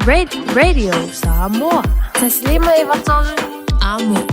Radio Samoa. تسليمة إيفاتون Amo.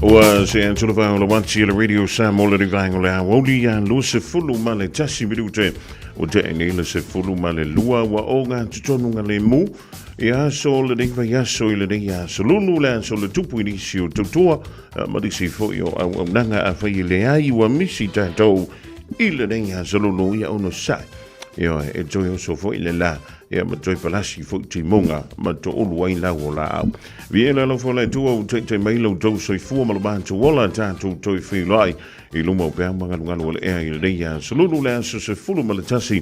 Was en to the watch the radio Samoa le vangola woli ya lo se fulu male tasi minute o te enele se fulu male lua wa onga tonu ngale mu ya so le ding va ya so le ding ya so lulu la so le tupu ni si o totua ma di si fo yo au nanga a fa ile ai wa misi tato ile ding ya so lulu ya ono sai yo e joyo so fo ile la ya ma toi palasi fo ti monga ma to ulu wai la wola au viela lo fo le tu o te mai lo do so fu ma lo ban to wola ta to toi fi lai I lumo pe manga ngalo wala e ile ya so lulu la so se fu ma le tasi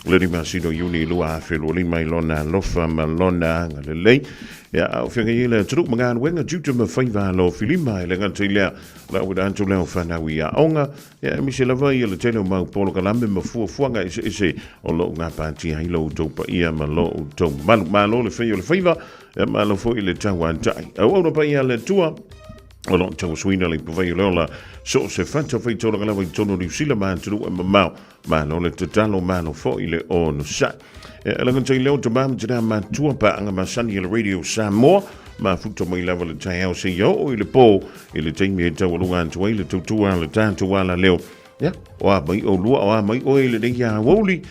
le di masido uni lua fe lo li mai lona lofa ma lona ngale le ya au fe ile tru manga wenga jutu ma fai va lo filima le ngante le la udan to le fa na wi ya onga ya mi se la vai le tele ma polo kalambe ma fu nga ise o lo nga pa ti ai lo to pa ia ma lo to ma lo le fe le faiva ya ma lo fo ile tangwan tai o no pa ia le tua o lo tau suina le puvai lola so se fanta fai tolo kala vai tono di sila ma tu ma no le totalo ma no fo ile on sa la kan tai leo to ma jina ma tua pa anga ma sani le radio Samoa ma futo mai level le tai au se yo o ile po ile tai mi ta o lunga tu ile tu le tanto wala leo ya o mai o lua o mai o ile de ya woli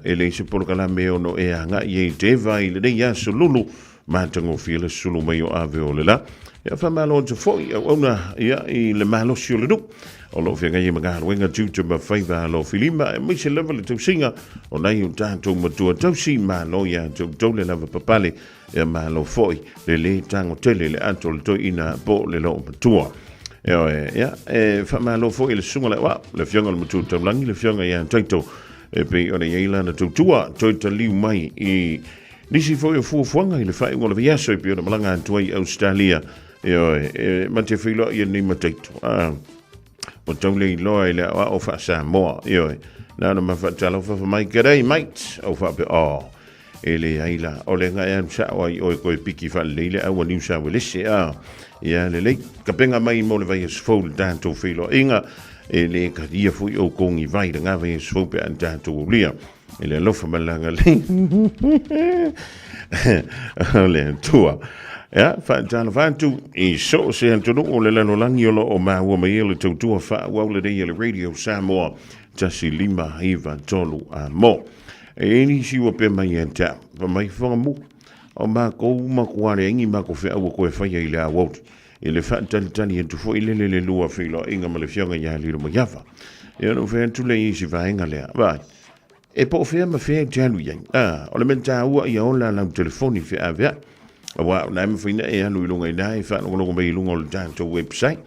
ele se por kala me no e anga ye deva ile de ya sululu ma tango file sulu mai o ave o la ya fa malo te foi ona ya I le malo sio le do o lo fenga ye maga wenga tutu ma faiva lo filima e mi se level tu singa o nai un tanto ma tu tu si ma lo ya tu le lava papale ya malo foi le tango tele le antol to ina po le lo tua ya fa malo foi le sunga le wa le fionga le tu tu langi le fionga ya taito e pe ona ye la na tu tua to liu mai I nisi foi fu fuanga le fai ngol via so pe ona malanga tu Australia ma te filo I ni mateto o tole lo ile o fa Samoa na no ma fa talo fa mai g'day mate o fa pe ele aila o le nga sa o ko piki fa le a wani sa wele se ya le ka penga mai mo le vai sfol tanto filo inga ele ka dia fu o kongi vai nga vai sfol pe tanto lia ele lo fa malanga le le tua ya fa tano fa tu I so se anto no le lano langiolo o ma wo me ele tu fa wa le de radio Samoa tasi lima hiva tolu a mo e ni si wo pe mai enta pa mai fa mo o ma ko ma ko are ngi ma ko fe o ko fa ye ile a wo ele fa tani tu fo ile le lua filo inga ma le fionga ya li mo yafa e no fe tu le si va inga le va e po fe ma fe jalu yang o le menta u ya on la telefoni fe avea wa na me fina e anu lunga dai fa no go me lunga to website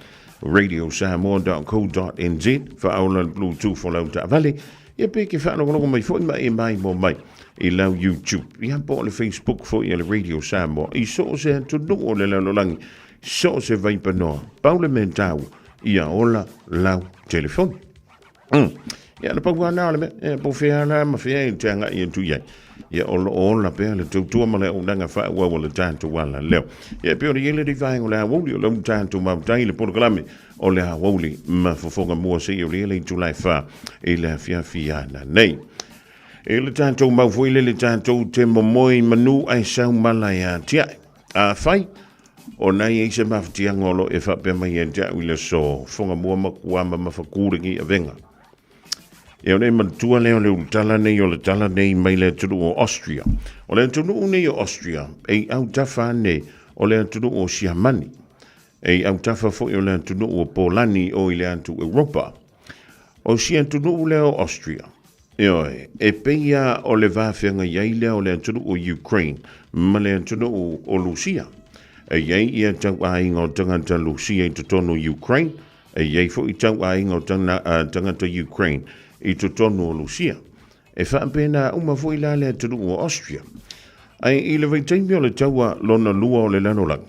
radiosamoa.co.nz fa aula bluetooth for la ta vale e pe ke fa no go me fo mai mo mai I la YouTube ya po le Facebook fo le Radio Samoa I so se to no le la lang so se vai pa no paulementau ia ola la telefone ya le pa na le po fe na ma fe tanga I tu ya ya ola pe le tu ma le unanga fa wa le tanto wala leo ya pe le le divai ola wo le tanto ma dai le programe o le woli ma fofonga mo se yo le July fa e la fia na nei e le tanto ma foi le tanto te moi manu ai sa mala ya tia a fai o nei e se maftia ngolo e fa pe mai ja le so fonga mo ma kuamba ma fa kuringi avenga e ona ma tua le tala nei o le tala nei mai le tunu o Austria o le tunu nei o Austria e au tafa nei o le tunu o Siamani e au tafa fo o le tunu o Polani o ile antu Europa o sia tunu le o Austria e peia o le vafenga yaile o le tunu o Ukraine ma le tunu o Lucia e yei ia tau ai ngā tangata Lucia I tono Ukraine e yei fo I tau ai ngā tangata Ukraine I tono Lucia e fa pena uma foi la le tunu o Austria Ai I le vaitaimi o le taua lona lua o le lanolangi.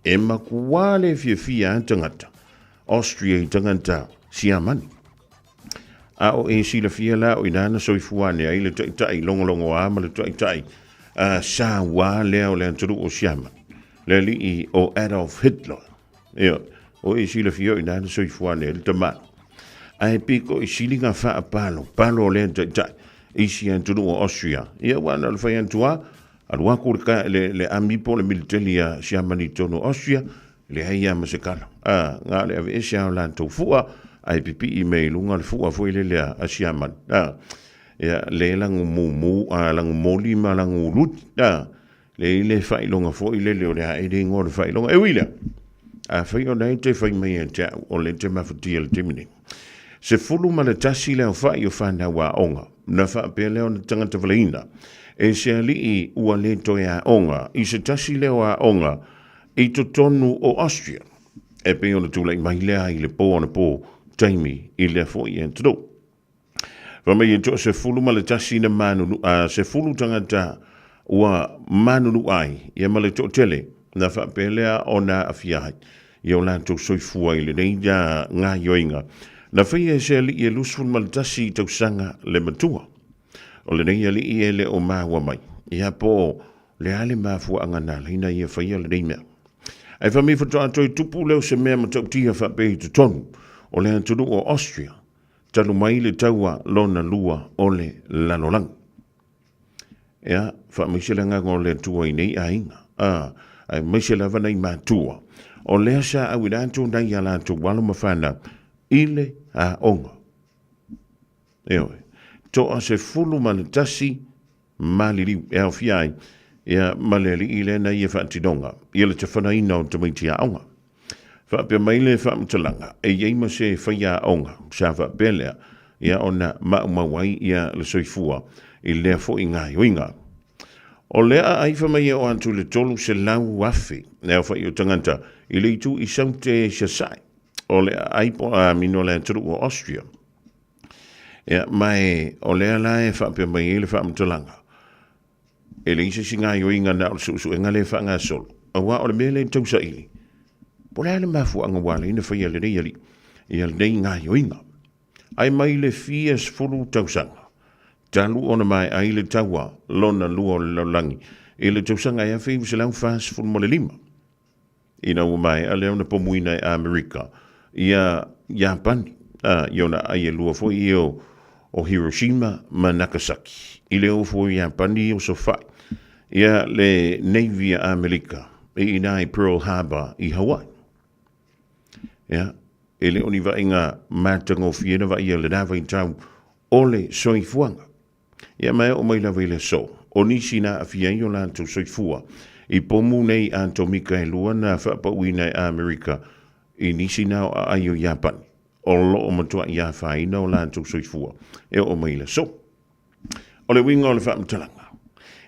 E makua le fia tangata. Austria I tangata siamani. A o e sila fia la o inana soifuane ai le tai longolongo a ma le tai sa wa leo le anturu o siama. Le li o Adolf Hitler. O e sila fia o inana soifuane le tamano. Ai piko I silinga wha palo le tai isi anturu o Austria. Ia wana le whai antua alua kurka le amipo le militaria siamani tono Austria le haia masekala. Nga le ave sia o lantou fua ai pipi I me lunga le fua foi le a siaman. Ya le langu mu langu moli ma langu lut. Le fai longa foi le o le haide ngor fai longa e wila. Fai o nei te fai mai te o le te mafutia le temini. Se fulu ma le tasi le fai o fana wa onga. Na fa pe le on tangata valeina. E se ali ua le toia onga. I se tasi le wa onga. I to tonu o Austria. E pe ona tūlai mai lea I le pō ana pō taimi I le fo I entro. Whamai e to se fulu ma le tasi na manunu, se fulu tangata ua manunu ai, ia ma le to tele, na whapelea o na afiahai. Ia o lantou soifua I le neida ngā yoinga. Na whaia se ali I lusful ma le tasi I tausanga le matua. O le neia li I le o māua mai. Ia pō le ale māfua angana, leina ia whaia le neimea. Ai whami whatoa toi tupu leo se mea matau tia whapehi te tonu o le anturu o Austria. Talu mai le taua lona lua o le lanolang. Ea, whamisela ngā le tua I nei a inga. Ai misela vanai mātua. O lea sa au I lantou nei a lantou wala mawhana ile a onga. Eoe, toa se fulu mani tasi maliriu e au fiai. Ia maleli I le na ia whaatidonga. Ia le te whanaina o te maiti a onga. Whaapea maile whaamtalanga. E ieima se whaia onga. Sa whaapea lea. Ia ona maumawai ia le soifua. I lea fo I ngā yoinga. O lea aifa mai o antu le tolu se lau wafi. Nea whai o tanganta. I le itu I saute sasai. O lea aipo a mino le turu o Austria. Ia mai o lea lae whaapea mai le whaamtalanga. E le isa si ngā yoinga na o susu e ngale wha ngā solo. A wā o le mele tausa ili. Po lea le mafu anga wale ina whaia le nei ali. Ia le nei ngā yoinga. Ai mai le fias fulu tausanga. Talu ona mai ai le taua lona lua o le laulangi. E le tausanga ia whi se lau fas fulu mo le lima. Ina ua mai a leona pomuina I Amerika. Ia Japani. Iona ai e lua fo I o Hiroshima ma Nagasaki. I leo fo Japani o sofai. Ia le Navy Amerika. E inai Pearl Harbor I Hawaii. Ia. E le oni va inga matango fiena va ia le nawa I tau o le soifuanga. Ia mai o mai lawa I le so. O nisi na afiai o lantou soifua. I pomu nei anto mika e lua na whapauina I Amerika. I nisi na o ai o Japani. O lo o matua I a whaina o lantou soifua. E o mai le so. O le winga o le whaamtalanga.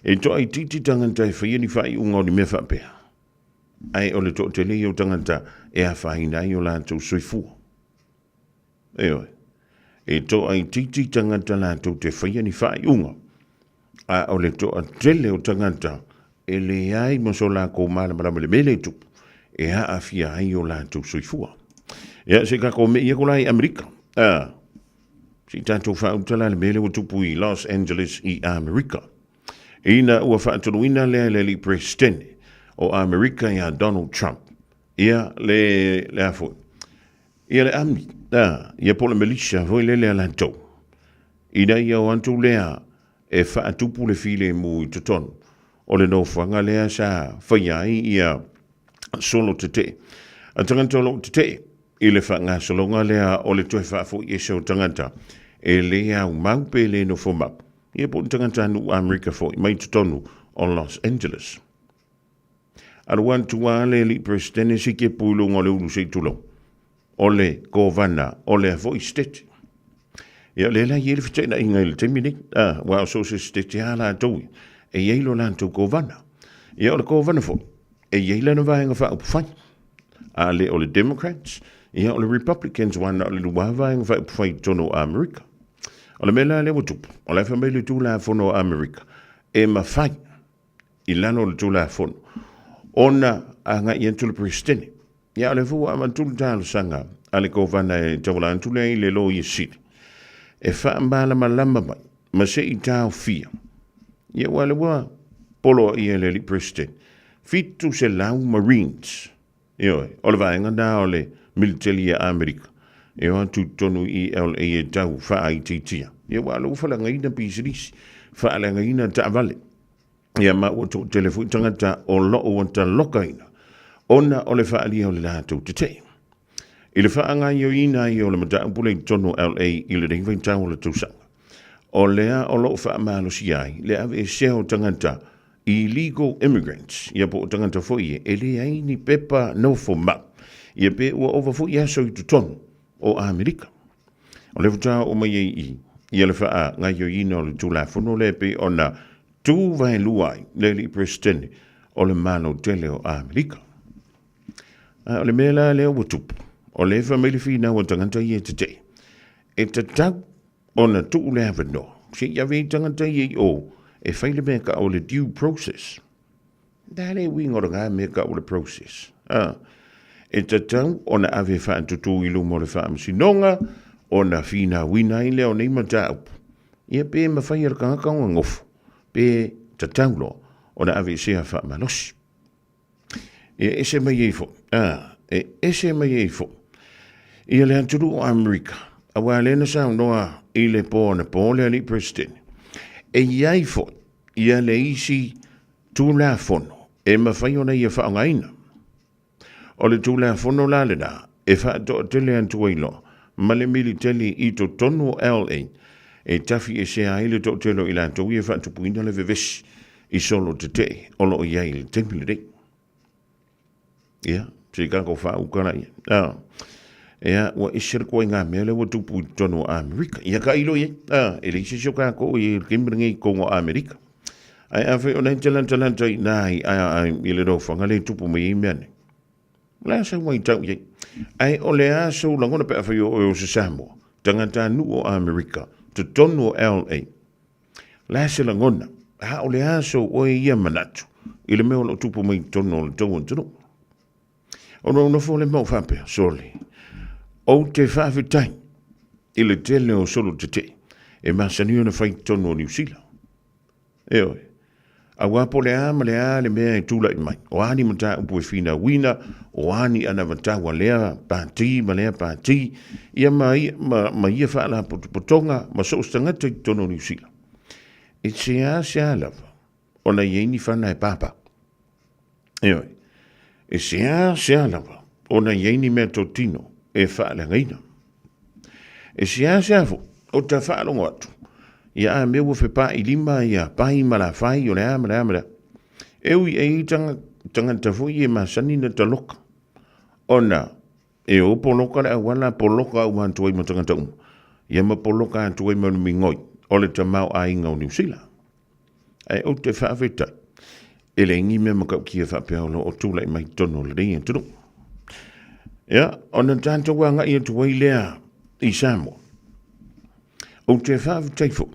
E to ai titi tanganta e whaiani whai unga o ni mea whapea. Ai o le to te leo tanganta e a whaina I o lantou soifua. E oi. E to ai titi tanganta lantou te whaiani whai unga. A o le to a te leo tanganta e le ai maso la ko mala marama le mele tu. E a awhia ai o lantou soifua. Ia se kako me ia kolai Amerika. Si tātou whautala le mele o tupu I Los Angeles I Amerika. Ina ua whaaturuina lea le li presidente o Amerika ia Donald Trump. Ia le afo. Ia le ami. Ia po le Melissa voi le lea lantou. Ina ia o antu lea e whaatupu le file mu I tutonu. O le nofanga lea sa whaiai ia solo te te. A tanganta lo te te. I le whanga solonga lea o le toe whaafo I eso tanganta. E lea umau pe le no fomau. Ia po tanganta nu Amerika fo I mai tutonu o Los Angeles. Aruan tua le li presidente si ke pulu ngole ulu se tulo. O le govana, o le vo I state. Ia le la yele fitena inga il temini. Wa so se state ala tui. E yelo lanto govana. Ia o le govana fo. E yele no vaenga fa upfai. A le o le Democrats. Ia o le Republicans wana o le luwa vaenga fa upfai tono Amerika. O le mela le watupu. O le famele tu la fono Amerika. E mawhai. I lano le tula fono. Ona a nga i antule pristene. Ia le fu a mantule talo sanga. Ale ko vana e tawala antule i le lo i sili. E wha mbala malama mai. Ma se i tau fia. Ia wale wa polo i le li pristene. Fitu se lau Marines. Ia ole vaenga da ole military a Amerika. Ia tu tonu i LA e tau wha i titia. Ia wale ufala ngaina pisilisi. Wha ala ngaina ta vale. Ia ma o to telefoni tangata o lo o wanta lokaina. Ona ole wha alia o le lato te te. I le wha anga i o ina i o le mata upule tonu LA i le ringwai tau le tausanga. O lea o lo wha amalo si ai, le ave e seo tangata illegal immigrants. Ia po tangata foi e le ai ni pepa no fo ma. Ia pe ua ova foi aso i tutonu o Amerika. O le futa o mai i. Ia le wha ngai o ina o le tula funo le pe ona tu vai luai le li prestene o le mano tele o Amerika. O le mela leo watupu. O le famili fina o tangata i e te te. E te tau o na tu le havano. Se ia vei tangata i o e whaile meka o le due process. Dale wing o ngā meka o le process. E te tau o na ave whaantutu i lumo le whaamsinonga o na fina wina i leo nei matau. Ia pe ma whaia ka o ngofu. Pe te tau lo o na ave sea whaamalosi. E ese mai e fo. E ese mai e fo. Ia le anturu o Amerika. A wale na sao noa i le po na po le ali presidente. E iai fo. Ia le isi tu la fono. E ma whai ona ia whaangaina. O le tu la fono la le da. E wha to tele antu ilo. Ma le militeli i to tonu LA. E tafi e sea i le to telo i la antu i e wha tupuina le vevesi. I solo te te. Olo o iai le tempile rei. Ia. Se kako wha ukana ia. Ia, wa isir koe ngā mea le wa tupu i tono Amerika. Ia ka ilo ie. E le isi shoka ko i kimringi kongo Amerika. Ai awhi o nei talanta i nai i le ro whanga le tupu me i meane. La sa wai tau ie. Ai o le aso langona pe awhi o se Samoa. Tangata nu o Amerika. Te tono LA. La sa langona. Ha o le aso o ia manatu. I le meo lo tupu me i tono le tau antano. O no fo le mau whapea, soli. O te whawhitai, i le tele o solo te te, e masani ona whai tono o New Zealand. E oi, a wapo le le mea e tula i mai, o ani mata upu e whina wina, o ani ana watawa lea pāti, ma lea pāti, ia ma ia whaala potonga, ma so stangata i tono o New Zealand. E se lava, o na ieni whana e pāpa. E oi, e se lava, o na ieni mea totino, e whaala ngaina. E se afo, o ta whaalongo atu. Ia a meu fe pa i lima ia pai mala whai o le amara. Eui e i tangata fui e masani na taloka. Ona, e o poloka le awala poloka au hantuai ma tangata umu. Ia ma poloka hantuai ma mingoi, o le tamau a inga o New Zealand. Ai o te whaafeta. E le ingi mea makau kia whapea o tula i mai tono le rei tunu. Ia, ona tanto wanga i tuai lea i Samoa. O te whaafetai fo.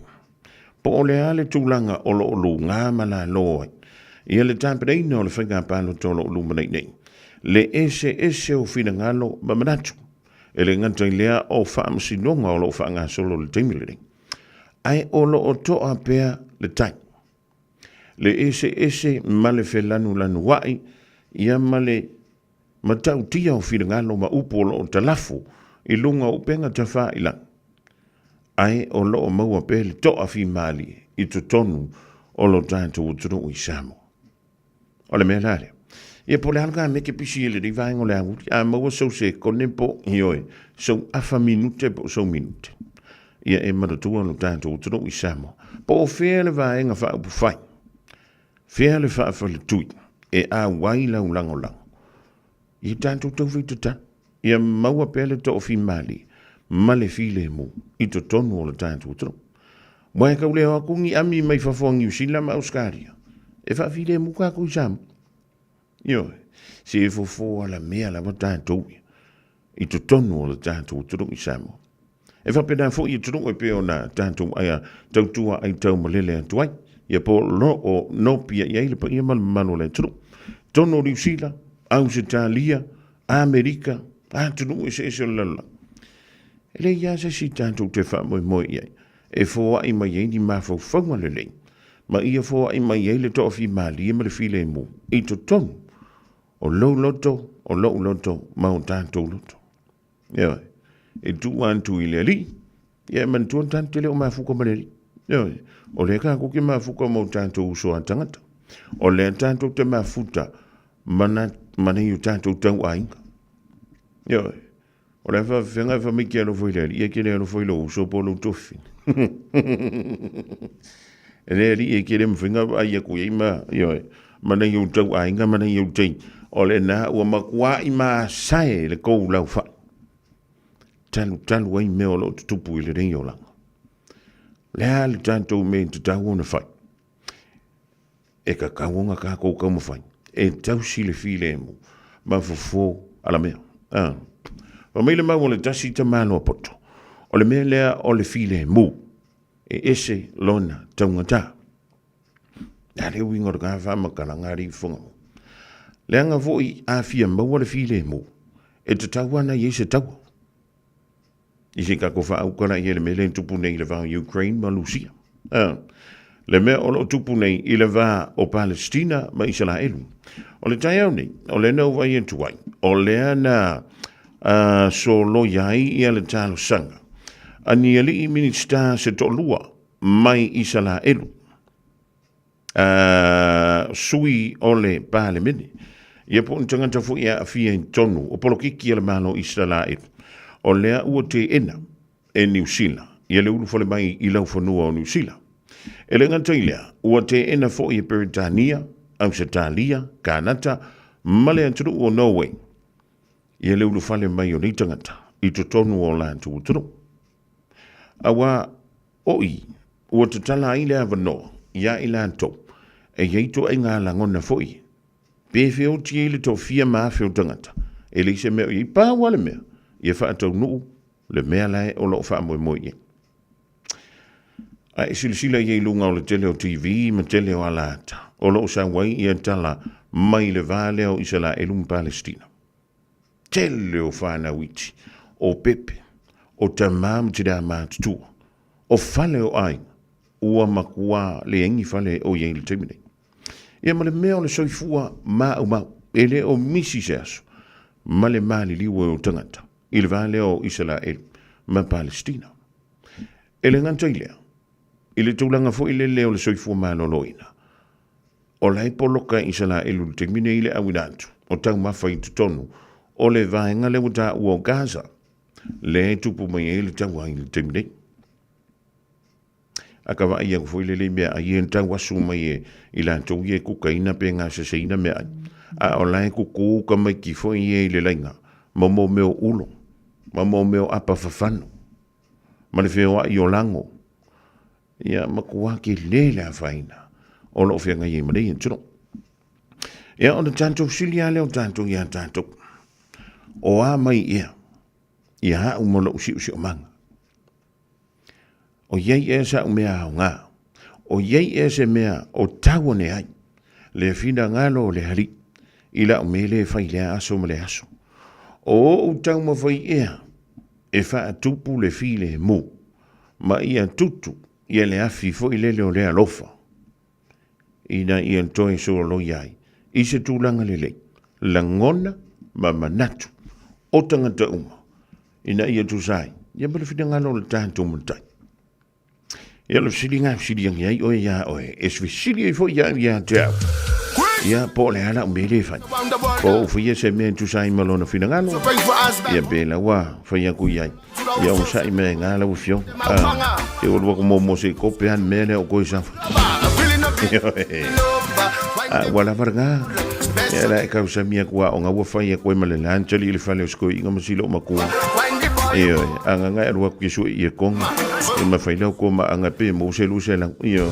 Po o le ale tūlanga o lo lu ngā mala loa. Ia le tāpereina o le whainga pālo tolo o lu manai nei. Le ese o whina ngalo mamanatu. E le ngantai lea o whaamusinonga o lo whaanga solo le teimile nei. Ai o lo o toa pēa le tai. Le ese male whelanu lanu wai. Ia male matau tia o whina ngalo ma upo lo o talafu. I lunga upenga ta wha ilang. Ai o lo o maua pele toa fi mali i to tonu o lo tātou o tunu i Samoa. O le mea lare. Ia po le halka me ke pisi ele di vaengo le anguti. A maua sau se kone po hioi. Sau afa minute po sau minute. Ia e maratua lo tātou o tunu i Samoa. Po o fea le vaenga wha upu whai. Fea le wha le tui. E a wai lau lango lango. Ia tātou tau vitata. Ia maua pele toa fi mali. Male file mu i to tonu o le tātou tonu. Mai kau leo aku ngi ami mai whafongi usila ma Auskaria. E wha file mu kako i Samoa. Io, se e fofo ala mea la wa tātou i to tonu o le tātou tonu i Samoa. E wha pena fo i tonu e peo na tātou aia tautua ai tau malele atuai. ia po lo o no pia ia le pa ia malo le tru tono New Zealand Australia Amerika tunu se lala ele ia se si tanto te fa mo ia e fo ai mai ni ma fo fonga le ma ia fo ai mai le to fi mali ma le file mo i to ton o lo loto ma un tanto loto ia e tu antu ile li ia man tu tanto le o ma fu ko mali ia o le ka ko ke ma fu ko mo tanto uso antangata o le tanto te ma futa mana yu tanto tau ainga ia o le fa venga fa mi ke no foi le ia ke no foi lo uso po lo tofi ele e ke le mfinga ai ko ima ia mana yu tau ainga mana yu tei o le na ua makua i ma sae le kou lau fa. Talu wai meo lo tutupu i le rei o langa. Lea le tantou me te tau ona fai. E ka kaunga ka kou kauma fai. E tau si le file emu. Ma fofo ala mea. O meile mau o le tasi ta malo a poto. O le mea lea o le file emu. E ese lona taungata. Nare wingo ka whama kalangari funga mo. Leanga voi a fia maua le file mo. E te tauana i se tau. I se kako wha au kara i le mele tupu nei le wha Ukraine ma Lucia. Le mea o lo tupu nei i le wha o Palestina ma Israelu. O le tai au nei, o le nau vai entu ai. O le ana so lo iai i le talo sanga. Ani ali i minista se to lua mai Israelu. Sui o le pale mene. Ia po ntangata fu ia afia in tonu o polokiki le malo Israel o lea ua te ena e New Zealand ia le ulu fole mai i lau whanua o New Zealand e le ngata ilea ua te ena fo i Britania Australia Kanata male anturu o Norway ia le ulu fale mai o ni tangata i to tonu o lantu uturu awa oi ua te tala i le avano ia i lanto e yeito e ngā langona fo i pe feo tie le to fia ma feo tangata e le se me i pa wale me ia fa tau nu le mea lai o lo fa mo mo ye ai silsila ye lunga o le tele o TV ma tele o alata o lo sa wai ia tala mai le vale o Israel e lum Palestina tele o fa na witi o pepe o tamam tida ma tu o fale o ai ua makua le engi fale o ye le temine ia ma le mea o le soifua ma ele o misi se aso ma le mali liwe o tangata i le vale o Israel ma Palestina ele nganta ilea i le taulanga fo i le leo le soifua ma loloina o lai poloka Israel u te mine i le awinatu o tau mafa i tutonu o le vaenga le wata ua o Gaza le tupu mai e le tau ai le te mine aka wa ia fo ile le mea ai en tau asu mai e i la tau ie kukaina pe ngā seseina mea a o lai kuku ka mai ki fo i le lainga mamo meo ulo mamo meo apa fafano ma le feo i o lango ia makua ke lele a faina o lo fia ngai ma dei tro ia o tanto silia le o tanto ia tanto o a mai ia o mo lo si o manga o iei e sa mea o ngā. O iei e se mea o tawone ai. Le fina ngalo o le hari. Ila o mele fai le aso ma le aso. O tau ma fai ea. E fa atupu le file mo. Ma ia tutu. Ia le afi fo i lele o le alofa. Ina ia toi so lo iai. I se tūlanga le lei. Langona ma manatu. O tangata uma. Ina ia tu sai. Ia ma le fina ngalo le tāntu matai. Ia lo silinga siliang ia o ia o e sili fo ia tau. Ia po le ala mele fai. Ko fo ia se me tu sai malona fina ngalo. Ia bela wa fo ia ku ia. Ia o sai me ngalo fio. E o lo como mo se copian mele o coisa. Wala varga. Ia la causa mia kwa o nga wa fai ko mele lanchali le fale sko inga masilo makua. Ia anga nga ro ku su ia kong. Ma fai lau ko ma anga pe mo se lu se lang io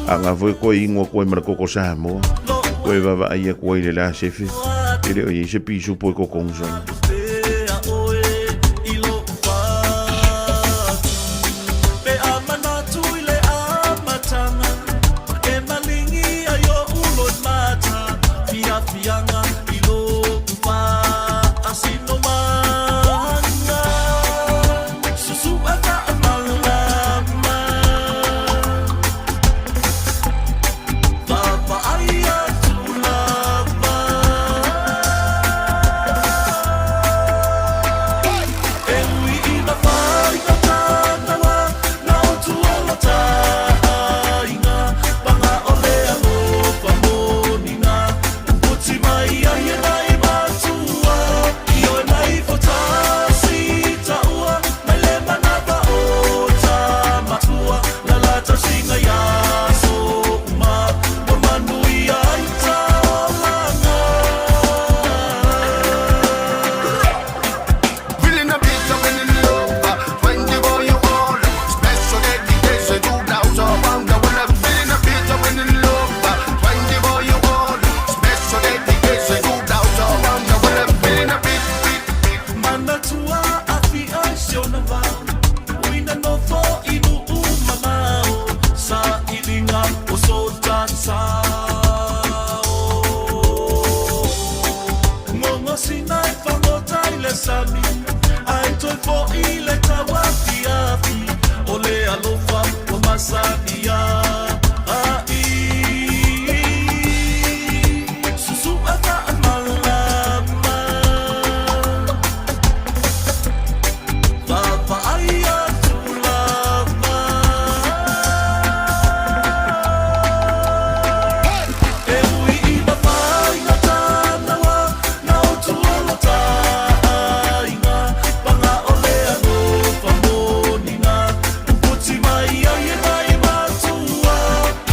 anga voi ko ingo ko ma ko sa mo ko va ai ko ile la chefe ile o se pisu po ko konzo Ai toi po I le tawaki afi o le alofa o masania ai susu ata malama Papa ai atulama e ui I na mai na tanawa na utuolo tainga panga ole ano pamonina uputi mai ai nai matua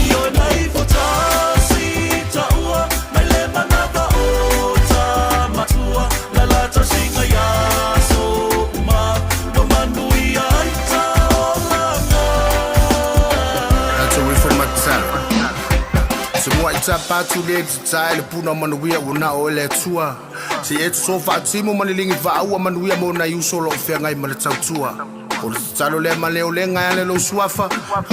io nai votasi taua mai le manava o tamatua la lata singa ya so uma no manui ai taolanga That's a way from my time. Se mua I tapa tu le tai le puna manuia wona o le tua. Se e so fa timo manilingi va ua manuia mo na yuso lo fe ngai mala tautua. O le talo le male o le ngai le lo suafa.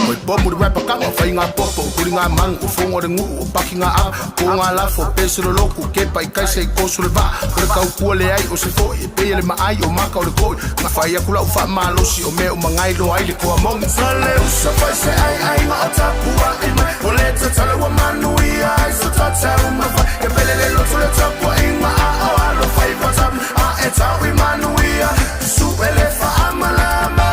Oi bomu de rapper kanga fa inga popo kulinga mang o fongo de ngu o pakinga a ko nga la fo peso lo loku ke pai kai se ko so le va. O le kau ku le ai o se fo e pe le mai o maka o le koi. Nga fa ia kula o fa malo si o me o mangai lo ai le ko among. Sale o sa fa se ai ma atapua e mai. O le talo wa manuia ai so tata o ma fa. E pele le lo le tapua e ma a o alo fa I vatam. A e ta wi manuia su ele fa amalama.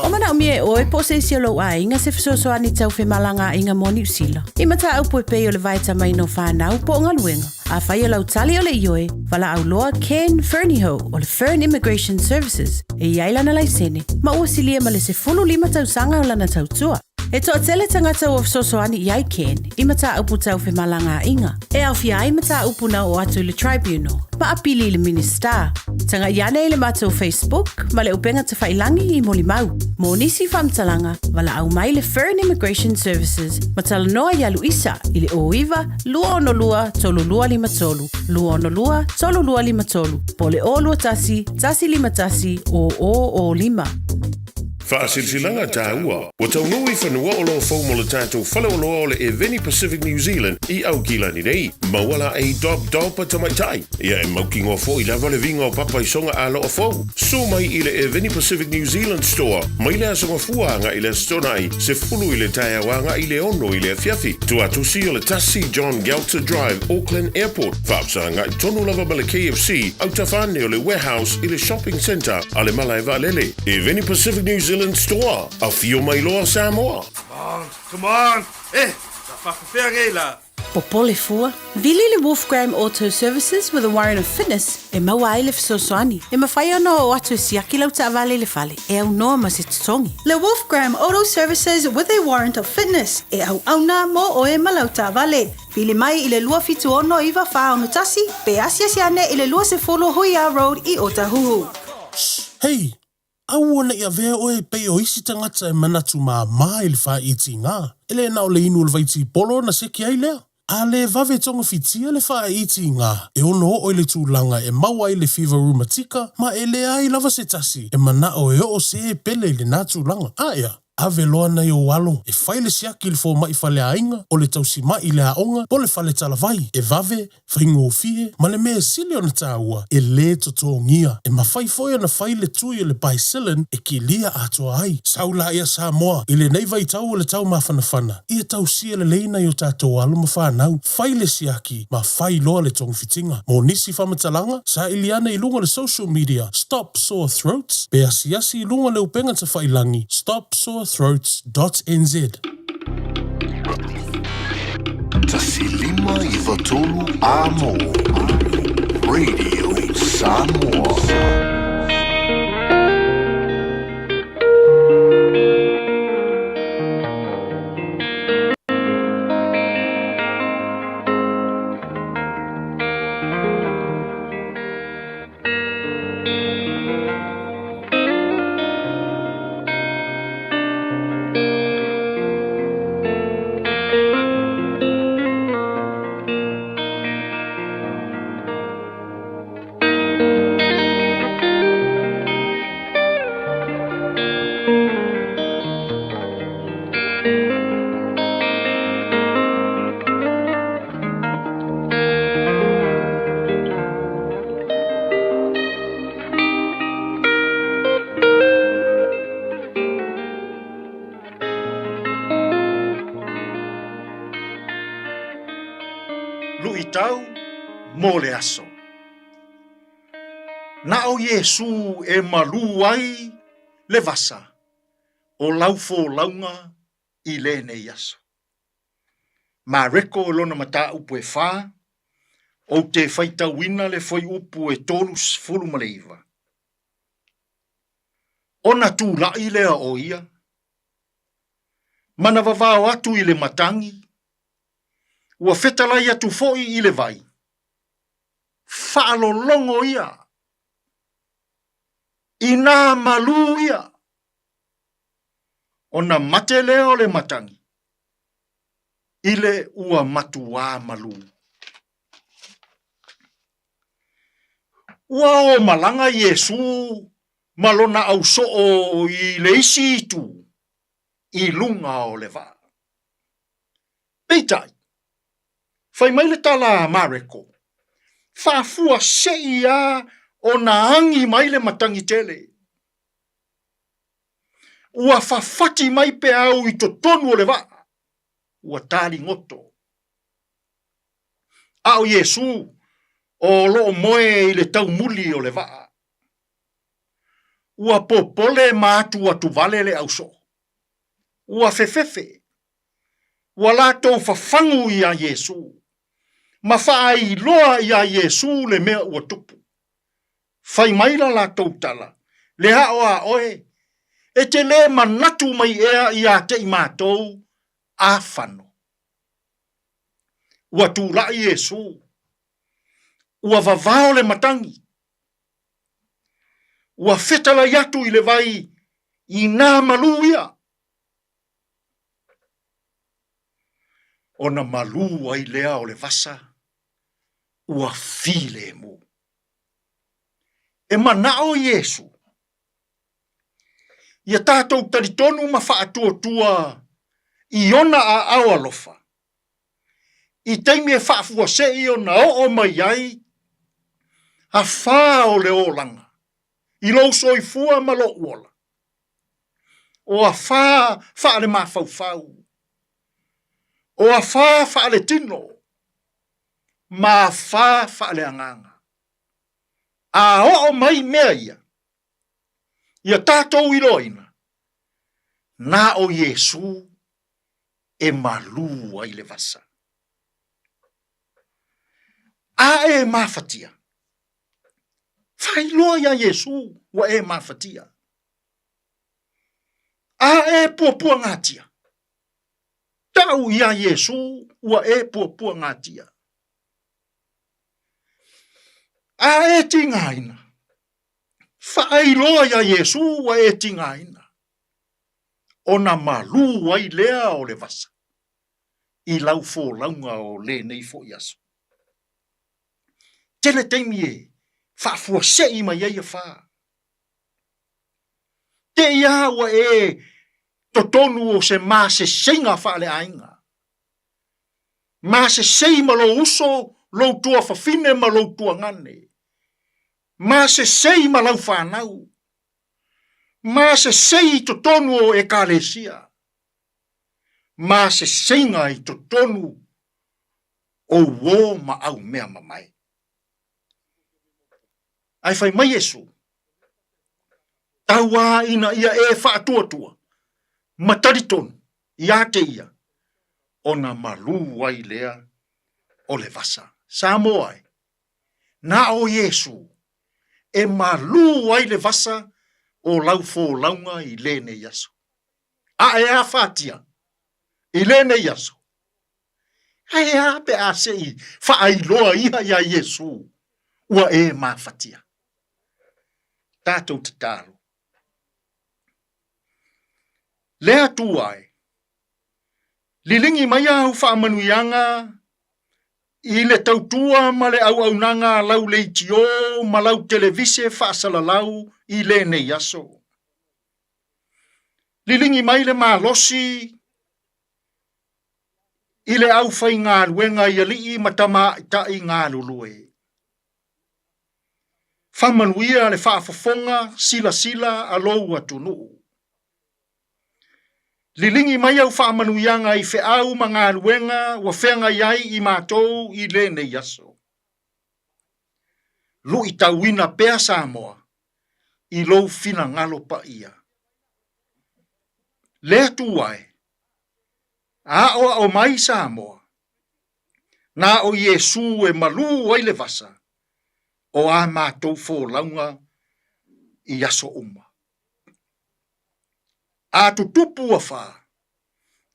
O mana umie oe po se isi lo ai nga se fisoso ani tau fe malanga inga mo New Zealand. I mata au po pe o le vaita mai no whanau po nga luenga. A whai o lau tali o le ioe, wala au loa Ken Ferniho o le Fern Immigration Services. E iaila na laisene, ma ua silia ma le se fulu lima tau sanga o lana tau tua. E toa tele tangata o fisoso ani iai Ken, I mata upu tau fe malanga inga. E au fia ai mata upu na o atu le tribunal, ma apili le minister. Tanga iane le mata o Facebook, ma le upenga te whailangi I moli mau. Mo nisi whamtalanga, wala au mai le Fern Immigration Services, ma tala noa ia Luisa, I le oiva, lua ono lua, tolu lua lima tolu, lua ono lua, tolu lua lima tolu, po le o lua tasi, tasi lima tasi, o lima. Whaasilsilanga tāua. Wa taunui whanua o loa whau mo le tātou whaleoloa o le Eveni Pacific New Zealand I au kilani nei. Mawala e dog pa tamaitai. Ia e mauki ngō fo I lava le vinga o papa I songa a loa whau. So mai I le Eveni Pacific New Zealand store. Mai lea songa fuanga I le stonai. Se fulu I le taia wanga I le ono I le fiafi. Tua tusi o le tasi John Galter Drive, Auckland Airport. Whaapsanga I tonu lava ma le KFC. Au tawhane o le warehouse I le shopping centre. A le mala e valele. Eveni Pacific New Zealand store. A fio mai loa Samoa. Come on. Whakawhiangela. Popole fua. Vili le Wolfgram Auto Services with a warrant of fitness. E maua ai le fisosoani. E mawhai ana o atu siaki lau ta avale le fale. E au noa ma se tutongi. Le Wolfgram Auto Services with a warrant of fitness. E au auna mo o e malau ta avale. Pili mai I le lua fitu ono iwa wha o tasi. Pe asia siane I le lua se folo Hoia Road I Otahuhu. Hey! Au ona ia vea oe pei o isi tangata e manatu maa I le wha iti ngā. Ele na o le inu le vaiti polo na seki ai lea. A le vave tonga fitia le wha iti ngā. E ono o le tūlanga e maua I le Fever Rheumatica, ma e le ai lava se tasi. E mana o e o se e pele le nā tūlanga. Aia. ave loa na i o alo, e whaile siaki le fo mai whale ainga, o le tausi mai le aonga, po le whale talavai, e vave, whaingo o fie, ma le mea sili o na tāua, e le toto ngia, e mawhai foia na whaile tui o le baisilin, e ki lia atoa ai, saula ia Samoa, i le nei vai tau o le tau mawhanawhana, ia tausia le leina i o tātou alo ma whanau, whaile siaki, ma whai loa le tongu fitinga, mo nisi whamatalanga, sa iliana i lunga le social media, Stop Sore Throats, pe asi i lunga le upenga ta whailangi, stopsorethroats.nz. Tasilima i Vatolu Amo Radio Samoa. Luitau mo le aso. Na o Yesu e malu ai le vasa o laufo launga i le ne aso. Ma reko lona mata upu e wha, o te whaita wina le foi upu e tolus fulu maleiva. Ona tu lai lea o ia, mana vavao atu i le matangi, ua fetalai atu foi i le vai. Whaalo longo ia. Ina malu ia. Ona mate leo le matangi. Ile ua matua malu. Ua o malanga Yesu malona au soo i le isi tu. I lunga o le va. Peitai. Fai mai le tala mareko. Fafua seia o na angi mai le matangi tele. Ua fafati mai pe au i totonu o le va. Ua tali ngoto. Au Yesu o lo moe i le tau muli o le va. Ua popole matu atu vale le au so. Ua fefefe. Ua lato fafangu i a Yesu. Ma fai loa i a Yesu le mea ua tupu. Fai maila la tautala. Le hao a oe. E te le manatu mai ea i a te imatou a whano. Ua tūra i Yesu. Ua vavao le matangi. Ua fetala yatu i le vai i nā maluia. Ona malu ai lea o le vasa. Ua file mo. E manao Yesu. Ia tātou taritonu ma whaatua i ona a awa lofa. I teimi e whaafua se i ona o mai ai. A wha o le olanga. I lo soi fua ma lo uola. O a wha le mawhauwhau. O a wha le tino. Ma wha le anganga. A o mai mea ia. Ia tātou iloina. Na o Yesu e malu ai le vasa. A e mawhatia. Whailoa ia Yesu wa e mawhatia. A e puapua ngatia. Tau ia Yesu wa e puapua ngatia. A e tingaina. Whailoa ia Yesu wa e tingaina. Ona malu ai lea o le vasa. I lau fō launga o le nei fō yaso. Tele teimi e. Whaafua sei mai ai a wha. Te ia wa e totonu o se mā se seinga whaale ainga. Mā se sei ma lo uso lo tua whawhine ma lo tua ngane. Mā se sei ma lau whanau. Mā se sei totonu o e kālesia. Mā se seinga i totonu o wō ma au mea mamai. Ai whai mai Yesu. Taua ina ia e whaatuatua. Matariton, ia te ia. Ona malu wai lea o le vasa. Samoai. Na o Yesu. E malu wai le vasa o lau fō launga i lene yaso. A e a whatia. I lene yaso. A e a pe a sei whaailoa iha ia Yesu. Ua e ma whatia. Tātou te tāro. Lea tuai. Lilingi mai au whaamanuianga i le tautua ma le au nanga lau leitio ma lau televise whaasalalau i le nei aso. Lilingi mai le malosi i le au whai ngā luenga i alii matama ita i ngā lulue. Whamanuia le whaafofonga sila alou atunu. Lilingi mai au whaamanuianga i whiau ma ngā luenga wa whenga iai i mātou i le nei aso. Lu i tauina pēa Samoa i lou fina ngalo pa ia. Lea tuai, a o mai Samoa, na o Yesu e malu ai le vasa, o a mātou fō launga i aso uma. A tutupu a wha,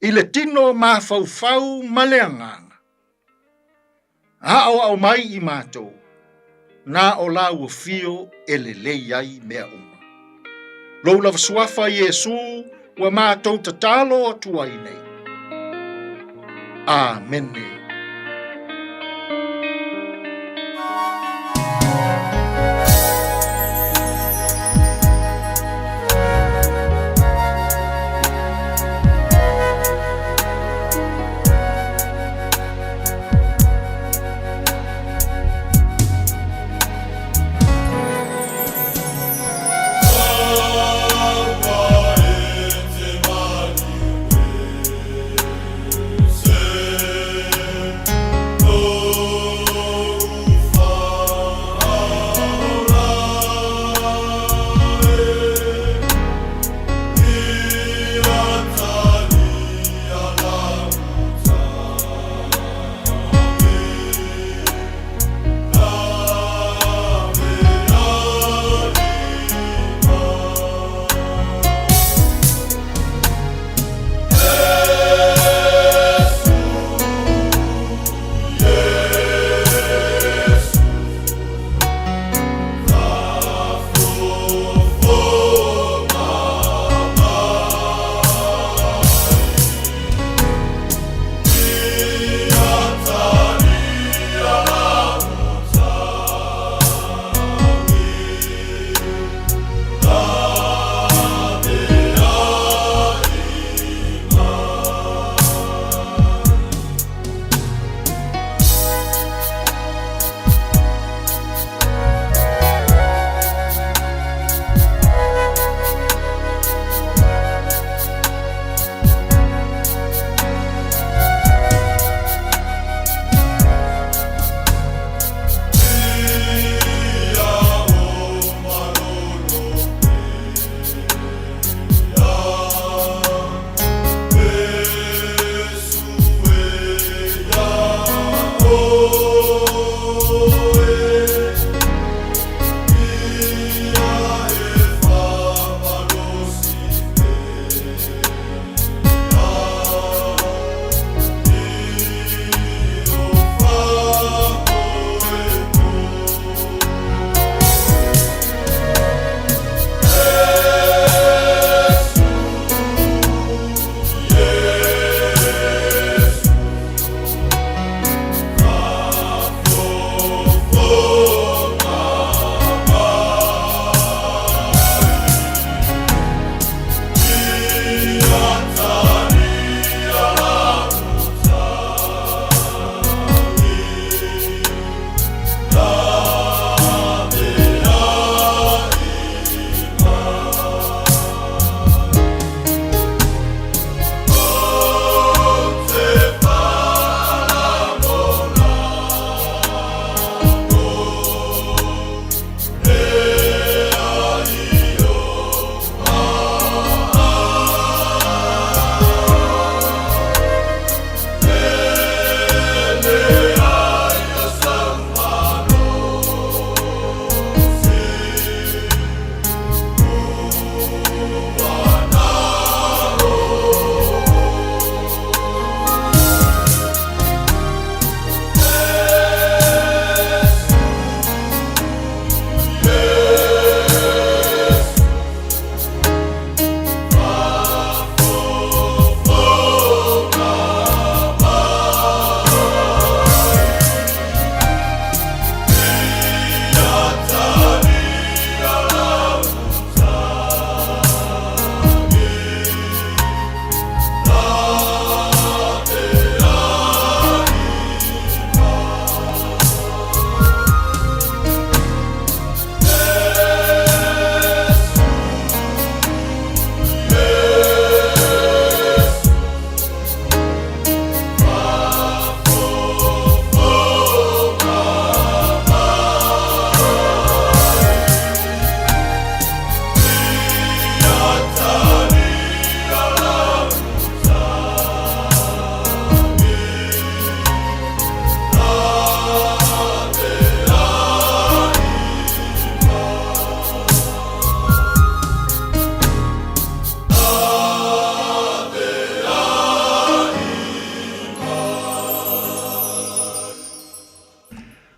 i le tino mā fau ma le anganga. A o mai i mātou, na o la ua fio e le lei ai mea uma. Lou lava suafa Yesu, wa mātou tatalo atua i nei. Amen.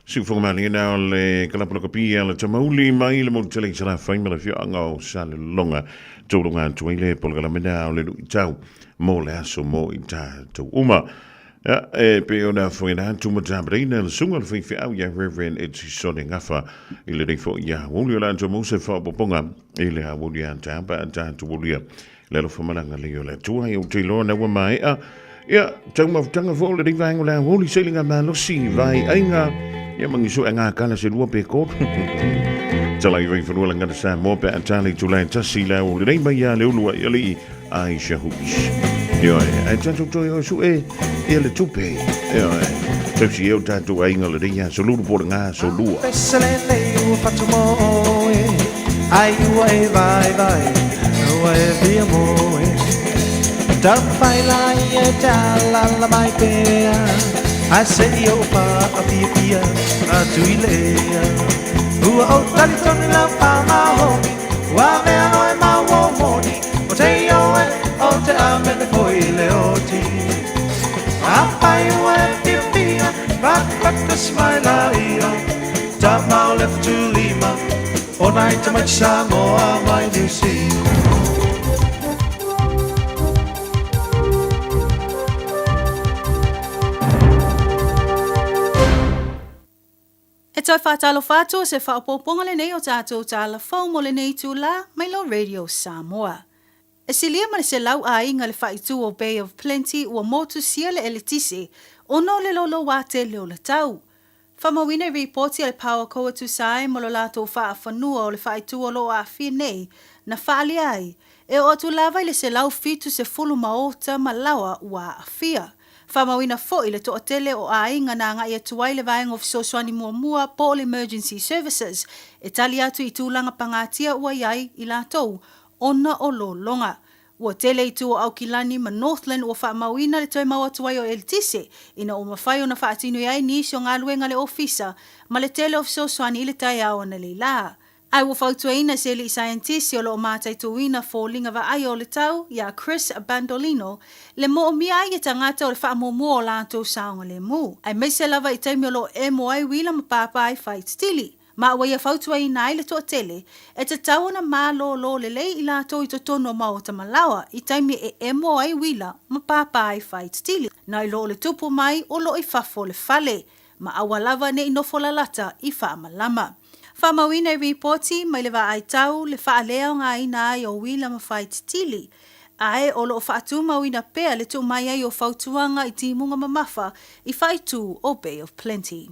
Si fomali na le kalapala kapia le tamauli mai le mo tele sala fai mala fia anga sale longa tolunga tuile polgala mena le tau mo le aso mo ita to uma ya pe ona foi na tuma tambrina le sunga le fia au ya reverend it's sone ngafa ile de fo ya woli la to mo se fo poponga ile ha woli anta pa anta to woli le lo famala ngale yo le tua yo te lo na wa mai ya tanga fo le divang la woli selinga ma lo si vai ainga ya mangisu nga kala se lua pe ko tala i fa lua ngata sa mo pe atali tu la tasi la o le mai ya le lua ya li Aisha Hoops yo ai tanto to yo su e le tupe yo so si eu tanto ai ngala de ya so lu por nga so lua Pesselele u fatumo ai u ai vai o ai via mo da fai la ya la mai pe I say yo pa a pia a tuilea Ua o tali toni la pa ma homi Wa mea no e ma wo moni O te yo e o te amene koi le o ti A pai ua e pia Rakaka smaila io Ta mau left to Lima O nai te mai Samoa mai New Sea E toi whātalo whātua se whaopoponga le nei o tātou tāla whau mo le nei tū la mai lo Radio Samoa. E se lia mani se lau a inga le whaitu o Bay of Plenty ua motu sia le elitise ono le lolo wate leo le tau. Whamawina reporti le Power Koa tu sai mo lo lato whanua o le whaitu o lo a whia nei na whaali ai e o atu lawai le se lau fitu se fulu maota ma lawa ua a whia. Whamawina foi le toa tele o a inga na ngai atuai le vaenga of Soswani mua Paul Emergency Services e tali atu i tūlanga pangatia ua iai i lātou ona o lo longa. Ua tele i tu o Aukilani ma Northland ua whamawina le toi mau atuai o Eltise ina o mawhai o na whaatinu iai nisi o ngā luenga le ofisa ma le tele of Soswani i le tai au na le la. Ai ua whautuaina se li scientist o lo mātai tuina fōlinga wa ai o le tau, ia Chris Bandolino, le mo o mia ai e tangata o le whaamomo o lātou saonga le mu. Ai meise lava i taimi o lo e mo ai wila ma pāpā ai fight stili. Ma ua ia whautuaina ai le toa tele, e te tau na mā lo le lei i lātou i to tono mau ta malawa, i taimi e mo ai wila ma pāpā ai fight stili. Nai lo le tupu mai o lo i fafo le fale, ma awa lava ne i nofo la lata i whaamalama. Whamawina reporti mai le ai tau le whaalea ngā ina ai o wila ma fight tili. Ae o lo whaatu mawina pea le tu mai ai o whautuanga i timunga mamafa i whaitu o Bay of Plenty.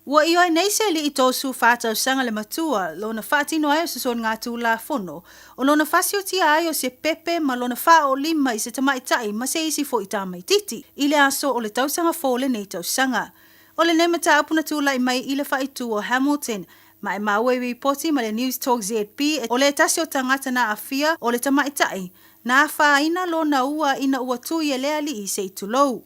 Ua i oi neise li i tōsu whātau sanga le matua lo na whaatino ai o se son ngā tū la fono o lo na whasio tia ai o se pepe ma lo na wha o lima i se tamaitai ma se isi fo i tāmai titi i le aso o le tausanga fōle nei tausanga. O le nemata apuna tūlai mai i le whaitu o Hamilton, ma e maue reporti ma le News Talk ZP o le tasi o tangata na awhia o le tamaitai, na whaina lo na ua ina ua tui e lea li i se tulou.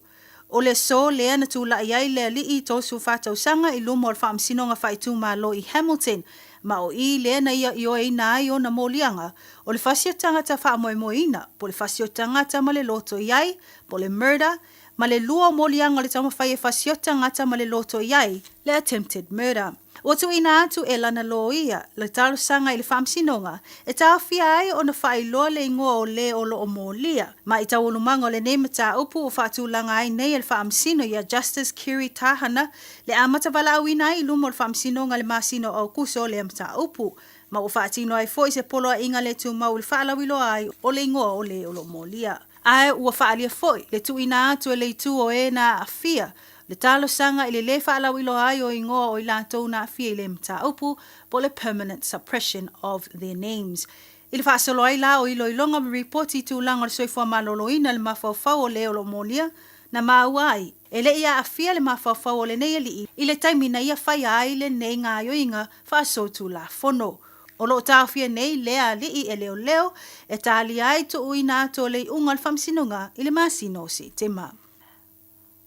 O le so lea na tūlai ai lea li i tōsu whātau sanga i lumo o le whaamsinonga whaitu ma lo i Hamilton, ma o i lea na ia i o e na ai o na mōlianga, o le whasio tangata whaamoemoina, po le whasio tangata ma le loto iai, po le murder, ma le lua molianga le tamawhai e whasiota ngata ma le loto iai, le attempted murder. O tu ina atu e lana loia, le talo sanga i le whamsinonga, e tā whia ai o na whai loa le ingoa o le o lo o mōlia. Ma i tau ulumanga o le nema tā upu o whaatūlanga ai nei e le whamsino ia Justice Kiri Tahana, le amata wala au ina ai lumo le whamsinonga le masino au kuso le amata upu. Ma o whaatino ai foi se poloa inga le tu mau le whaalawilo ai o le ingoa o le o lo mōlia. Ai ua whaalia foi, le tu ina atu e le tu o e na awhia. Le talo sanga i le whaalawilo ai o ingoa o i lātou na awhia i le mta upu po le permanent suppression of their names. I le whaasolo ai la o ilo i longa ma reporti tu langa le soifua maloloina le mawhauwhau o le o lo molia na maua ai. E le ia awhia le mawhauwhau o le nei ali i le taimi na ia whai ai le nei ngā yoinga whaasotu la fono. O lo tāwhia nei lea li e leo e tāli ai to uina to le ungal whamsinunga i le masino si te ma.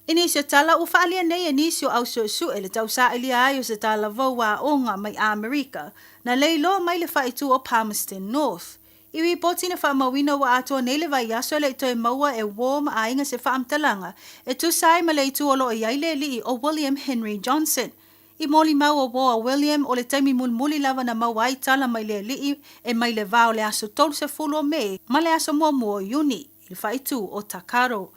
Inisio tala u whaalia nei inisio au su e le tau sa ilia ai o se tala vaua onga mai Amerika na leilo mai le whaitu o Palmerston North. Iwi poti na whaamawina wa ato nei le vai aso le ito e maua e wō ma ainga se whaamtalanga. E tu sai ma le itu olo o iaile li o William Henry Johnson. I moli mau o wō a William o le taimi mulmuli lava na mawai tala mai le li e mai le vao le aso tolu se fulu o mei ma le aso mua mua uni i whaitu o Takaro.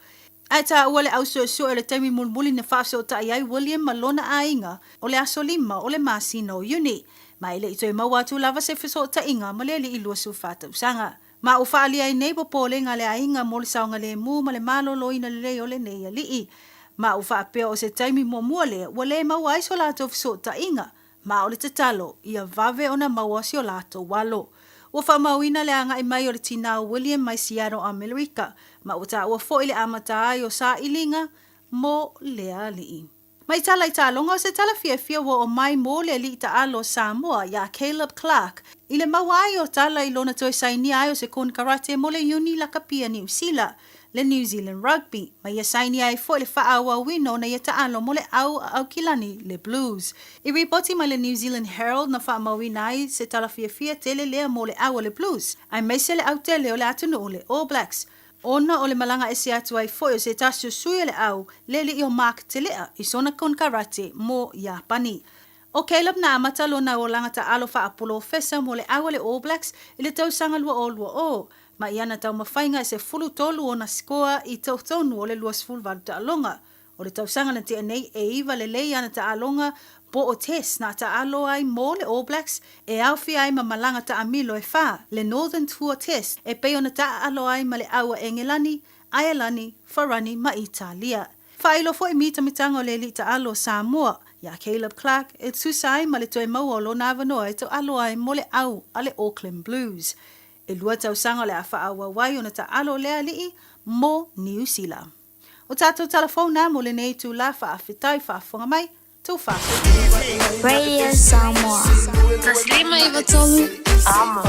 Ai ta ua le auso e sua e le taimi mulmuli na whaase o ta iai William ma lona ainga o le aso lima o le masina o uni. Mai le ito e maua atu lava se fiso o ta inga ma le li i lua su whata usanga. Ma u whaali ai nei po le nga le ainga mo le saonga le mu ma le malo loina le lei o le nei a li i. Ma u whaapea o se taimi mua mua le wa le maua ai so lato fiso o ta inga. Ma o le tatalo ia vave o na maua si o lato walo. Ua whamauina le anga i mai o le tina o William mai Seattle America. Ma uta ua fo ile amata ai o sa ilinga mo lea li. Mai tala i talonga o se tala fia wa o mai mo le li ta alo Samoa ya Caleb Clark. Ile mawai o tala i lona toi saini ai o se kon karate mo le uni la kapia New Zealand. Le New Zealand Rugby. Mai ia saini ai fo le whaawa wino na ia ta alo mo le au kilani le Blues. I ripoti mai le New Zealand Herald na whaamawina ai se tala fia tele lea mo le au le Blues. Ai mai se le au tele o le atunu o le All Blacks. Ona o le malanga e se atu ai foi o se tasio sui le au, lele i o Mark Telea i sona kon karate mo Japani. O Caleb na amata lo na o langa ta alo wha apolo fesa mo le au le All Blacks i le tau sanga lua o. Ma iana tau mawhainga e se fulu tolu o na skoa i tau tonu o le luas fulu valu ta alonga. O le tau sanga na te anei e iwa le lei ana ta alonga po o tes na ta alo ai mo le All Blacks e auwhi ai ma malanga ta amilo e wha. Le Northern Tour Test e peo na ta alo ai ma le aua Engelani, Aialani, Farani ma Italia. Whailo fo i mita mitanga o le li ta alo Samoa. Ya Caleb Clark e tusai ma le toe maua o lo na avanoa e tau alo ai mo le au a le Auckland Blues. E lua tau sanga le a wha awa wai o na ta alo lea li mo New Zealand. O tātou telefona mo le nei tu la wha a whitai wha whonga mai. Radio Samoa. Taslima Ivatolu. Amo.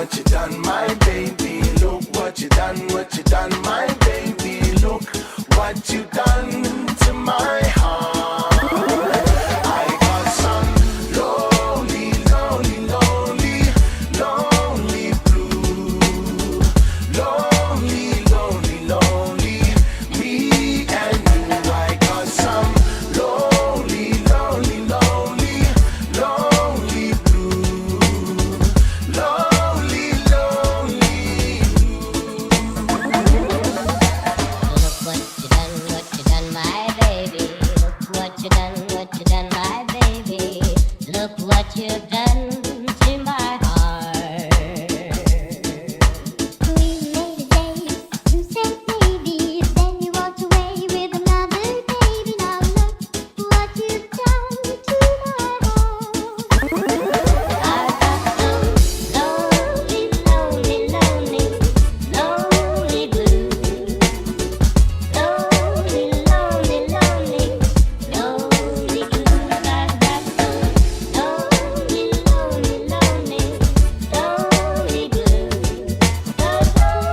what you done, my baby. Look what you done, my baby. Look what you done to my heart. I got some lonely, lonely, lonely, lonely blue. Lonely, lonely, lonely, me and you. I got some lonely, lonely, lonely, lonely blue. Lonely, lonely. Look what you've done, my baby. Look what you've done to my heart. We made a date, you said maybe, then you walked away with another baby. Now look what you've done to my heart. I've got some lonely, lonely, lonely, lonely blue. Lonely, lonely, lonely, lonely blue. I've got some lonely, lonely, lonely, lonely blue. Those lonely,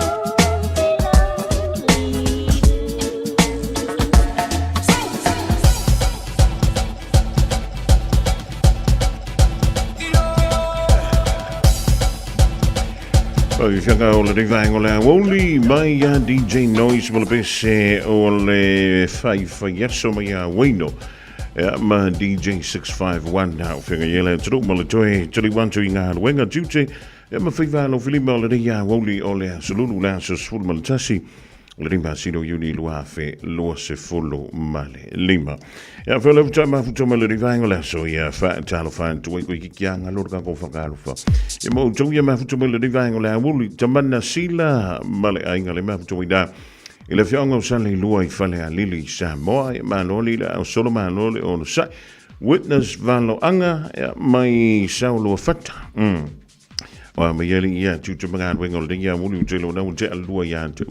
Poi fianca o le rivangola Woli mai a DJ Noise mo le pese o le fai adesso mai a Wino ma DJ 651 now fianca yele tru mo le toi tuli wantu inga wenga duty ma fai valo filimo le dia Woli o le salulu la so sul mo tasi le rimba sino uni lua fe lo se follow male lima ya fa le tama fu tama le rivangola so ya fa talo fa tu ko ki kyanga lo ka ko fa ka fa e mo tu ya ma fu tama le rivangola Woli tamana sila male ainga le ma fu tu da ile fianga usale lua I fale a lili sa mo ma lo lila o solo ma lo le on sa witness valo anga mai saulo fata wa me yeli ya tu tu mga wengol de ya Woli tu lo na un te lua ya tu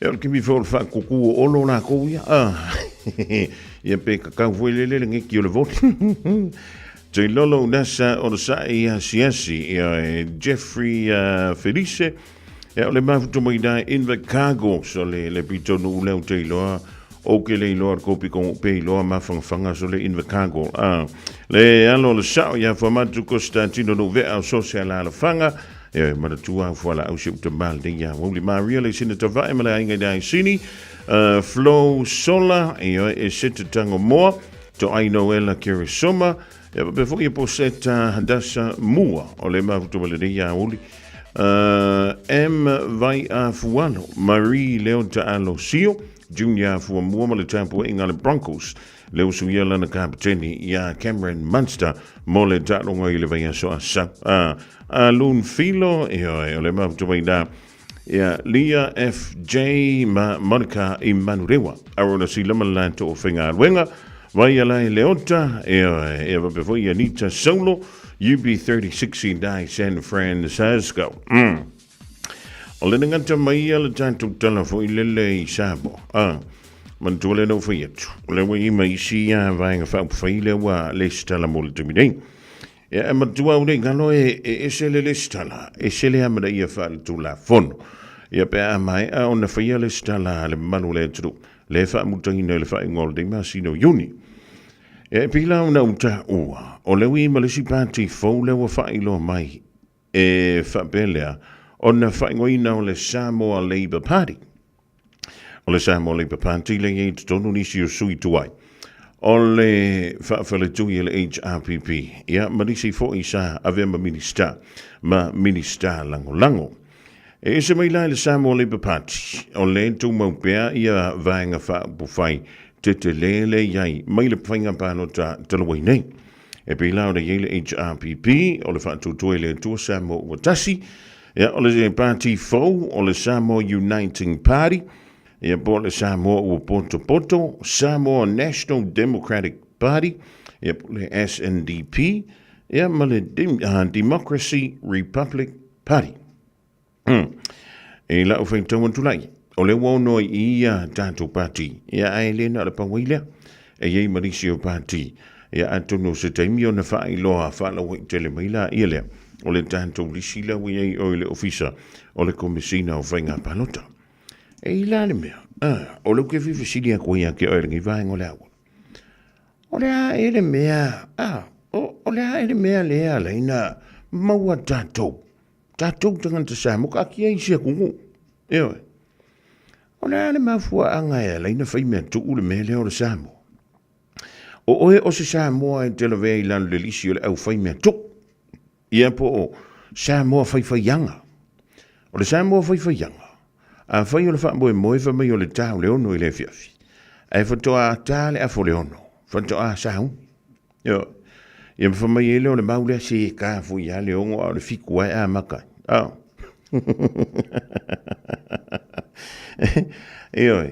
eu que me for fa kuku olo na ko ya ia pe ka vuele le ngi ki le vot J Lolo nasa on sa ia siasi Jeffrey Felice le ma fu mo ida in the cargo so le pito no le te lo o ke le lo ko pi ko pe lo ma fanga so le in the cargo le alo le sa ya formato Costantino no ve social ala fanga ma tua fola au ship to mal de ya Woli Maria le sina tava emala inga dai sini flow sola e sit tango mo to I know ela kirisoma before you poset dasa mua o le ma to le ya Woli vai a fuano Marie Leonta Alosio Junior fu mua ma le tempo inga le Broncos Leo Suyela na kapteni ya Cameron Munster mole talonga ile vaya so asa Alun Filo o le map tuwaida ya Lia FJ ma Monica Imanurewa arona sila malanto o finga wenga vaya la Leota before ya Nita Solo UB3016 die San Francisco o le ngata mai ala tanto telefo ile sabo man tole no fiat le we mai sia vai fa faile wa le stala molto mi dei e ma tua un ngalo e se le stala e se le amada ia fa tu la fon ia pe mai on fa ia le stala le manule tru le fa muto ina le fa ngol de masino uni e pila una uta o le we ma le si party fo le wa fa ilo mai e fa belea on fa ngoina le Samoa Labour Party o le Samoa Labour Party le e tonu nisi o sui tuai o le whaafale tui le HRPP ia marisi fo isa avema minista ma minista lango lango e se mai lai le Samoa Labour Party o le tu maupea ia vaenga whaapufai te te lele iai mai le whainga pano ta talawai nei e pe lau le yele HRPP o le whaatutue le tua Samoa Watasi ia o le party fo o le Samoa Uniting Party ia po le Samoa ua poto Samoa National Democratic Party ia po le SNDP ia ma le Democracy Republic Party e la ufeng tau antulai o le wono ia tātou party ia ai le na le pawailia e iei Mauricio Party ia atono se taimi o na whai loa whala wai tele maila ia lea o le tātou lisila ui o le ofisa o le komisina o whainga palota. E ila le mea, o le ke fifisilia kuia ke o le ngivaengo le awa. O le a ele mea, o le a ele mea lea leina maua tātou. Tātou tanganta Samoa, ka kia isia kungu. Ewe. O le a le mafua anga e leina whaimea tuu le mea leo le Samoa. O oe o se Samoa e tela vea ilan le lisi o le au whaimea tuk. Ia po o Samoa whaiwhaianga. O le Samoa whaiwhaianga. A whai o le whaamboe moe whamai o le tau le ono i le fiafi. E whatoa tā le afo le ono. Whatoa sahau. Ia whamai e leo le maule se ka fui a le ongo a le fiku ai a makai. Ia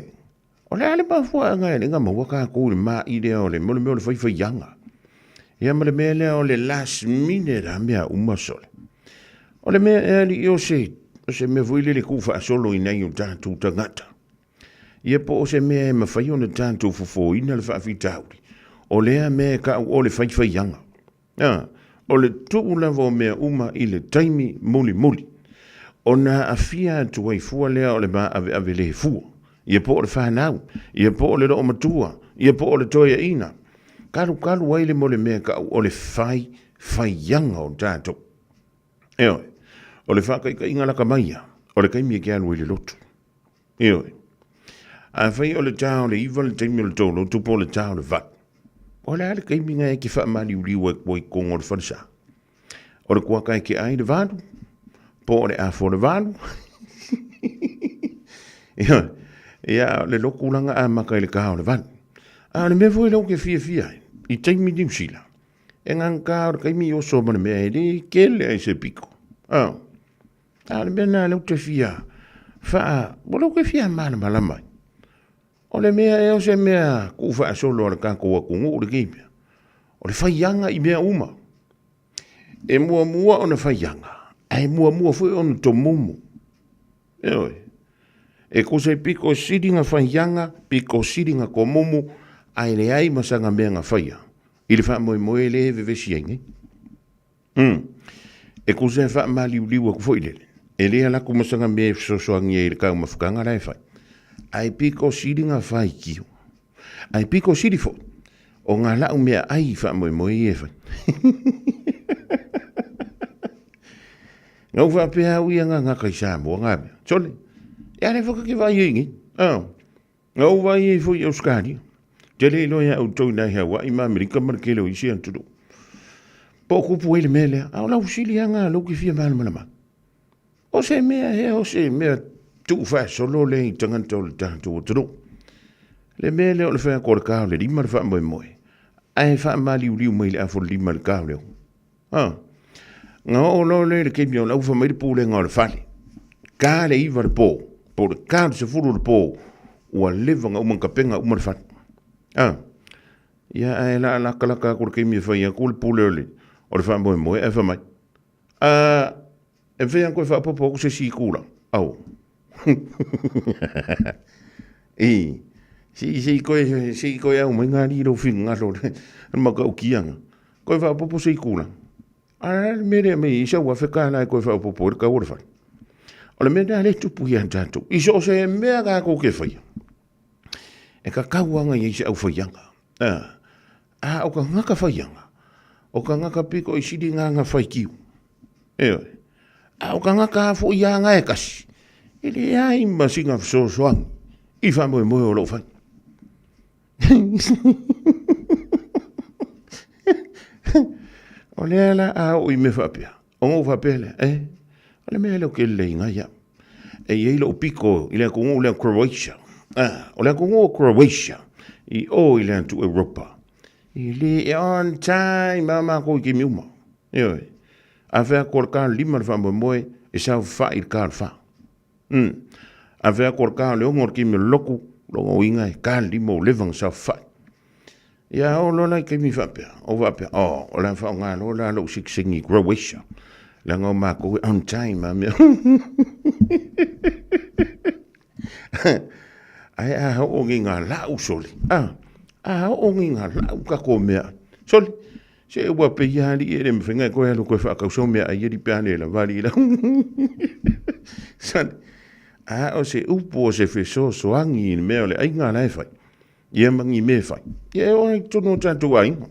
o le ale mafua ngai le nga maua ka ko le ma i le o le mo le whaiwhaianga. Ia ma le mea lea o le last minute a mea umasole. O le mea e li o se mea vuile le kufa a solo i nei o tātou tangata. Ia po o se mea e mawhai o na tātou fufo ina le whaafitauri. O lea mea ka o le whaiwhaianga. O le tuu lava o mea uma i le taimi muli muli. O na afia tu waifua lea o le maa ave le fua. Ia po o le whanau. Ia po o le roo matua. Ia po o le toia ina. Karu waile mo le mea ka o le whaianga o tātou. Eoi. O le whaka ika inga laka maia. O le kaimi e kia alua i le lotu. Eoi. A whai o le tāo le iwa le taimi o le tolo. Tupo le tāo le vat. O le ale kaimi ngai ki wha mali uliwa koi kongo le whansa. O le kua kai ki ai le vālu. Po o le afo le vālu. Ia le loku langa a maka i le kao le vālu. A le mea fwoi lau ke fia. I taimi ni usila. E ngang kao le kaimi o so mana mea e le kele ai se piko. A le mea na lau te fia. Wha o lau ke fia mana malamai. O le mea e o se mea kufa solo o le kako wa kungu o le keipia. O le whaianga i mea uma. E mua o na whaianga. E mua fwoi o na tomumu. Eoi. E kuse piko siringa whaianga, piko siringa ko mumu, ai le ai masanga mea ngā whaia. I le wha moe le ve vesiengi. E kuse wha mali uliwa ku fwoi lele. E lea laku masanga mea fisosoangi e le kau mawhukanga rai whai. Ai piko siringa whai kiu. Ai piko sirifo. O ngā lau mea ai wha moe e whai. Ngau wha pēha ui anga ngā kai Samoa ngā mea. Tole. E ane whaka ke vai ingi. Ngau vai e fui Australia. Te le loia au tau nai hawa i Amerika markelo i si anturu. Po kupu ele mele. Au lau sili anga lau ki fia malama. O se mea he o se mea tu wha solo le i tanganta o le tātou o turu. Le mele o le wha kore kao le lima le wha moe. Ai wha mali uriu mai le afo lima le kao leo. Ngā o lo le keimi o lau wha mai le pūle ngā le whale. Kā le iwa le pō. Po le kā le se furu le pō. Ua lewa ngā uman kapenga uman le whale. Ia ai la laka kore keimi e whai a kule pūle o le. O le wha moe e wha mai. E whea koe wha popo ko se si kūra. Au. Si koe au mai ngā riro whing ngaro le. Maka au kianga. Koe wha popo se kūra. Mere me isa ua wheka nai koe wha popo ka ora whai. O le mea le tupu hi an tātou. Iso o se mea kā kou ke whai. E ka kauanga i eise au whaianga. O ka ngaka whaianga. O ka ngaka piko i siri nganga whai kiu. Eoi. O ka ngaka hafo i anga e kasi. E le ai masinga whsosoangi. I wha moe o lo whai. O le ala o i me whapea. O ngō whapea le. O le mea leo ke le inga ia. E i lo piko i le kungu le Croatia. O le kungu o Croatia. I o i le antu Europa. I le on time mama ko ki miuma. Eoi. A whea korka lima le wha moe e sao wha i ka wha. A whea korka le ongor ki me loku longo inga e ka lima o levang sao wha. Ia o lola i kemi whapea. O whapea. O la wha ngā lola lo siksingi Croatia. La ngau mako on time mami. Ai a o ngā lau soli. A o ngā lau ka ko mea. Soli. Se ua pe ia li e me whenga koe alo koe whakauso mea a ieri peane la wali la. San, o se upo se wheso soangi ni mea le ainga lai whai. Ia mangi me whai. Ia o i tono tātou ainga.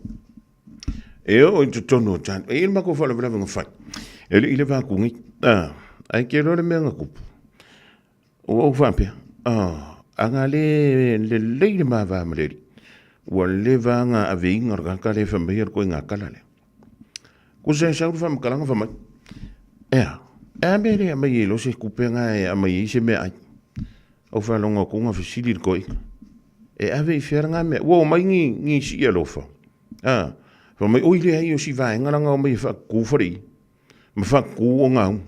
E o i tono tātou. E ilma ko whala whala whai. E le ile whakungi. Ai ke rore mea ngā kupu. O whampea. Anga le leile maa whaamaleri. Ua le vanga a veinga raka le whamai ar koe ngā kalale. Ko se sauru whamakalanga whamai. Ea mere a mai e lo se kupenga e a mai i se mea ai. Au whalonga konga whisiri r koe. E ave i whiaranga mea. Ua o mai ngi si a lofa. Whamai oile ai o si vaenga ranga o mai whakūwhari. Ma whakū o ngau.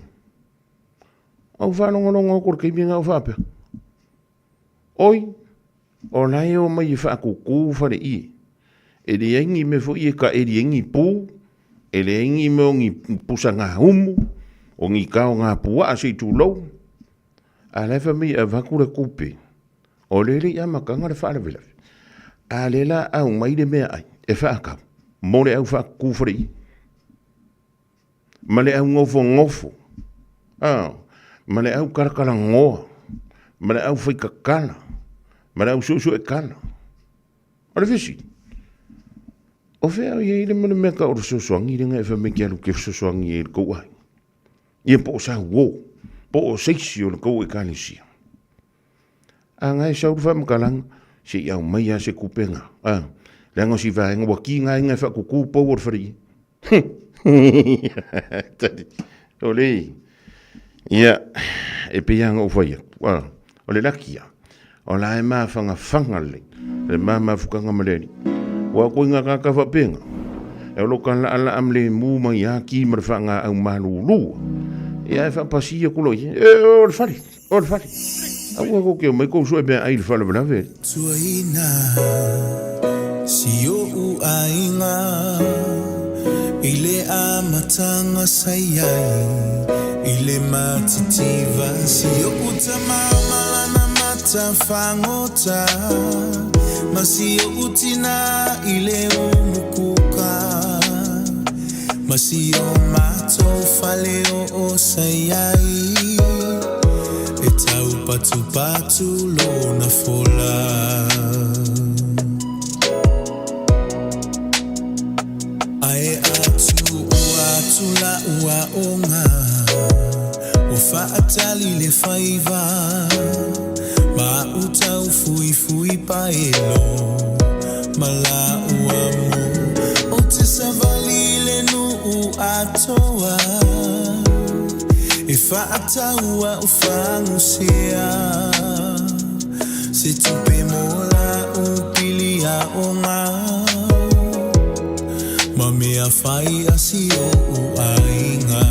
Au whanonga longa o kor keimi ngau whapea. Oi. O lai o mai whakūkū whare i. E le aingi me fo i e ka e le aingi pū. E le aingi me o ngi pusa ngā humu. O ngi kao ngā pua a sei tūlou. A lefa mi a wakura kupe. O le le ia makanga le wharewilawi. A le la au mai le mea ai. E whaakau. Mo le au whakū whare i. Ma le au ngofo. Ma le au karakara ngoa. Ma le au whaikakana. Ma le au susu e kana. O le visi. O whea o iei le mana mea ka ora sosoangi ringa e wha ke alu ke sosoangi e le kou ai. Ia po o sa uo. Po o seisi o le kou e kānisia. A ngai sauru wha makalanga. Se iau mai a se kupenga. Le ango si vaenga wa ki ngai ngai wha kuku pou o whari. O le. Ia. E peanga o whaia. O le lakia. O la e maa whanga le. Le maa fukanga maleri. Wa koe ngā kaka whapenga. E o loka la ala amle mū mai a ki mara whanga au malu lua. E ai whapasia kuloi. O le whari. O le whari. Au ako keo mai kou sua bea ai le whala wana vele. Tuaina si o u ainga ile a matanga sayai ile matitiva si o u tamama tafangota masio utina ile umukuka masio mato faleo o sayai etau patu lo na fola ai atu la ua onga o faatali le faiva ma utau fui paelo mala uamu o te savalile nu atoa e faataua o fangusia se tupe mola upili a onga ma mea fai asio ainga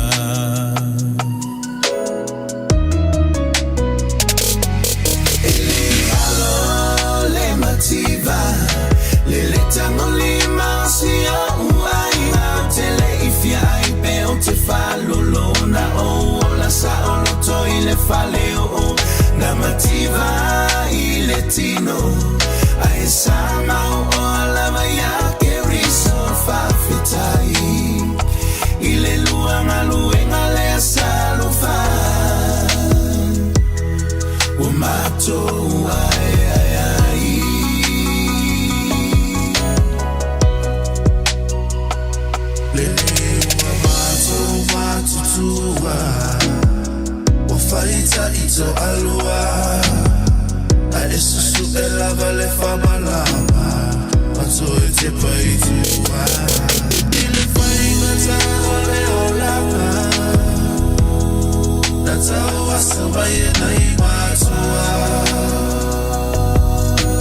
Lele tangolima sia uaina tele ifia ai pe o te falolo na o la sa o loto ile faleo o na mativa ile tino ai sama o la maya ke riso fa fitai ile luanga luenga le salo fa o mato ai o faita ito alua a esusu e lava le famalama mato e te paitua ile fainga ta ole olama na tau asamba e na imatua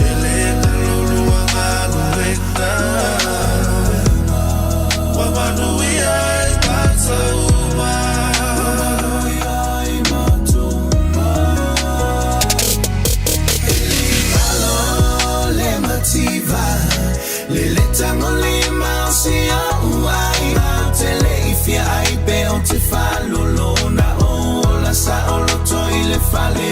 ele kalulua nganu ekta wamanuia e patau Lele tangolima sia uai tele ifia ai pe o te falolo na o la sa o loto ile fale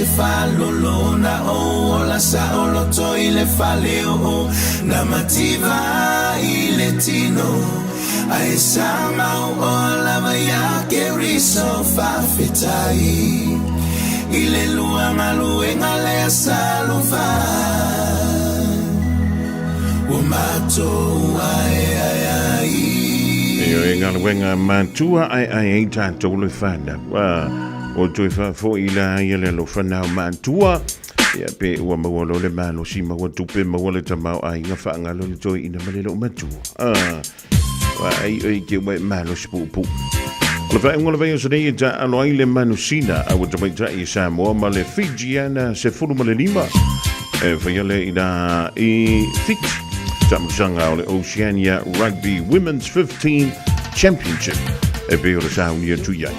te whalolo na o la sa o loto i le whale o na mativa i le tino ai sa mau o la maya ke riso whawhitai i le luanga luenga le asaluwa o matou ai e ngā wenga mātua ai tātou le whana. O tui whafo i la ia le lo whanau mātua. Ia pe ua mawalo le malo si maua tupe maua le tamau ai ngā whaangalo le toi ina malelo mātua. Wa ai ke wai malo si pupu. Le whaengo le vei o sanei e ta alo ai le manusina a wata mai ta i Samoa ma le Fijiana se fulu ma le lima. E whaiale i na i Fiji. Tamusanga o le Oceania Rugby Women's 15 Championship. E pe o le saunia tu iai.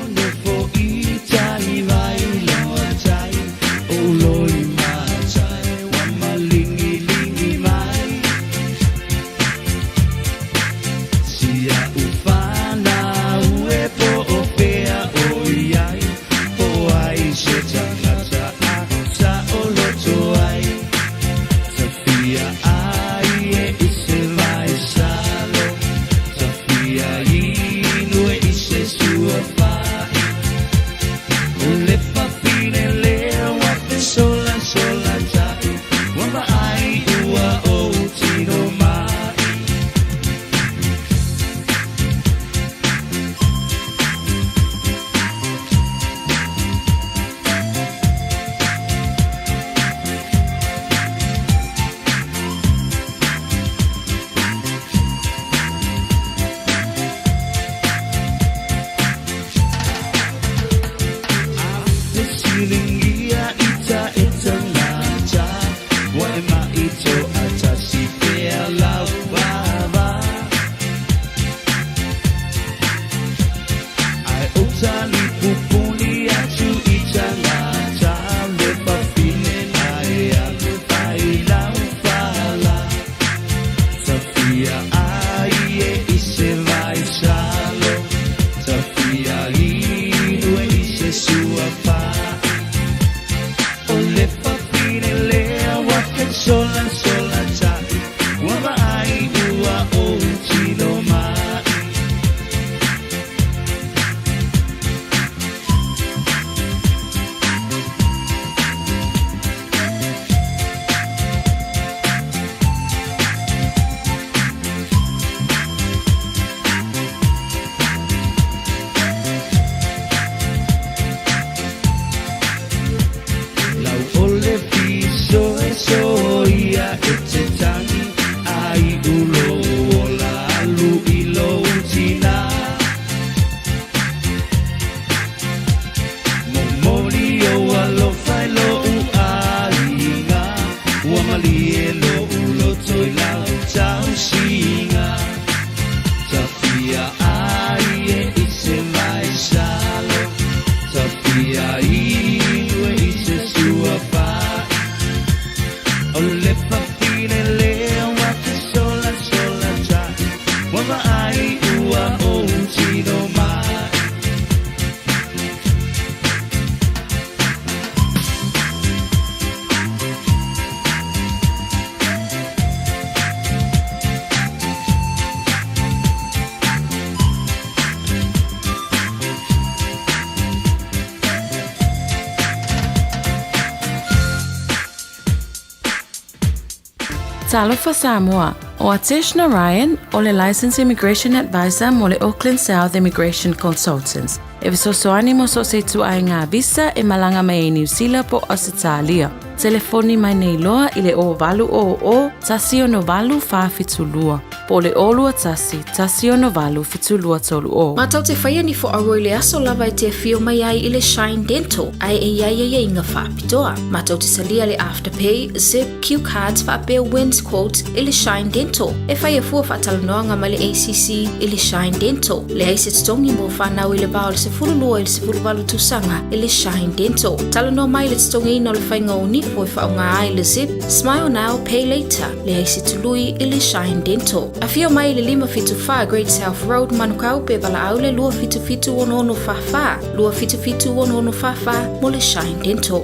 Talofa Samoa, o Atish Narayan, o le Licensed Immigration Advisor mo le Auckland South Immigration Consultants. E visosoani mo so se tu ai ngā visa e malanga mai e New Zealand po Australia. Telefoni mai nei loa i le o valu o tasi o no valu whawhitulua. Po le olua tasi o no valu fitulua tolu o. Matau te whaia ni fo aroi le aso lava e te whio mai ai i le Shine Dental, ai e iai inga whapitoa. Matau te salia le Afterpay, Zip, Q-Cards whapea Wins Quotes i le Shine Dental. E whaia fua whatalanoanga ma le ACC i le Shine Dental. Le aise tongi mo whanau i le bao le se fululua i le se fuluwalu tusanga i le Shine Dental. Talanoa mai le tongi ino le whainga o nifo i whaunga ai le Zip, Smile Now, Pay Later. Le aise tului i le Shine Dental. A whio mai le 575 Great South Road manukau pe wala au le 255 ono fafa. 255 ono fafa mo le Shine Dental.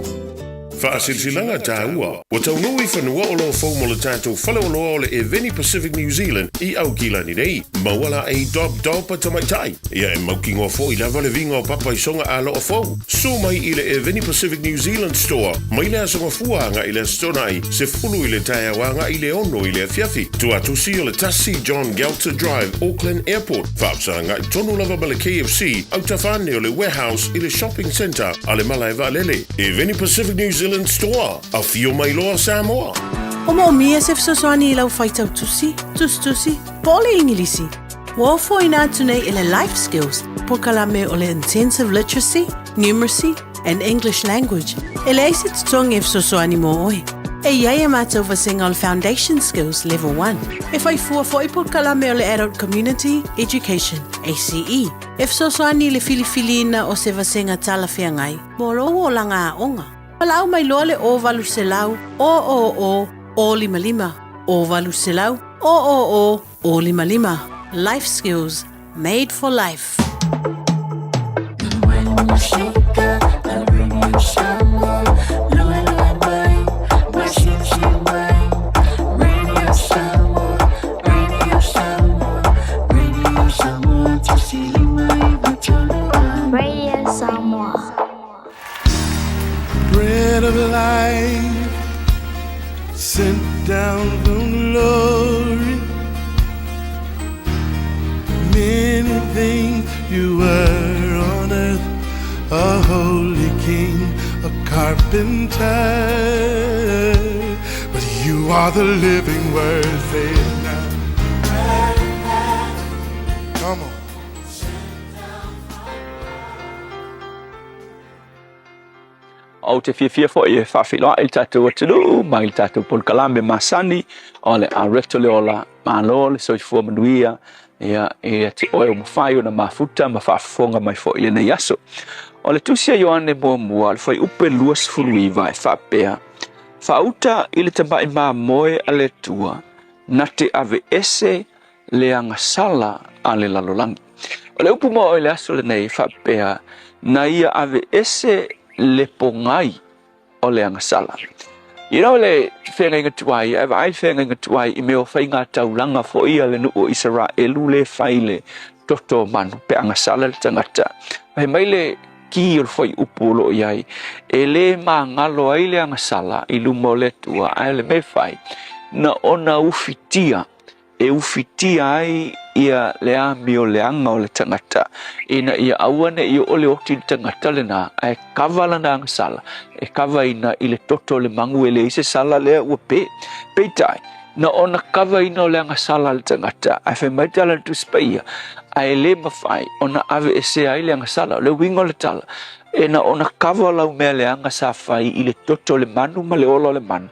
Whaasilsilanga tāua. Wa taunui whanua o loa whau mo le tātou whale o loa o le Eveni Pacific New Zealand I au kilani nei. Mawala e dopa tamaitai. Ia e mauki ngō fo I lava le vinga o papa I songa a loa whau. So mai I le Eveni Pacific New Zealand store. Mai le asonga fuanga I le stonai. Se fulu I le taia wanga I le ono I le fiafi. Tua tusi o le tasi John Galter Drive, Auckland Airport. Whaapsanga I tonu lava ma le KFC. Au tawhane o le warehouse I le shopping centre. A le mala e valele. Eveni Pacific New Zealand store. A fio mai loa Samoa. O mo mia se fsoswani I lau whaitau tusi, pole ingilisi. Wofo I nā tunei I le life skills, po kalame o le intensive literacy, numeracy, and English language. E le eise tutong e fsoswani mo oi. E iai e mātou vasenga o le foundation skills level 1. E whai fua fo I po kalame o le adult community education, ACE. E fsoswani le filifilina o se vasenga tala whiangai, mo loo o langa a onga. Palau mai loa le o valu se lau, o lima lima, o valu se lau, o lima lima. Life skills made for life. Radio Samoa. Bread of life sent down from glory. Many things you were on earth, a holy king, a carpenter, but you are the living word. Say it now. Come on. O te fia fo I whawhila I tātou atunu, mai I tātou polkalame masani, o le areto le ola malo le soifua manuia, ia e te oe o mawhai o na mafuta, ma whaafonga mai fo I le nei aso. O le tusia Ioane mua, le whai upe luas furuiva e whapea. Whauta I le tamai maa moe a le tua, na te ave ese le angasala a le lalolangi. O le upu moa o le aso le nei whapea, na ia ave ese le pongai o le angasala. I rau le whenga inga tuai, e vai whenga inga tuai I meo whainga taulanga fo ia le nu o Israelu le whaile toto manu pe angasala le tangata. Vai mai le ki o whai upolo iai, e le maa ngalo ai le angasala I lumo le tua, ai le me whai, na ona ufitia, e ufitia ai ia le ami o le anga o le tangata. Ina ia awane I o le oti le tangata le na, e kavala na angasala, e kawa ina I le toto le mangu e le ise sala lea ua pe. Peitai, na ona kawa ina o le angasala le tangata, ai whai maitala tu spaia, ai le mawhai, ona ave ese ai le angasala, le wingo le tala, e na ona kawa lau mea le angasa whai I le toto le manu ma le olo le manu,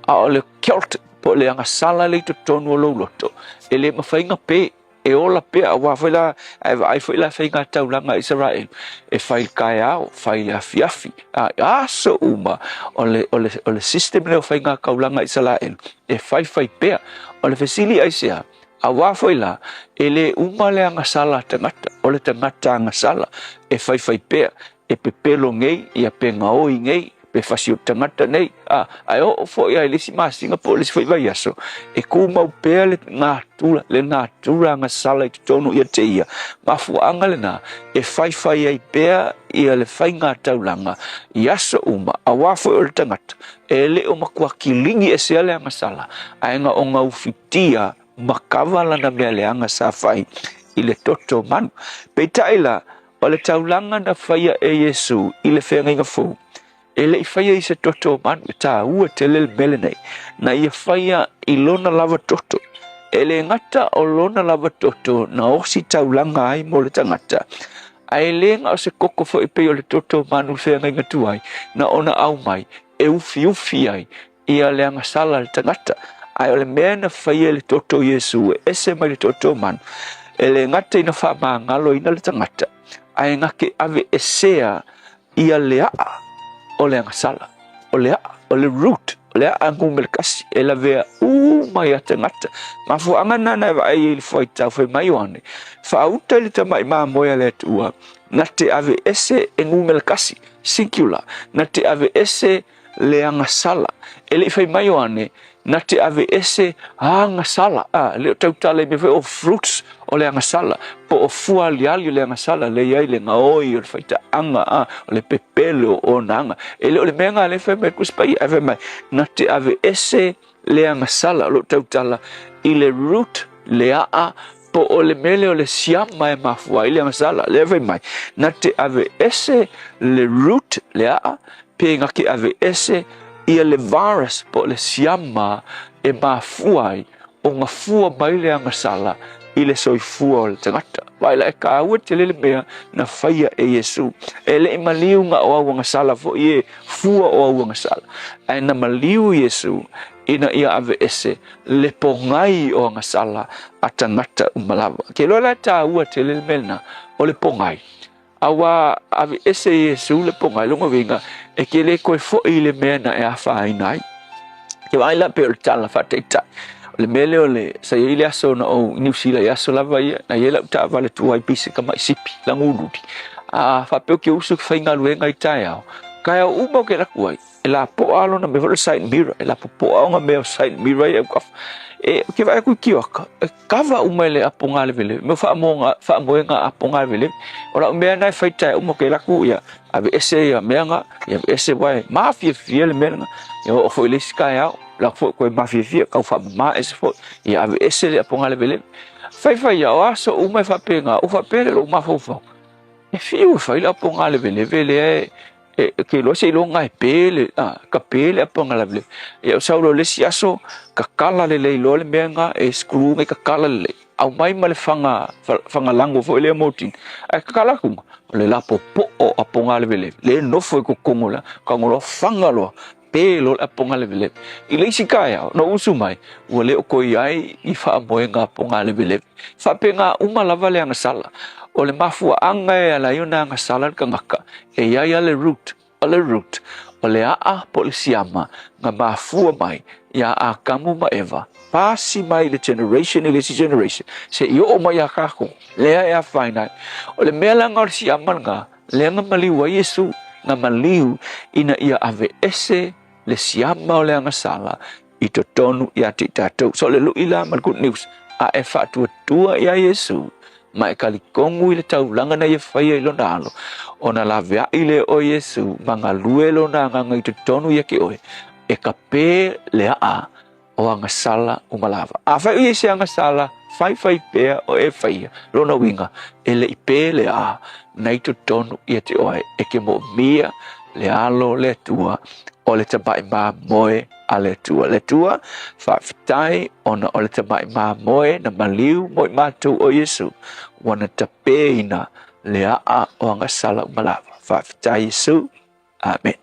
a o le Celtic, po le angasala le totonu o lo loto, e le mawhainga pe, e ola pe a wawhaila, ai whaila whainga taulanga Israel, e whail kai au, whaile afiafi, a so uma, o le system leo whainga kaulanga Israel, e whai pea, o le fesili aisea, a wawhaila, e le uma le angasala tangata, o le tangata angasala, e whai pea, e pepelo ngei, ia pe ngao I ngei, pe fasio tangata nei ai o fo ia lesi masinga po lesi foi vai aso e ku mau pe le natura nga sala I tonu ia te ia ma fu anga le na e fai ai pe ia le fai nga taulanga ia so uma a wa fo o tangata e le o makua kilingi e se ale nga sala ai nga o nga ufitia makavala na me le anga sa fai I le toto manu pe taila o le taulanga na fai e Yesu I le fenga nga fu ele I whaia I se toto manu ta ua te lel mele nei na ia whaia I lona lava toto ele ngata o lona lava toto na osi taulanga ai mo le tangata ai lenga o se koko fo I pe o le toto manu whenga inga tuai na ona au mai e ufi ai ia le anga sala le tangata ai o le mea na whaia le toto Yesu e ese mai le toto manu ele ngata ina wha maa ngalo ina le tangata ai ngake ave esea ia lea o le angasala, o le root, o le angu melkasi, e la vea mai a tangata. Ma fu angana na vai I le foi tau foi mai wane. Fa auta le tamai maa moia le atua, na te ave ese engu melkasi, singular, na te ave ese le angasala ele fai mai ane na te ave ese angasala le tautala me o fruits o le angasala po o fua ali le angasala le ia le ngaoi o faita anga o le pepelo o nanga ele o le menga le fai mai kuspai ave mai na te ave ese le angasala lo tautala i le root le po o le mele o le siama e mafua i le angasala le fai mai na te ave ese le root le pe ngaki ave ese ia le virus po le siama e mafuai o nga fua mai le angasala i le soifua o le tangata vai la e ka ua te lele mea na faia e Yesu e le maliu nga o au angasala fo i e fua o au angasala e na maliu Yesu ina ia ave ese le pongai o angasala a tangata umalawa ke lola ta ua te lele mena o le pongai awa ave ese Yesu le pongai longa vinga e ke le koe fo i le mea na e awha ainai ke vai la pe o le tala whateita le mele o le sa i le aso na o New Zealand i aso lava ia na i la uta vale tu ai pisi ka mai sipi la ngurudi whapeo ke usu ki whainga luenga i tai au kai au umau ke raku ai e la po alo na me vole side mirror e la po aonga me o side mirror e kaf e ke vai ku kiwaka e kava umai le aponga le vele me wha moenga aponga le vele ora mea nai whaitai umau ke raku ia ave ese ia meanga ia ese vai mafia fia le meanga ia o fo ile sky au la fo ko mafia ka fa ma ese fo ia ave ese le aponga le vele fai ia o aso umai fa penga o fa pele lo ma fo e fiu fa ile aponga le vele ke lo se lo ngai pele ka pele aponga le vele ia o saulo le si aso ka kala le lo le meanga e screw ngai ka kala le au mai male fanga lango fo ile motin ai ka kala ku le la po o aponga le vele le no foi ko kongola ka ngolo fanga lo pelo aponga le vele i le sikaya no usu mai o le ko ai i fa moenga aponga le vele fa penga uma lava le angasala o le mafua anga e ala yona angasala ka ngaka e ia le root o le po le siama nga mafua mai ia a kamu ma eva pasi mai le generation se io o mai akako le ia faina o le mela nga si amanga le nga maliu Yesu nga maliu ina ia ave ese le siama o le angasala i to tonu ia ti tatou so le luila mal good news a e fatu tua ia Yesu mai kalikongu ile taulanga na ye faia ilo nalo ona la vea ile o Yesu manga luelo na nga i to tonu ia ke oe e kape le o angasala umalava a fai i se angasala fai pea o e faia lona winga ele i pe le na i to tonu ia te oe e ke mo mia le alo le tua o le tabai ma moe a le tua whaafitai ona o le tabai ma moe na maliu moe mātou o Yesu wana tapeina le o angasala umalava whaafitai Yesu amen.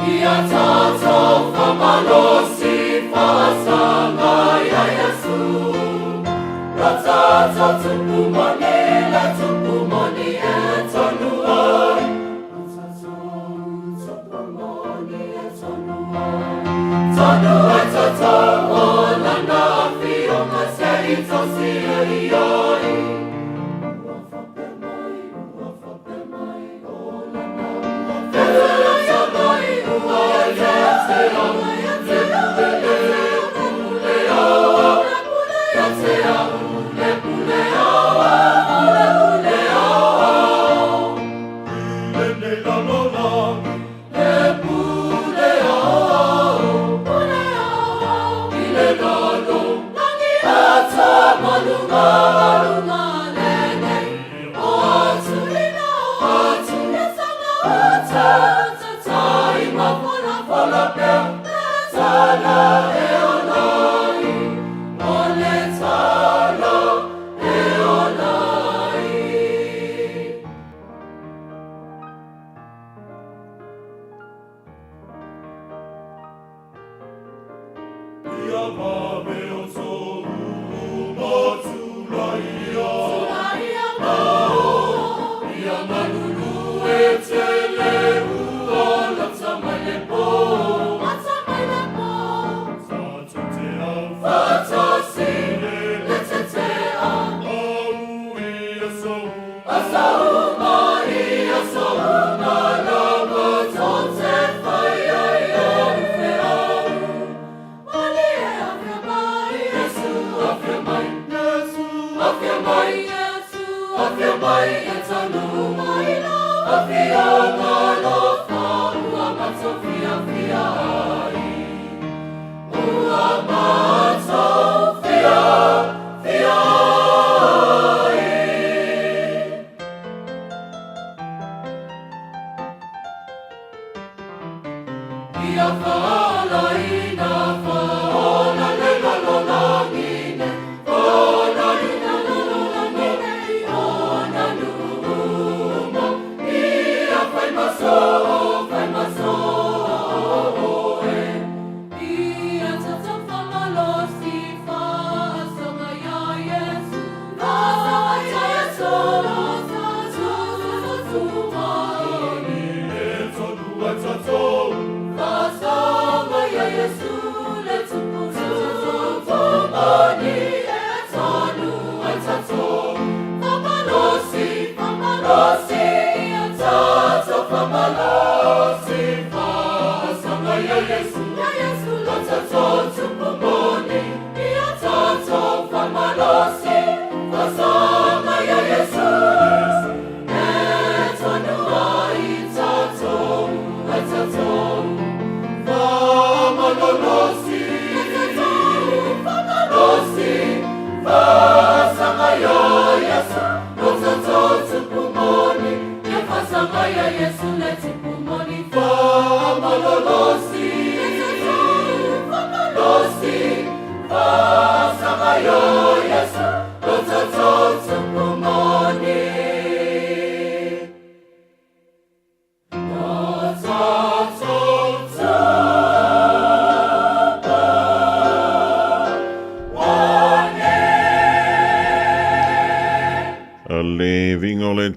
Ia tato famalosi fasanga ya Yesu Rata tupu mani la tupu mani etonuai Rata tupu mani etonuai Tonuai tata ona na fio mase itosi ioi Uafape mai ona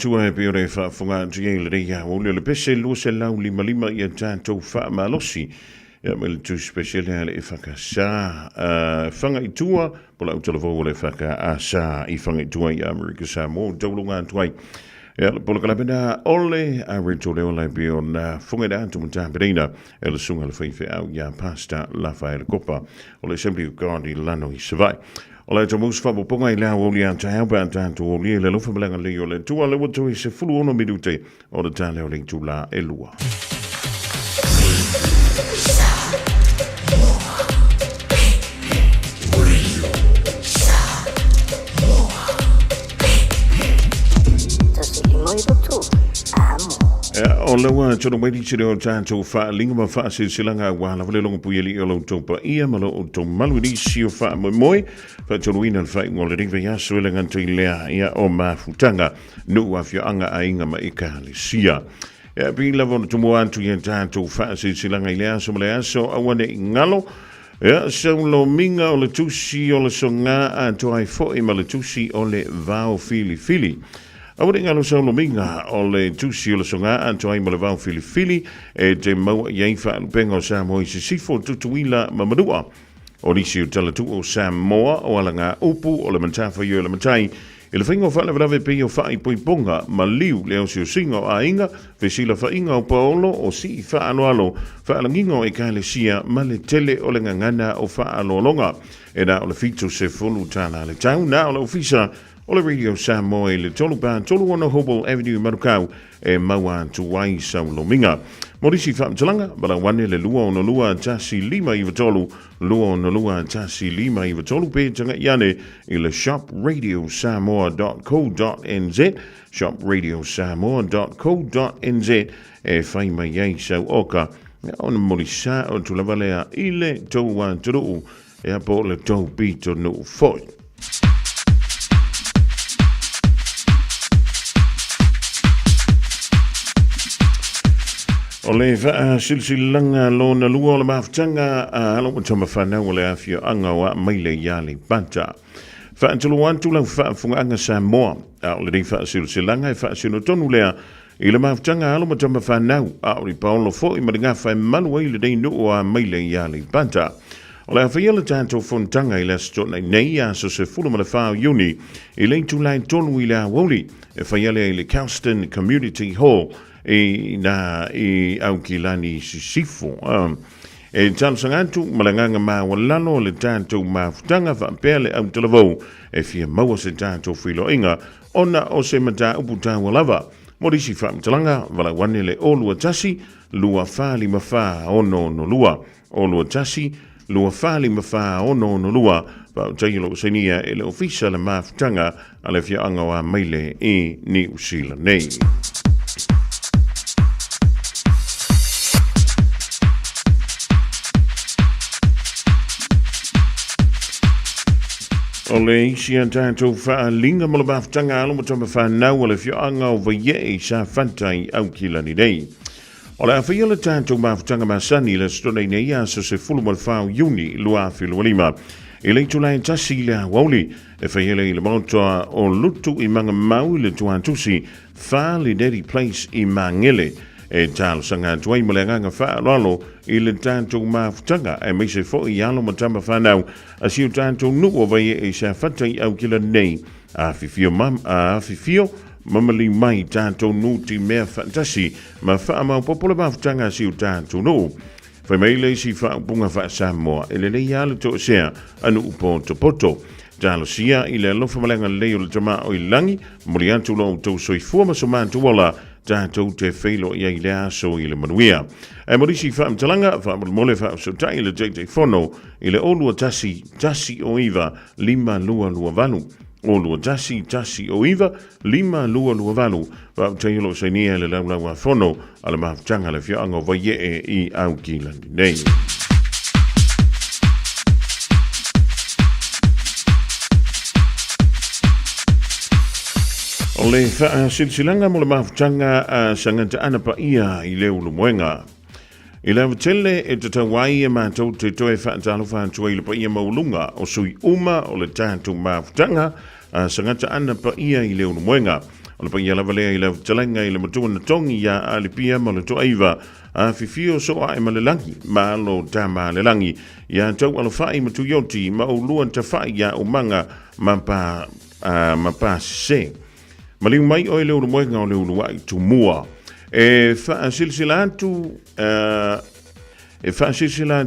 tua e pio re whaafunga tia le reia o le pese lua se lau lima i a tātou wha malosi ia me le tu speciale le whakasa whanga i tua po la utalavo le whaka a sa i whanga i tua i Amerika Samoa taulunga tuai ia le pola kalapena ole a reto leo lai pio na funga da atu mta perina e le sunga le whaife au ia pasta la whae le kopa o le Assembly of God i lano i Savai. Ola to mus fa ponga I la o li anta help anta to o li le lo fa blanga le o le tua le woto I se fulu ono minute o le tale o le tula e lua. O lewa tono mai di sire o tātou wha linga ma wha se silanga wa la vale longa puieli o lo topa ia ma lo o to malu di si o wha moi wha tono ina wha ingo le ringwe ya so lengan to ilea ia o ma futanga nu a fio anga a inga ma ika le sia. Ia pi la vono tumo antu ia tātou wha se silanga ilea so male aso awane ingalo ia so lo minga o le tusi o le songa a to ai fo I ma le tusi o le vao fili. Awa ngalo sa lo minga o le tusi o le songa anto ai mo le vau fili e te mau iai wha pengo sa mo I se sifo tutuila mamadua. O nisi o talatu o Samoa o alanga upu o le mantafa i o le matai. E le whaingo wha le vrave pe o wha I poiponga ma liu leo si o singo a inga ve sila wha inga o paolo o si wha anualo wha alangingo e kaile sia ma le tele o le ngangana o wha alolonga. E na o le fito se folu tana le tau na o le ofisa o le Radio Samoa le tolu pa tolu ona Hobel Avenue Marukau e maua tuai saulominga. Morisi whaamtalanga, bala wane le lua ona lua tasi lima I vatolu, lua ona lua tasi lima I vatolu pe tanga iane I le shopradiosamoa.co.nz, shopradiosamoa.co.nz e whai mai iei sau oka, ona morisa o tulavalea I le toua turu e apo le tau pito no foi. O le wha silsilanga lo na lua o le maafutanga a alo matama whanau o le afio anga wa maile iali banta. Wha antulu antu lau wha funga anga Samoa a o le rei wha silsilanga e wha sino tonu lea I le maafutanga alo matama whanau a o li paolo fo I maringa wha manua I le rei nuu a maile iali banta. O le awhia le tātou fontanga I le astona nei a so se fulu ma le whao Iuni I le tūlai tonu I le awoli e whaiale I le Calston Community Hall I na I au ki lani sisifo. E talo sangatu malanganga ma walalo le tātou mafutanga whaapea le au talavou e fia maua se tātou whilo inga ona o se mata upu tāua lava. Morisi whaamtalanga wala wane le olua tasi lua whāli mawhā ono no lua. Olua tasi lua whāli mawhā ono no lua. Wau tailo senia e le ofisa le mafutanga a le fia anga wa maile e New Zealand nei. O le isi an tātou whaalinga mo le mafutanga alo mo tama whanau o le fia anga o vaie sa whantai au ki lani nei. O le awhia le tātou mafutanga masani le stonei nei a so se fulu mo le whao Iuni lua whilu walima. I le tulai tasi le wauli e whaiele i le mautoa o lutu i manga mau le tuantusi whaali Daddy Place i Mangele e talo sanga tuai mo le nganga whaalalo i le tātou mafutanga e meise fo i alo mo tama whanau a siu tātou nuo vai e sa whatai au kila nei a fifio mamali mai tātou nuti mea fantasi ma whaamau popola mafutanga siu tātou nuo. Fai mai le si whaapunga whaasamoa e le nei ala to sea anu upo to poto. Talo sia i le alofa malanga leo le tama o i langi, mori atu lo tau soi fuama so mantu wala tātou te whailo i le aso i le manuia. E mori si whaamtalanga, whaamole whaasotai le te whono i le olua tasi o iwa 5 valu. Olua tasi o iwa 5 valu. Whaamtailo se nia le laulaua whono a le mafutanga le whianga vaie i au ki landi nei. O le silsilanga mo le mafutanga sanganta ana pa ia i leo lumuenga. I le avitele e te tawai e mātou te toe whaatalo whātua i le pa ia maulunga o sui uma o le tātou mafutanga sanganta ana pa ia i leo lumuenga. O le pa ia lavalea i le avitalenga i le matua na tongi ia alipia ma le toaiva a fifio soa e malelangi ma alo tā malelangi ia tau alo whai matu yoti ma o luan ta whai ia o manga ma pa se. Maliu mai o leo lumoenga o leo luai tu mua. E silsila atu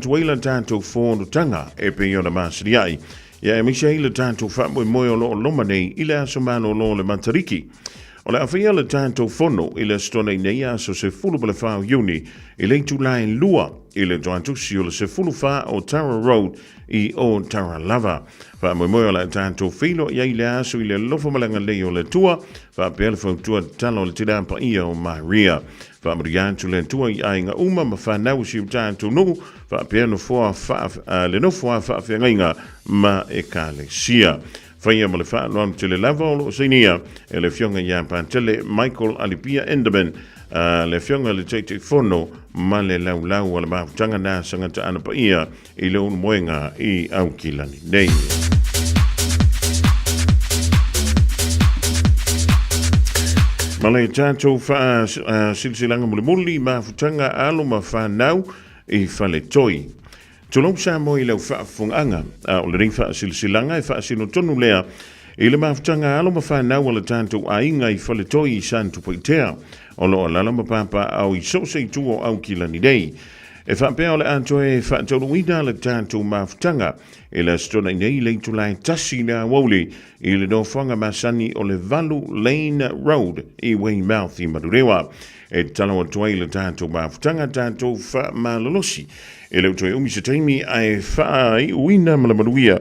waila tātou whono tanga e pe iona māsiri ai. Ia e misia ila tātou whamoe moe o loo loma nei ila aso mano o loo le matariki. O le awhia le tātou whono ila stonei nei aso se fulu pa le whao Iuni i le tu lai lua i le toantusi o le se fulu wha o Tara Road i o Tara Lava. Whamoe moe o le tātou whilo ia i le aso i le lofa malanga lei o le tua whapele whautua talo le tidampa ia o Maria. Whamuri atu le tua i ainga uma ma whanau si u tātou nuku whapele le nofua whawhiangainga ma e ka le sia. Whaia ma le whaaloan te le lava o lo seinia e le fionga ia pātele Michael Alipia Enderman le fionga le teite whono ma le laulau ala mafutanga nā sangata ana pa ia i le unu moenga i au kilani nei. Ma le tātou silsilanga muli mafutanga alo ma whanau i whale toi. Tolong sa mo i lau whaafunganga o le ring silsilanga i whaasino tonu lea i le mafutanga alo ma whanau ala tātou a inga i whale toi i santu poitea o lo alala ma papa au i sosei tuo au kilani nei. E whapea o le antoe whaatolu ina le tātou mafutanga i le stona nei le tulai tasi na wauli i le nofanga masani o le Valu Lane Road i Weymouth i Marurewa. E talo atua i le tātou mafutanga tātou wha malolosi. E leo toi umi se taimi ai whaai uina malamaruia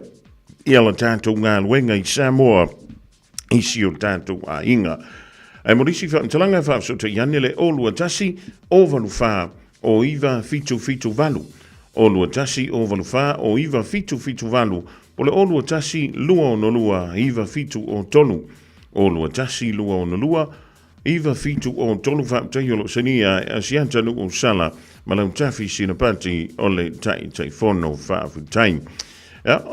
i ala tātou ngā luenga i Samoa i si o tātou a inga. Ai morisi whaantalanga whaafso te yanele o lua tasi o valu wha o iwa fitu valu. O lua tasi o valu wha o iwa fitu valu. O le o lua tasi lua o no lua iwa fitu o tolu. O lua tasi lua o no lua iwa fitu o tolu whaaptaiolo sania asianta nu o sala malau tafi sinapati o le tai whono whaafutai.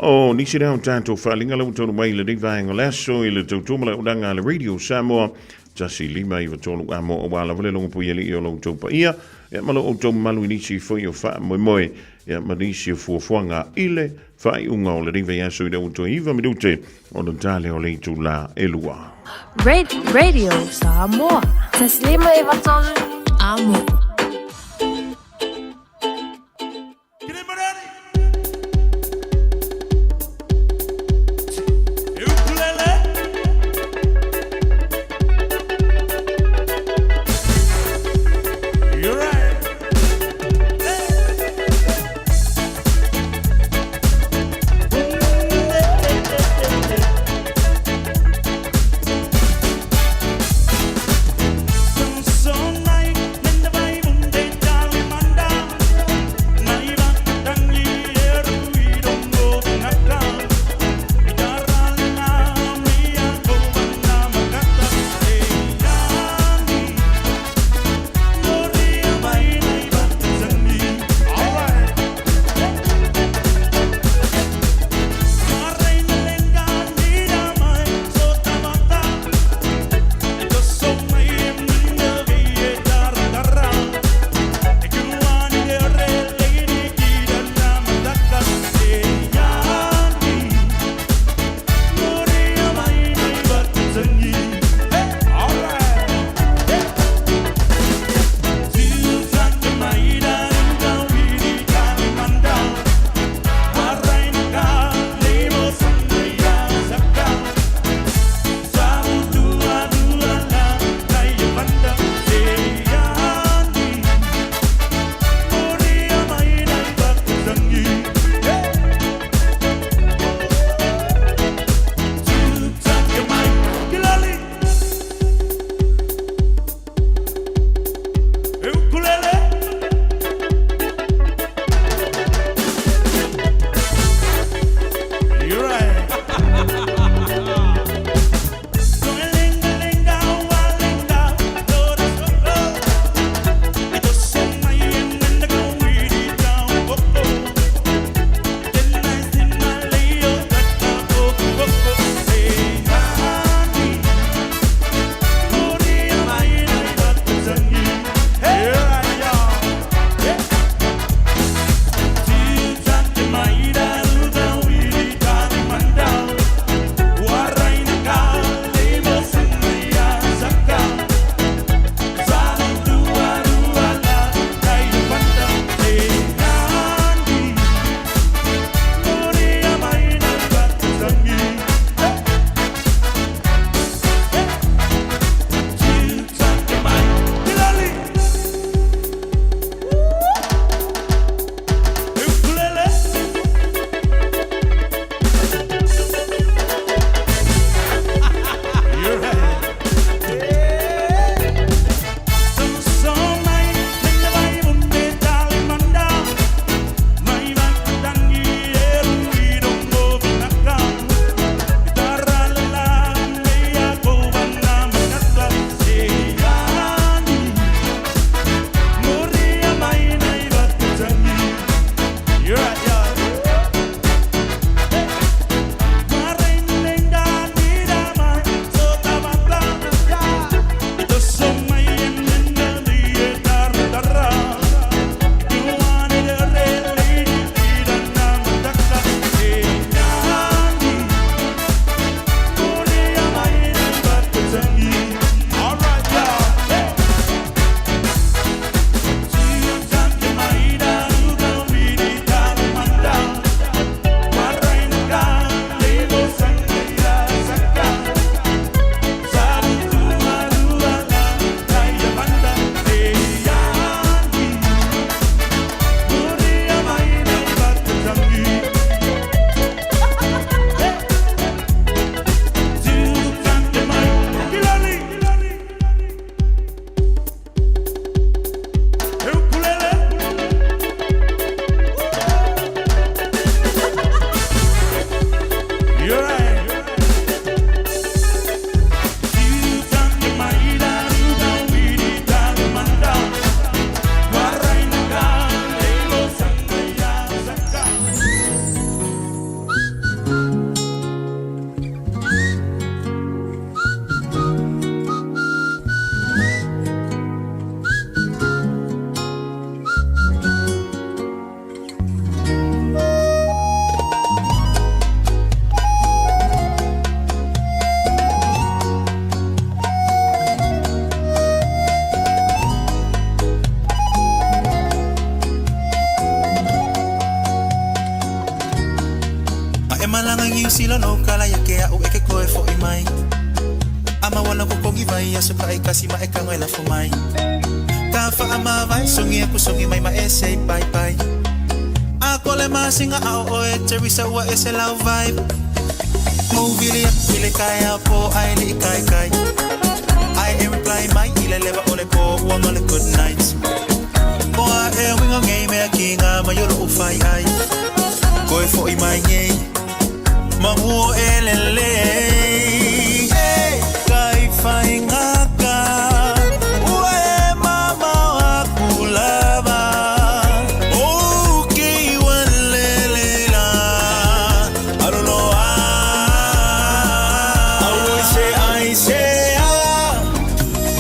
O nisi rao tātou whaalinga lau tonu mai le rivāinga laso i le tautumala udanga le Radio Samoa tasi 5 iwa tolu amo o wala vale longa pui ali i o lau taupa ia malo o tau malu inisi fwoi o wha moe manisi o fuafuanga ile whai unga o le riva yaso i lau to iwa midute o le tale o leitu la elua. Radio Samoa taslima iwa tolu amo. Malanga ngi sila no kala ya ke au eke koe fo I mai. Ama wala ko kongi vai aso ka kasi ma eka ngela fo mai. Ka fa ama vai songi aku songi mai ma ese bye bye. Ako le masinga au oe Teresa wa ese love vibe. Movili ile kaya po ai li kai kai. I am reply mai ile leva ole po one on a good night. Boa e winga ngei me kinga ma yolo ufai ai. Koi fo I mai ngei. Mangu elele. Hey, kai fai ngaka. Ue mama wakulava. Okay, walele la. I don't know how. I say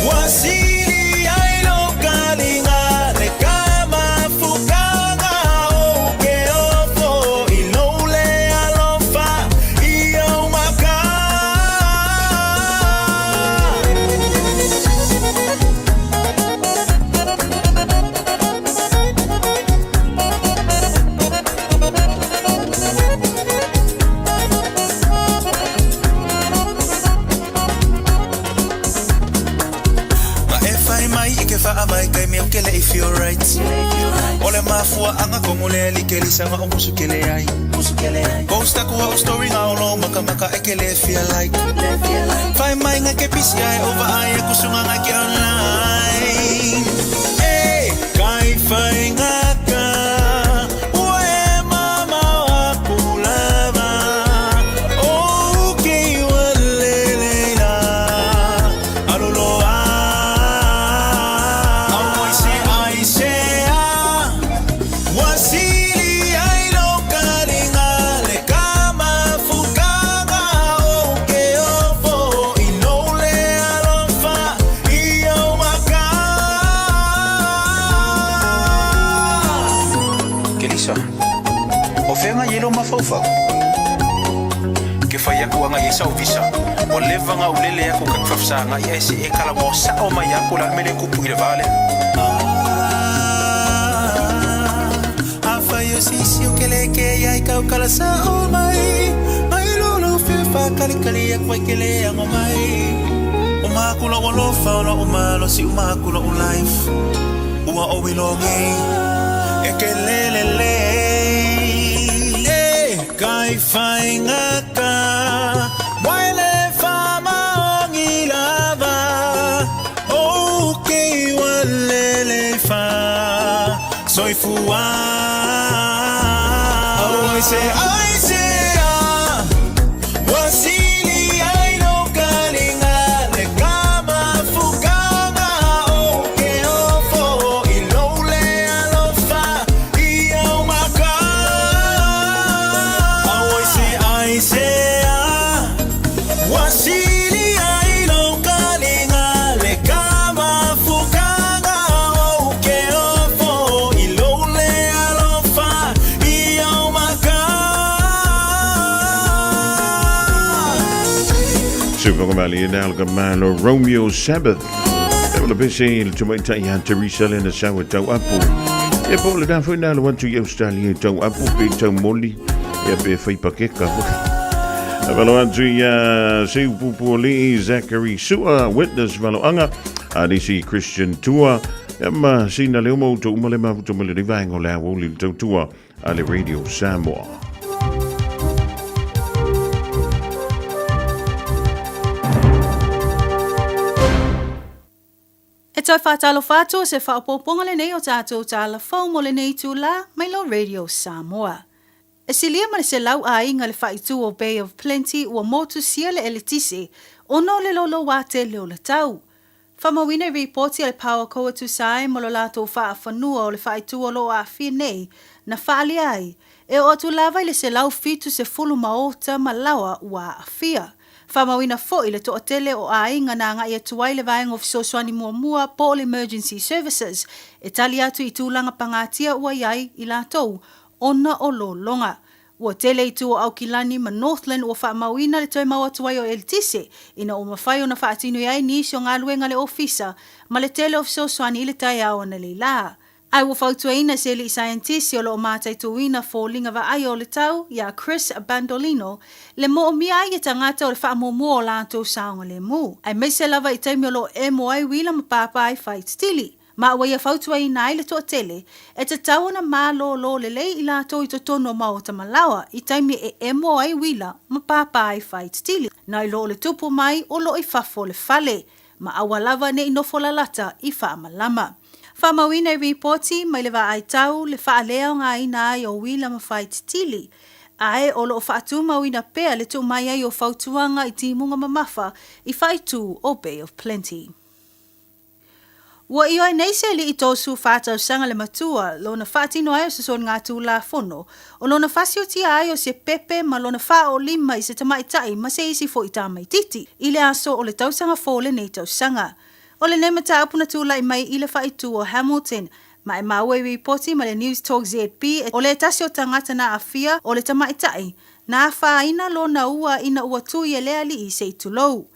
wasili ai lo kalinga le kama fukanga oke ofo ilole alofa iyo maka. Ma efai mai ike fa amai kai me okele if you're right. Ole mafua anga kongole likeli sanga omusu kele ai. Posta kuwa story nga olo maka maka ekele feel like. Fai mai nga ke pisi ai over ai kusunga nga ke online. Hey, kai fai nga ka. Ue mama wakulava. Okay, walele la. Aluloa. I say wasili ai lo kalinga le kama fukanga oke ofo inole alofa iyo maka. Kelisa ofenga yelo mafofa ke faya kuanga yesa ofisa o levanga ulele yako kakfafsa nga yesi ekala mo sa o mayako la mele kupuile vale. Afayo sisi ukeleke ya ikaukala sa o mai. Mai lolo fefa kalikali ya kwa ikele ya ngomai. Umakula walofa ola umalo si umakula ulife. Ua owilongi ekelelele. Kai fai ngaka waile fama ongilava. Okay, walele fa soy fua. I say wasili ai lo kalinga le kama fukanga oke ofo ilole alofa iyo maka. I say wasili ai lo kalinga le kama fukanga oke ofo ilole alofa iyo maka. Super Mali and Alga Malo Romeo Sabbath. Ever busy to my time Teresa in the shower to Apple. E pole da foi na want to Australia to Apple big to Molly. E be fai pakeka. Valo antu ya se pupuli Zachary Sua witness valo anga adisi Christian Tour. Emma sina leo mo to malema to mele vango la woli to tour ale Radio Samoa. E toi whātalo whātua se whaopoponga le nei o tātou tāla whau mo le nei tū la mai lo Radio Samoa. E se lia male se lau a inga le whaitu o Bay of Plenty ua motu sia le eletisi ono le lolo wate leo le tau. Whamawine reporti le paua koa tu sae mo lo lato whanua o le whaitu o lo a whia nei na whaali ai e o atu lava le se lau fitu se fulu maota ma lawa ua a whia. Whamawina fo i le toa tele o a inga na ngā ia tuai le vaenga ofiso swani mua po le emergency services e tali atu I tūlanga pangatia ua iai I lātou ona o lo longa. Ua tele I tu o Aukilani ma Northland ua whamawina le toi maua tuai o Eltise ina o mawhai o na whaatinu iai nisi o ngā luenga le ofisa ma le tele ofiso swani I le tai au na le la. Ai ua fautuaina se li scientist o lo mātai tuina fōlinga wa ai o le tau, ia Chris Bandolino, le mo o mia ai e tangata o le wha mo o lātou saonga le mu. Ai meise lava i taimi o lo e mo ai wila ma pāpā ai whai stili. Ma ua ia fautuaina ai le toa tele, e te tauana mā lo le lei i lātou i to tono ma o tamalawa, i taimi e mo ai wila ma pāpā ai whai stili. Nai lo le tupu mai o lo i fafo le fale, ma awa lava ne i nofo la lata i wha malama. Whamawina i reporti mai le wa ai tau le wha leo ngā ina ai o wila ma whai tili. Ai o lo whaatu mawina pea le tu mai ai o whautuanga i timunga mamafa i whai tū o Bay of Plenty. Ua i oi nei se li i tōsu whātau sanga le matua, lo na whaatino ai o se son ngā tū la fono, o lo na whasio tia ai o se pepe ma lo na wha o lima i se tamaitai ma se isi fo i tāmai titi, i le aso o le tausanga fōle nei tausanga. O le nei mata apuna tūla i mai i le whai tū o Hamilton, ma e maue reporti ma le News Talk ZB, o le tasi o tangata na awhia o le tamaitai, na whaina lo na ua ina ua tū i e lea li i se i tulou.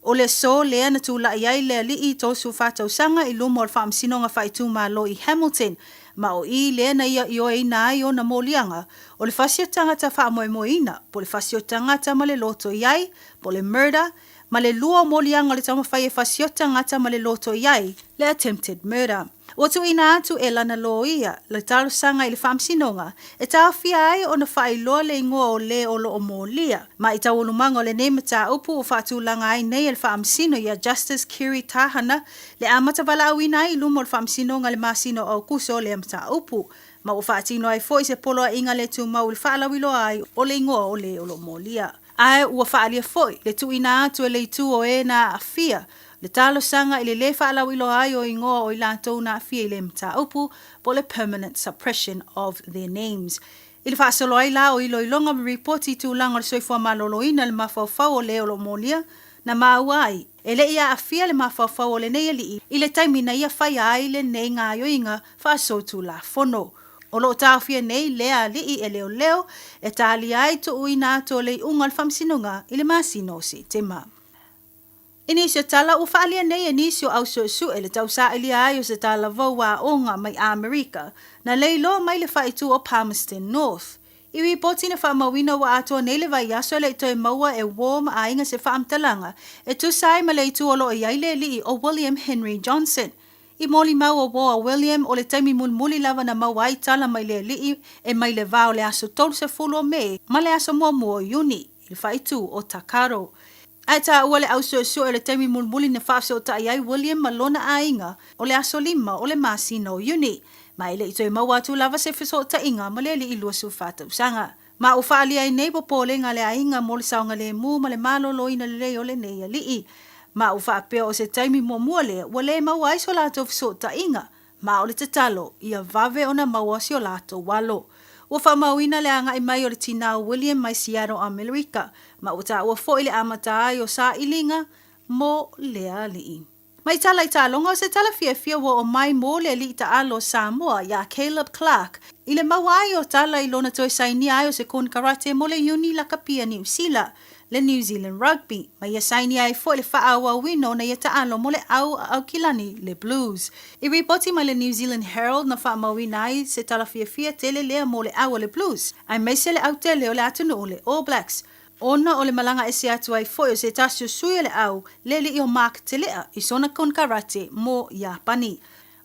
O le so lea na tūla i ai lea li i tōsu whātau sanga i lumo o le whaamsinonga whaitū mā lo i Hamilton, ma o i lea na ia i o e na ai o na mōlianga, o le whasio tangata whaamoemoina, po le whasio tangata ma le loto i ai, po le murder, ma le lua o mōlianga le tamawhai e whasio tangata ma le loto i ai, le attempted murder. O tu ina atu e lana lo ia, le talo sanga i le whaamsinonga, e tā whia ai o na whai loa le ingoa o le o lo o mōlia. Ma i tau olumanga o le ne mata upu o whaatu langa ai nei le whaamsino ia Justice Kiri Tahana, le amata wala au ina ai lumo le whaamsinonga le masino au kuso le mata upu. Ma o whaatino ai fo i se polo a inga le tu mau le whaalawilo ai o le ingoa o le o lo mōlia. Ai ua whaalia foi, le tu ina atu e le tu o e na a fia, le talo sanga i le lefa alawilo ai o ingoa o i lātou na fia i le mta upu po le permanent suppression of their names. I le whaasolo ai la o ilo ilonga reporti tu langa le soifua maloloina le mawhawhau o leo lo molia na mauai. E le ia a fia le mawhawhau o le nei ali i le taimi na ia whai ai le nei ngā yoinga whaasotu la fono. O lo tāwhia nei lea li e leo leo e tāli ai to uina to le ungal whamsinunga i le masino si te maa. Inisio tala u whaalia nei inisio au su e le tau sa ilia ai o se tala vau a onga mai Amerika na leilo mai le whaitu o Palmerston North. I ripoti na whaamawina wa ato nei le vai aso le ito e maua e warm a inga se whaamtalanga e tu sai ma le itu o lo i aile li o William Henry Johnson. I moli mau o boa William o le taimi mulmuli lava na mawai tala mai le li e mai le vao le aso tolu se fulo me ma le aso mua mua uni i le whaitu o Takaro. Ai tā ua le au suesua e le taimi mulmuli na whaafse o ta iai William ma lona a inga o le aso lima o le masino uni. Ma ile ito e mawatu lava se fiso o ta inga ma le li ilua su whātau sanga. Ma u whaali ai nei popole nga le a inga mo le saonga le mu ma le malo loina le leo le nei a lii. Ma u whaapea o se taimi mua mua le wa le maua iso lato fiso o ta inga. Ma o le tatalo ia vave o na maua si o lato walo. Ua whamauina le anga i mai o le tinao William mai Seattle Amerika, ma o ta ua fo ile amata ai o sa ilinga mo lea lii. Mai tala i talonga o se tala fia wa o mai mo le li ta alo Samoa ya Caleb Clark. Ile mawai o tala i lona toi saini ai o se kon karate mo le uni la kapia New Zealand, le New Zealand Rugby. Mai ia saini ai fo le whaawa wino na ia ta alo mo le au kilani le Blues. I ripoti mai le New Zealand Herald na whaamawina ai se tala fia tele lea mo le au le Blues. Ai mai se le au tele o le atunu o le All Blacks. Ona o le malanga e se atu ai foi o se tasio sui le au le li o Mark Telea i sona kon karate mo Japani.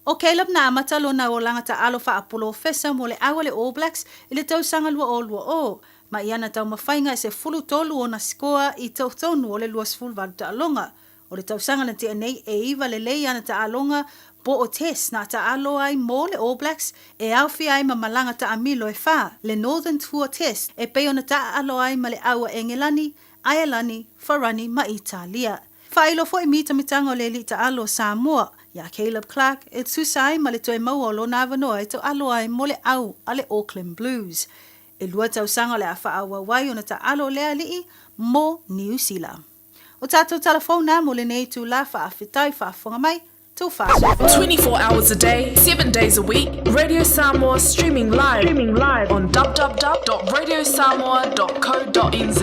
O Caleb na amata lo na o langa ta alo wha apolo fesa mo le au le All Blacks i le tau sanga lua o. Ma iana tau mawhainga e se fulu tolu o na skoa i tau tonu o le luas fulu valu ta alonga. O le tau sanga na tia nei e iwa le le iana ta alonga po o test na ta alo ai mo le All Blacks e au fi ai ma malanga ta amilo e wha. Le Northern Tour Test e peo na ta alo ai ma le aua Engelani, Aialani, Farani ma Italia. Whailo fo i mita mitanga o le li ta alo Samoa. Ya Caleb Clark e tusai ma le toe maua lo na vanoa e to alo ai mo le au a le Auckland Blues. E lua tau sanga le a whaawa wai o na ta alo lea lii mo New Zealand. O tātou telefona mo le nei tu la whaafetai whaafonga mai. 24 hours a day, 7 days a week. Radio Samoa streaming live on www.radiosamoa.co.nz.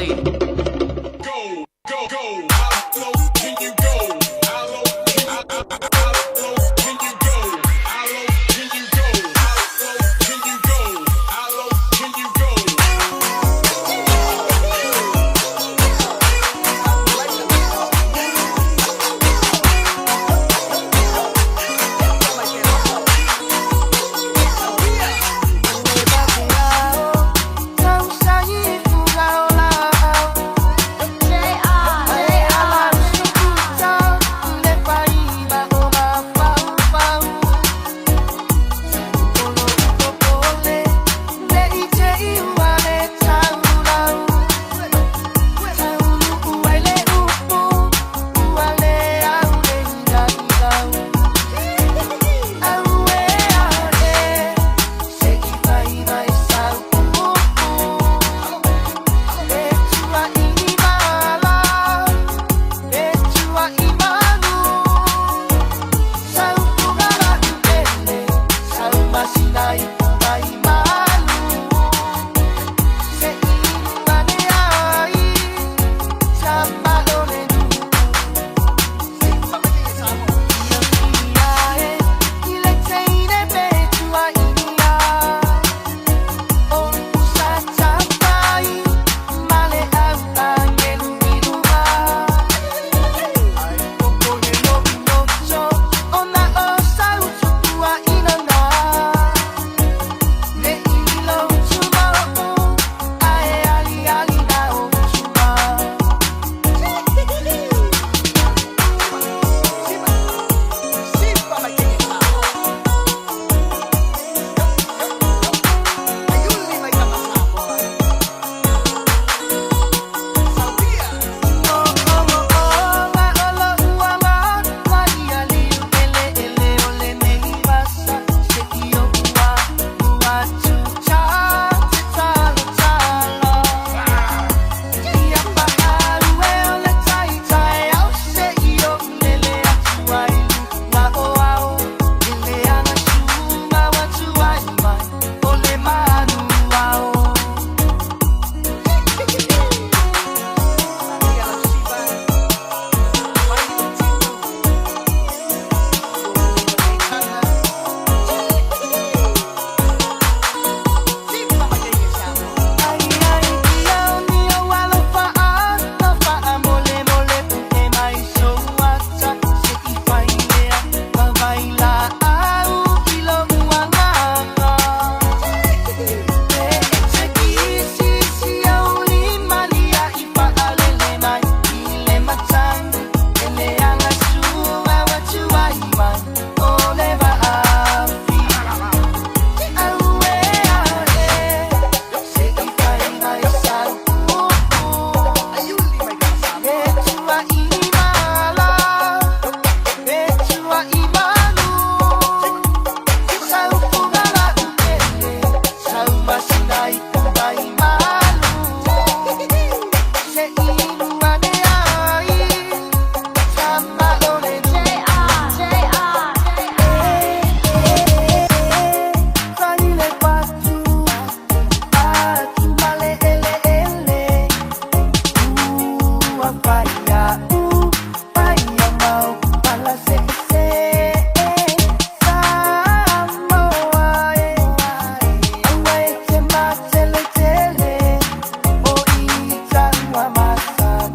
Masa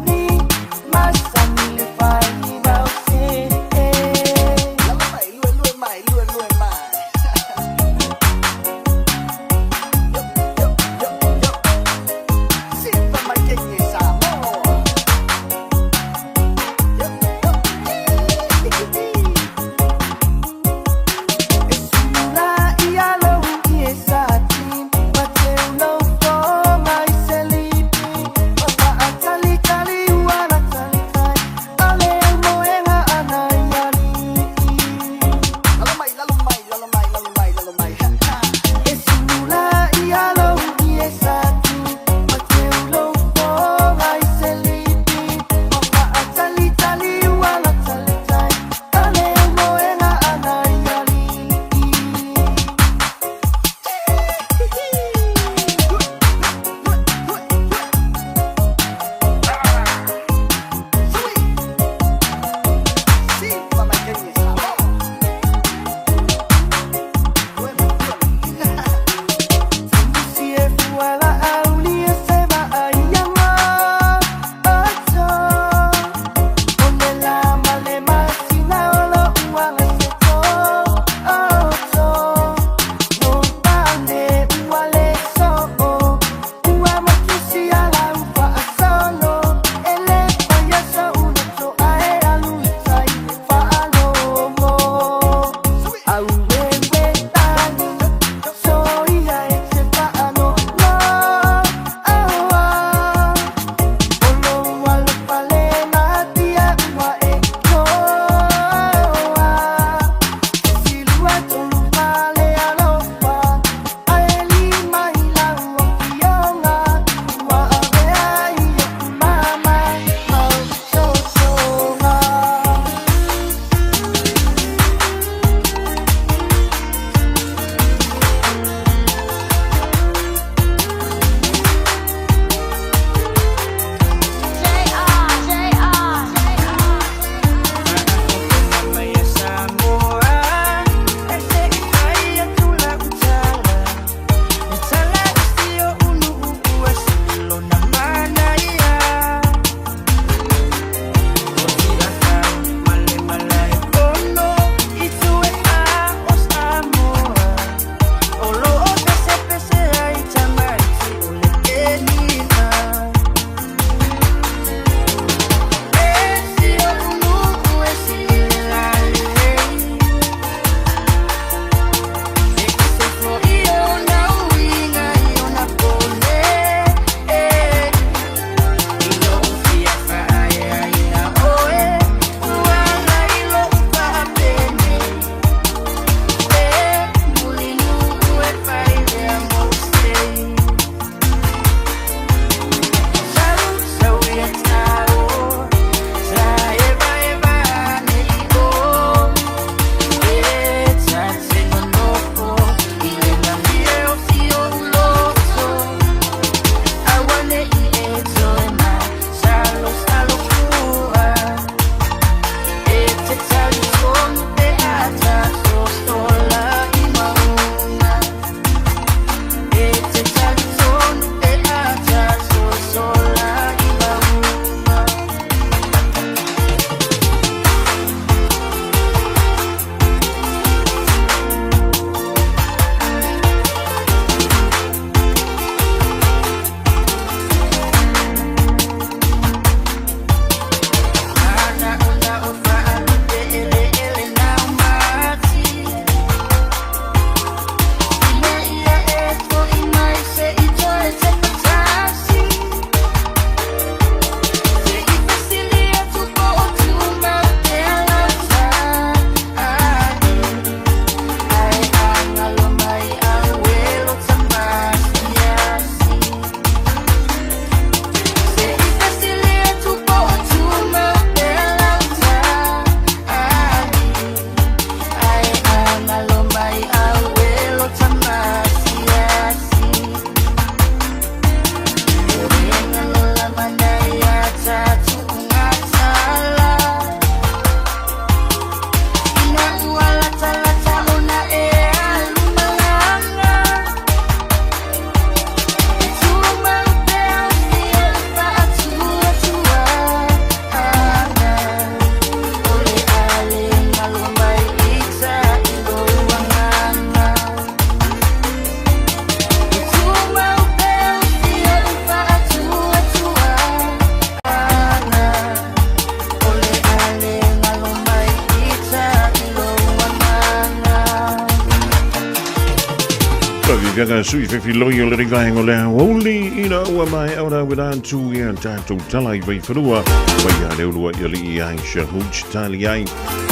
gaga sui fe loyo le vai ngole holy ina wa mai ora widan tu ya tato talai vai frua vai ya le lua ya li ya shahuch tali ai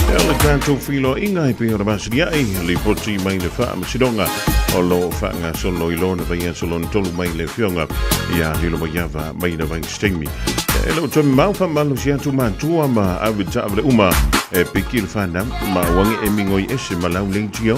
ele tanto filo ingai pe ora bas dia ai le poti mai le fa sidonga o lo fa nga solo ilona vai ya solo tolu mai le fionga ya hilo mai va mai na vai stingmi ele to mau fa malu sia tu man tu ama avita able uma e pikil fandam ma wangi e mingoi ese malau lengio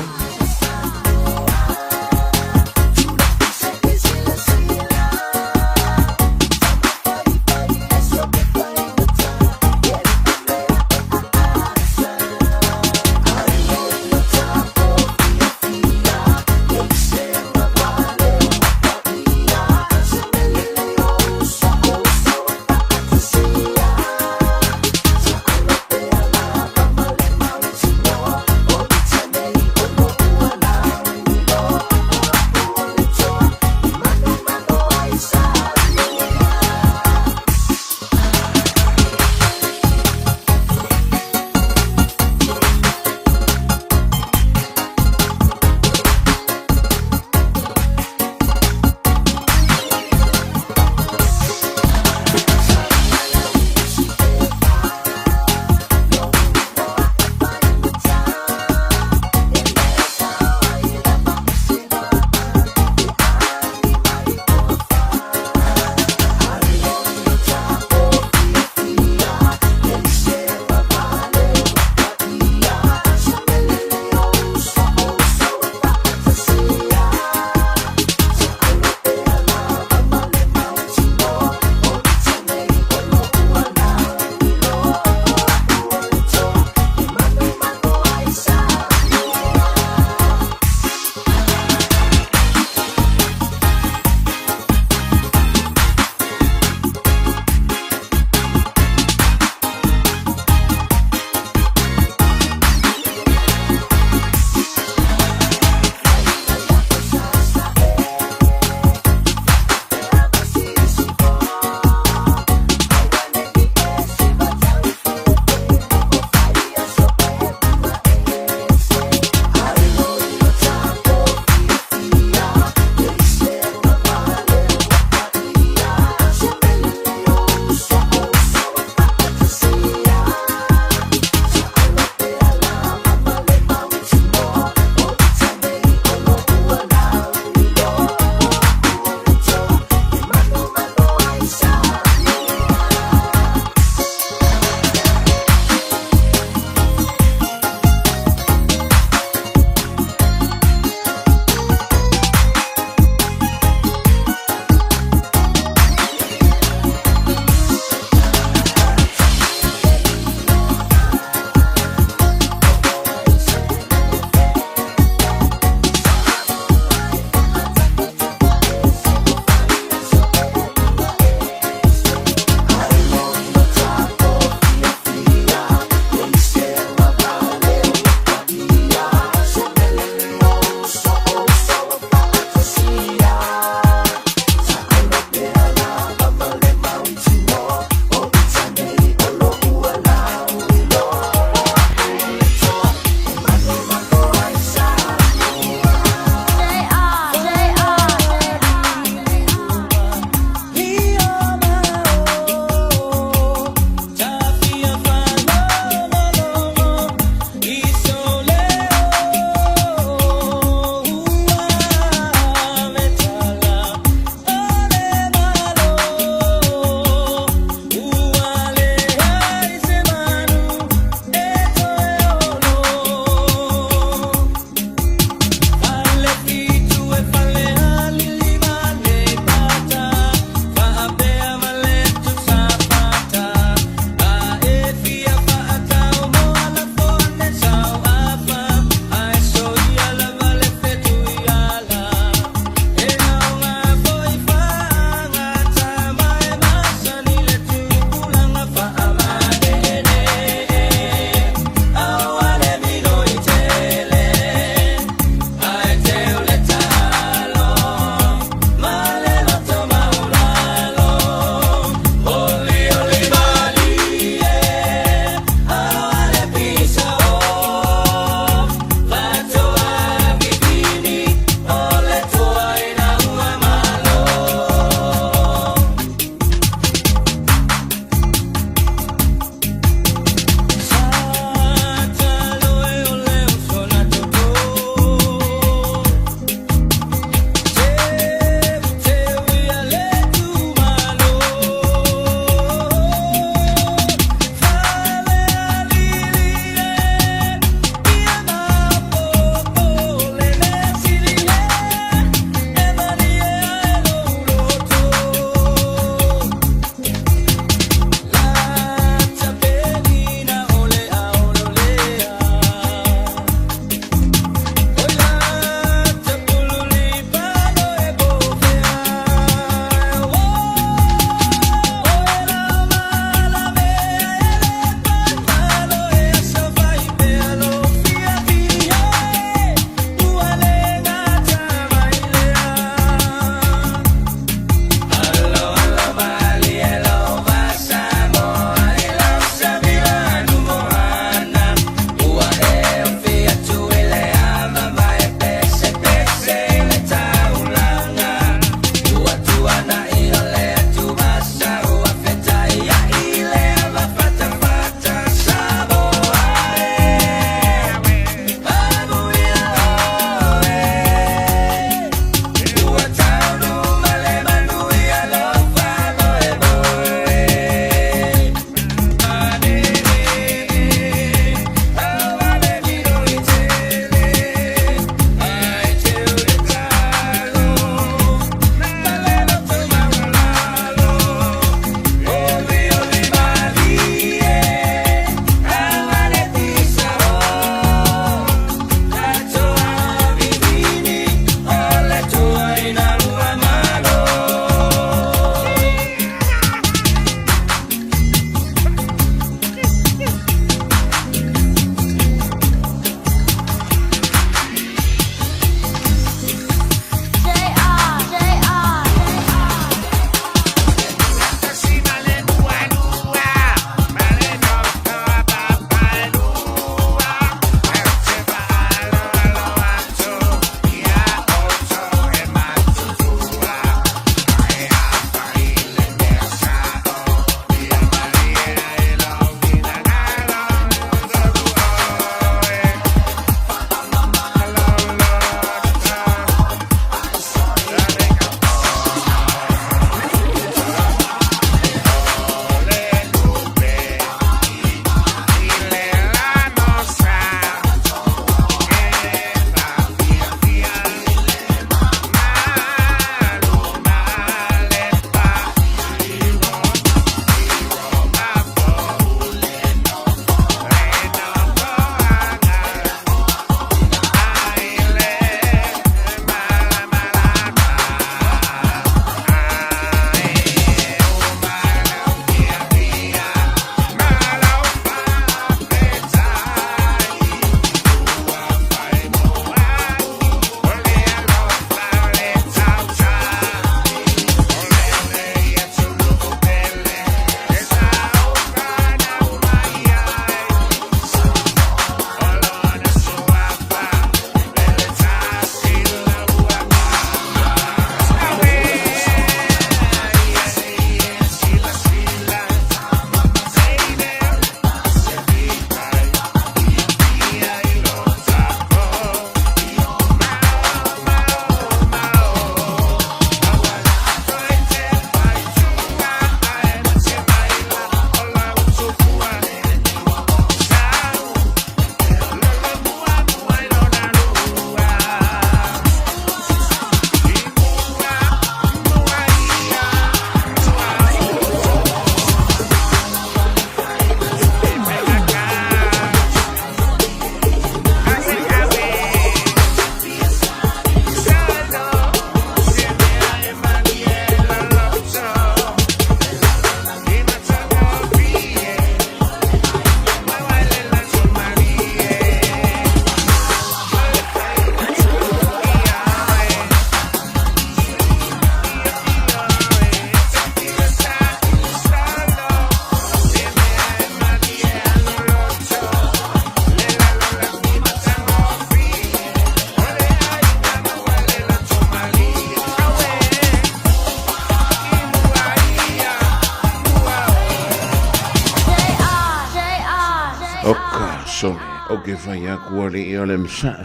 Oka sole, oke fai aku ale i ole msa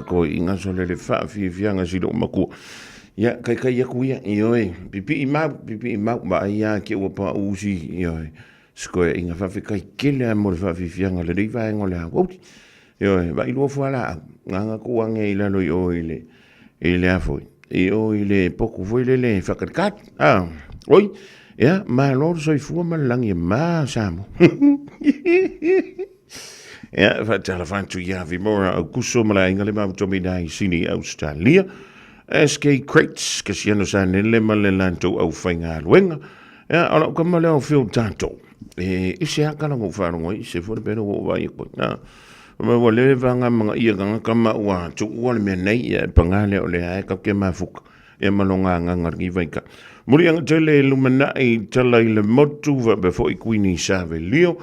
ko inga sole le fa fi fianga si do maku. Ya kai aku ya i oe, pipi i mau ma ia ke o pa usi i oe. Skoe inga fa fi kai kele mo le fa fi fianga le riva ngole ha. Woti. I oe, ba i lo fuala nganga ku ange i lalo i oe le. I le afoi. I oe le poku foi le whakarikat. Oi, ya, ma lor soi fua ma langi ma samo. Ja, vertellen van toe ja, wie morgen ook kusommerlijnen, alleen maar om in de Sini Australia. SK Crates, que si no zijn helemaal lanto au fenga luenga. Ja, al ook maar wel veel tanto. Is ja kan ook van hoor, is voor de beno waar je komt. Nou, maar we leven aan mga iang kama wa, tu wal me nei pangale ole ai ka ke mafuk. E malonga ngargi vaika. Muri ang tele lumana I tele le motu va before ikwini save leo.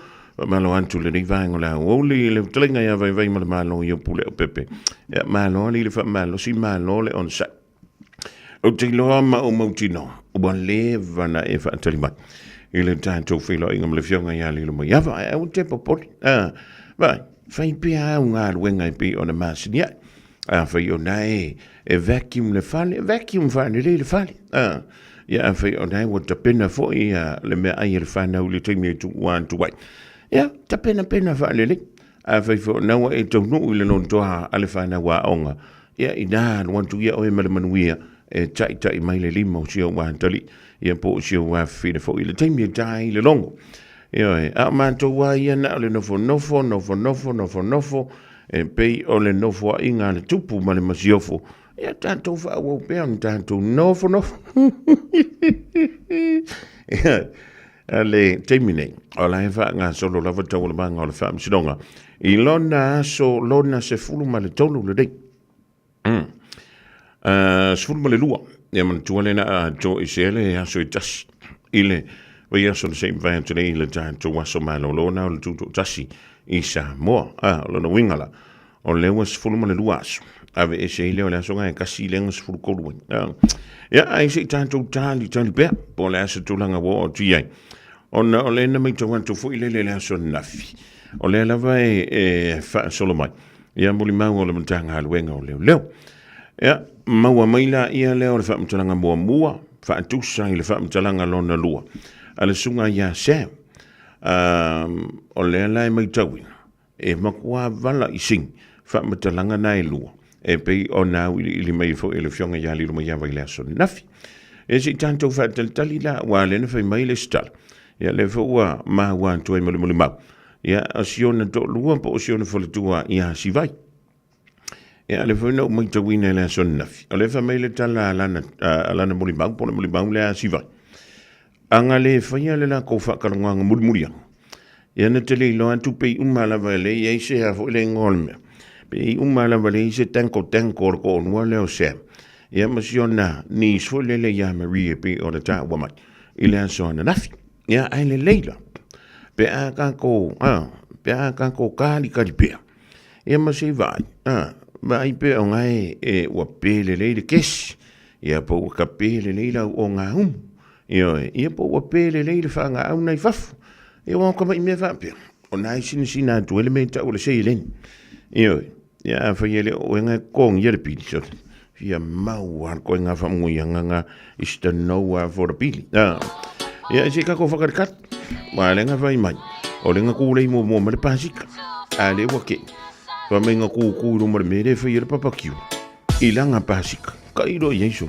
Malo antu le rivango la oli le tlinga ya vai malo yo pule o pepe ya malo le fa malo si malo le on sa o te lo ma o motino o bon le vana e fa telima ile tanto filo ingam le fionga ya le mo ya va o te popot vai fai pia unga wenga pi on a mas ya fa yo nai e vacuum le fale le fale ya fa yo nai wo te pena fo ya le me ai le fa na le timi tu one to white. Ja, ta pena fa lele. A fai fo na wa e tonu ile non toa ale fa na wa onga. Ja, ina want to ya o me manuia e tai mai le limo si o wa tali. Ya po si o wa fine fo ile temi dai le longo. Ja, a man to wa ya na le nofo. E pei o le nofo inga le tupu ma le masiofo. Ja, tanto fa wo pe tanto nofo. Ja. Le temine ola e fa nga solo la vota o le banga o le fa msidonga I lona se fulu ma le tolu le dei sfulu ma le lua e man tuale na to isele ya so tas ile we ya so le same van today le tanto waso malo lona o tuto tasi isa mo lona wingala o le was fulu ma le lua ave isele o la so nga kasi le sfulu ko lu ya ai se tanto tali pe po la se tulanga wo tu yai ona ole na mai tawang tu fu ile le so nafi ole la vai fa solo mai ya muli mau ole mtanga alwenga ole leo ya maua maila ia leo le fa mtanga mua fa tu sa ile fa mtanga lona lua ale sunga ya se ole la mai tawi e makwa vala ising fa mtanga nai lua e pe ona ili mai fo ile fionga ya li ya vai le so nafi e si tanto fa tali la wale ne fa mai le stal ya le fua ma wan tu mo ma ya asiona to lua po asiona fo le tua ya si vai ya le fo no mo to wina la son nafi le fa mai le tala la mo ma po mo le si vai anga le fa ya le la ko fa ka nga mo ya ne tele lo antu pe umala vale ya se ha fo le ngolme pe umala vale se tanko ko no le o se ya masiona ni so le ya maria pe o le ta woman ile so na nafi ya ai le leila pe a ka ko kali pe ya ma se vai vai pe o ngai e wa pe le le kes ya po ka pe le leila o nga ya po wa pe le le fa nga au nai faf ya wa ko mai me fa pe o nai sina tu elementa o le se len ya fa yele o nga kong yele pi so ya mau har ko nga fa mu nga ista no wa for pili ya si ka ko fakar wala nga vai mai o le nga ku le mo me pasika ale wa ke fa me nga ku ru mo me re fa yer papa kiu ilanga pasika kairo yeso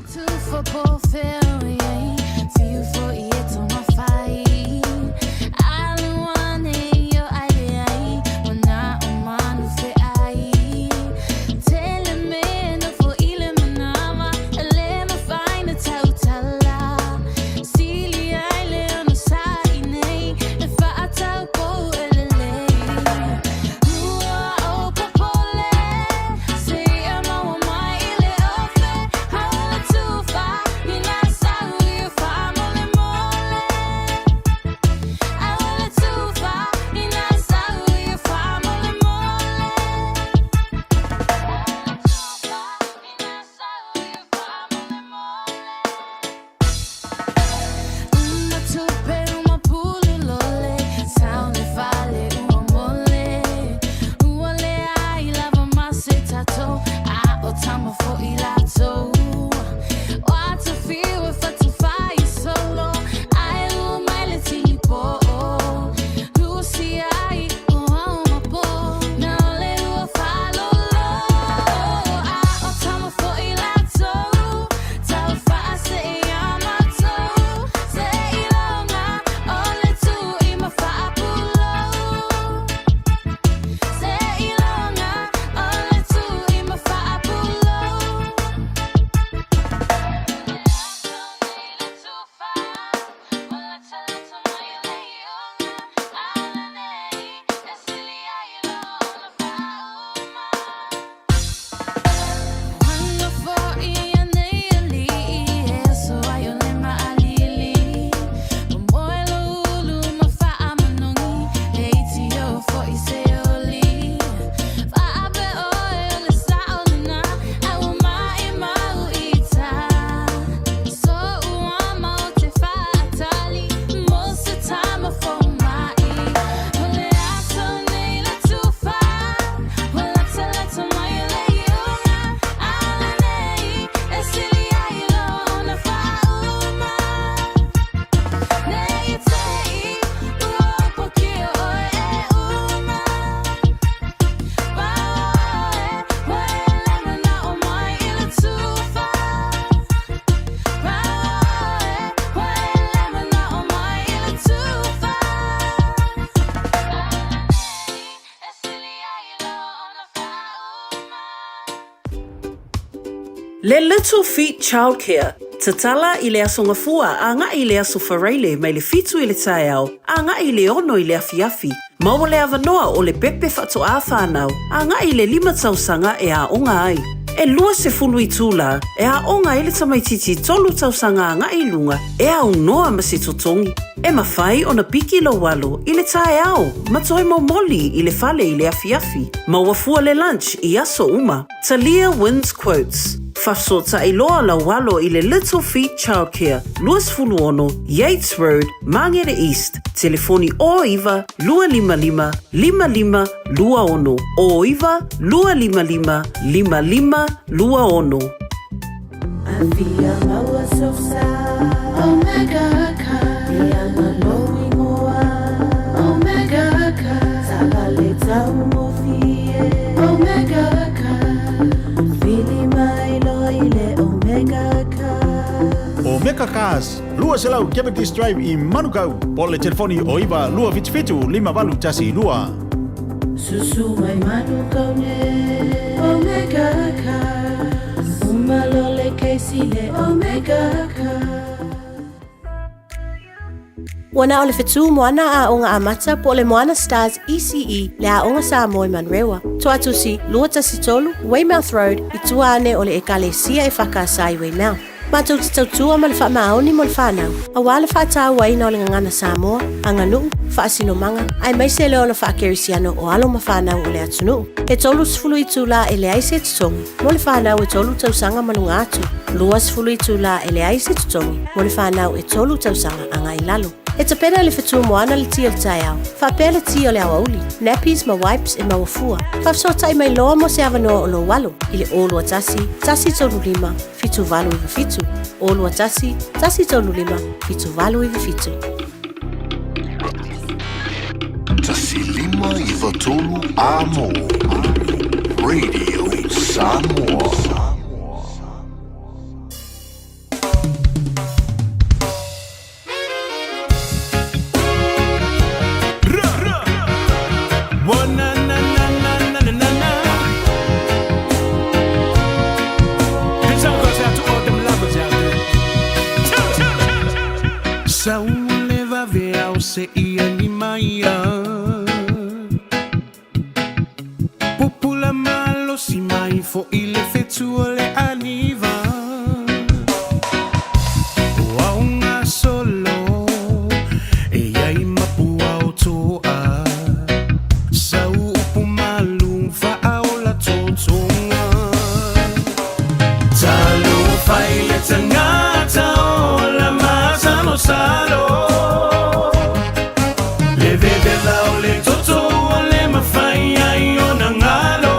Le Little Feet Childcare. Tatala i le asongafua a ngā i le aso whareile mai le fitu i le tae au, a ngā i le ono i le afiafi. Maua le avanoa o le pepe whatu a whanau, a ngā i le 5 tausanga e a onga ai. E lua se fulu i tūla, e a onga i le tamaititi 3 tausanga a ngā i lunga, e a unoa ma se totongi. E mawhai o na piki lo walo i le tae au, matoi mo moli i le fale i le afiafi. Maua fua le lunch i aso uma. Talia wins quotes. Whafsota i loa la walo i le Little Feet Childcare, Luas Fulu ono, Yates Road, Mangere East. Telefoni o iwa, 255 55 lua ono. O iwa, 255 55 lua ono. Avia maua sosa, Omega ka, Diana lowi moa, Omega ka, Tabale tau mofie, Omega ka, Fili mai loile Omega ka. Omega Cars, lua selau Cavendish Drive i Manukau, po le telefoni o iwa lua fitu 5 tasi lua. Susu mai Manukau ne, Omega ka, Umalole keisi le Omega ka. Wana ole fetu moana a onga amata po le Moana Stars ECE le a onga Samoa Manrewa. Tuatusi lua tasi tolu, Weymouth Road, i tuane ole e kalesia e whakasai Weymouth. Mātou te tautua ma le whaamaoni mo le whanau. A wale whaatau waina o le ngangana Samoa, anga nuu, whaasino manga, ai maise leo le whaakerisiano o alo ma whanau o le atunu. E tolu sifulu i tūla e le aise tutongi, mo le whanau e tolu tausanga manunga atu. Lua sifulu i tūla e le aise tutongi, mo le whanau e tolu tausanga anga i lalo. E tapena le whetua moana le tia le tai au. Whapea le tia o le awauli. Nappies ma wipes e ma wafua. Whafsota i mai loa mo se avanoa o lo walo. I le olu atasi, tasi tolu 5, fitu valu iwa fitu. Olu atasi, tasi tolu 5, fitu valu iwa fitu. Tasi 5 iwa tolu amo. Radio Samoa. Saule va vea o se ia ni maia Pupula malo si mai fo ile fetu o le aniva Waunga solo e ai mapua o toa Sau upu malu fa aola totonga Talo fai le tangata o la masa no salo Le vede lao le toto o le mafai ai o nangalo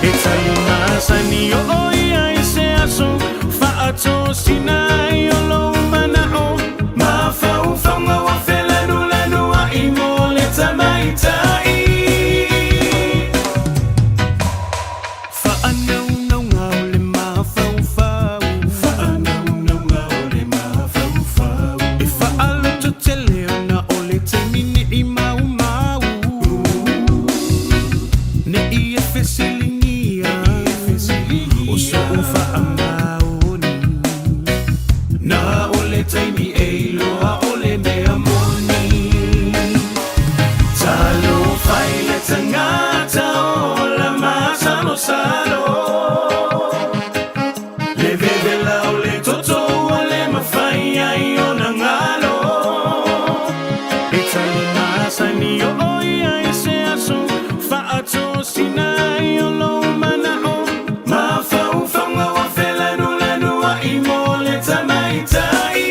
E tai masa ni o oi ai se aso fa ato sinai o lo manao Ma fa ufonga wa felanu lanu a imo le tamaitai Fa anau nau ngau le ma fau fau Fa anau nau ngau le ma fau fau E fa alo to te leona o le te mini I mau mau Ne I e fesilingia O so o fa amaoni Na o le taimi e loa o le mea moni Talo fai le tangata o la masa no salo Le vede lao le toto o le mafai ai o nangalo E tali masa ni o oi ai se aso fa ato sinai o lo manao Ma fa ufonga wa felanu lanu a imo le tamaitai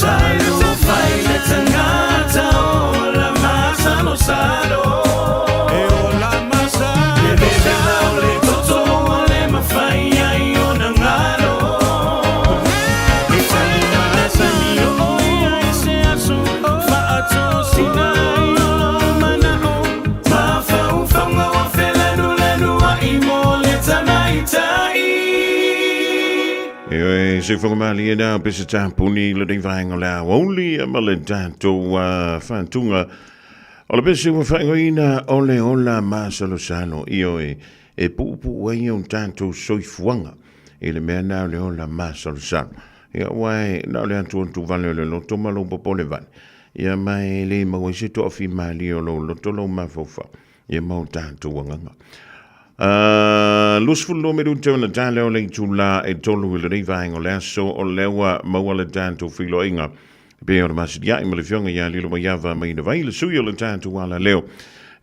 Talo fai le tangata o la masa no salo E o la masa Le vede lao le toto o le mafai ai o nangalo E tali masa ni o oi ai se aso fa ato sinai o lo manao Ma fa ufonga wa felanu lanu a imo le tamaitai E se whakamali e nā pesa tāpuni le rei whaenga la wauli a male tātou whantunga. O le pesa whaenga ina ole ola māsalo salo i oe e pu ai un tanto soifuanga e le mea nao le o la masa le sano ia wai nao le antu antu vale le loto malo popo le vale ia mai le maua se to afi mali o lo loto lo mafofa ia mau tanto wanganga lus fullo me dunte na tale o le tula e tolu le rivaingo le aso o lewa maua le tanto filo inga pe o masidia i male fionga ia lilo maiava mai na vai le suyo le tanto wala leo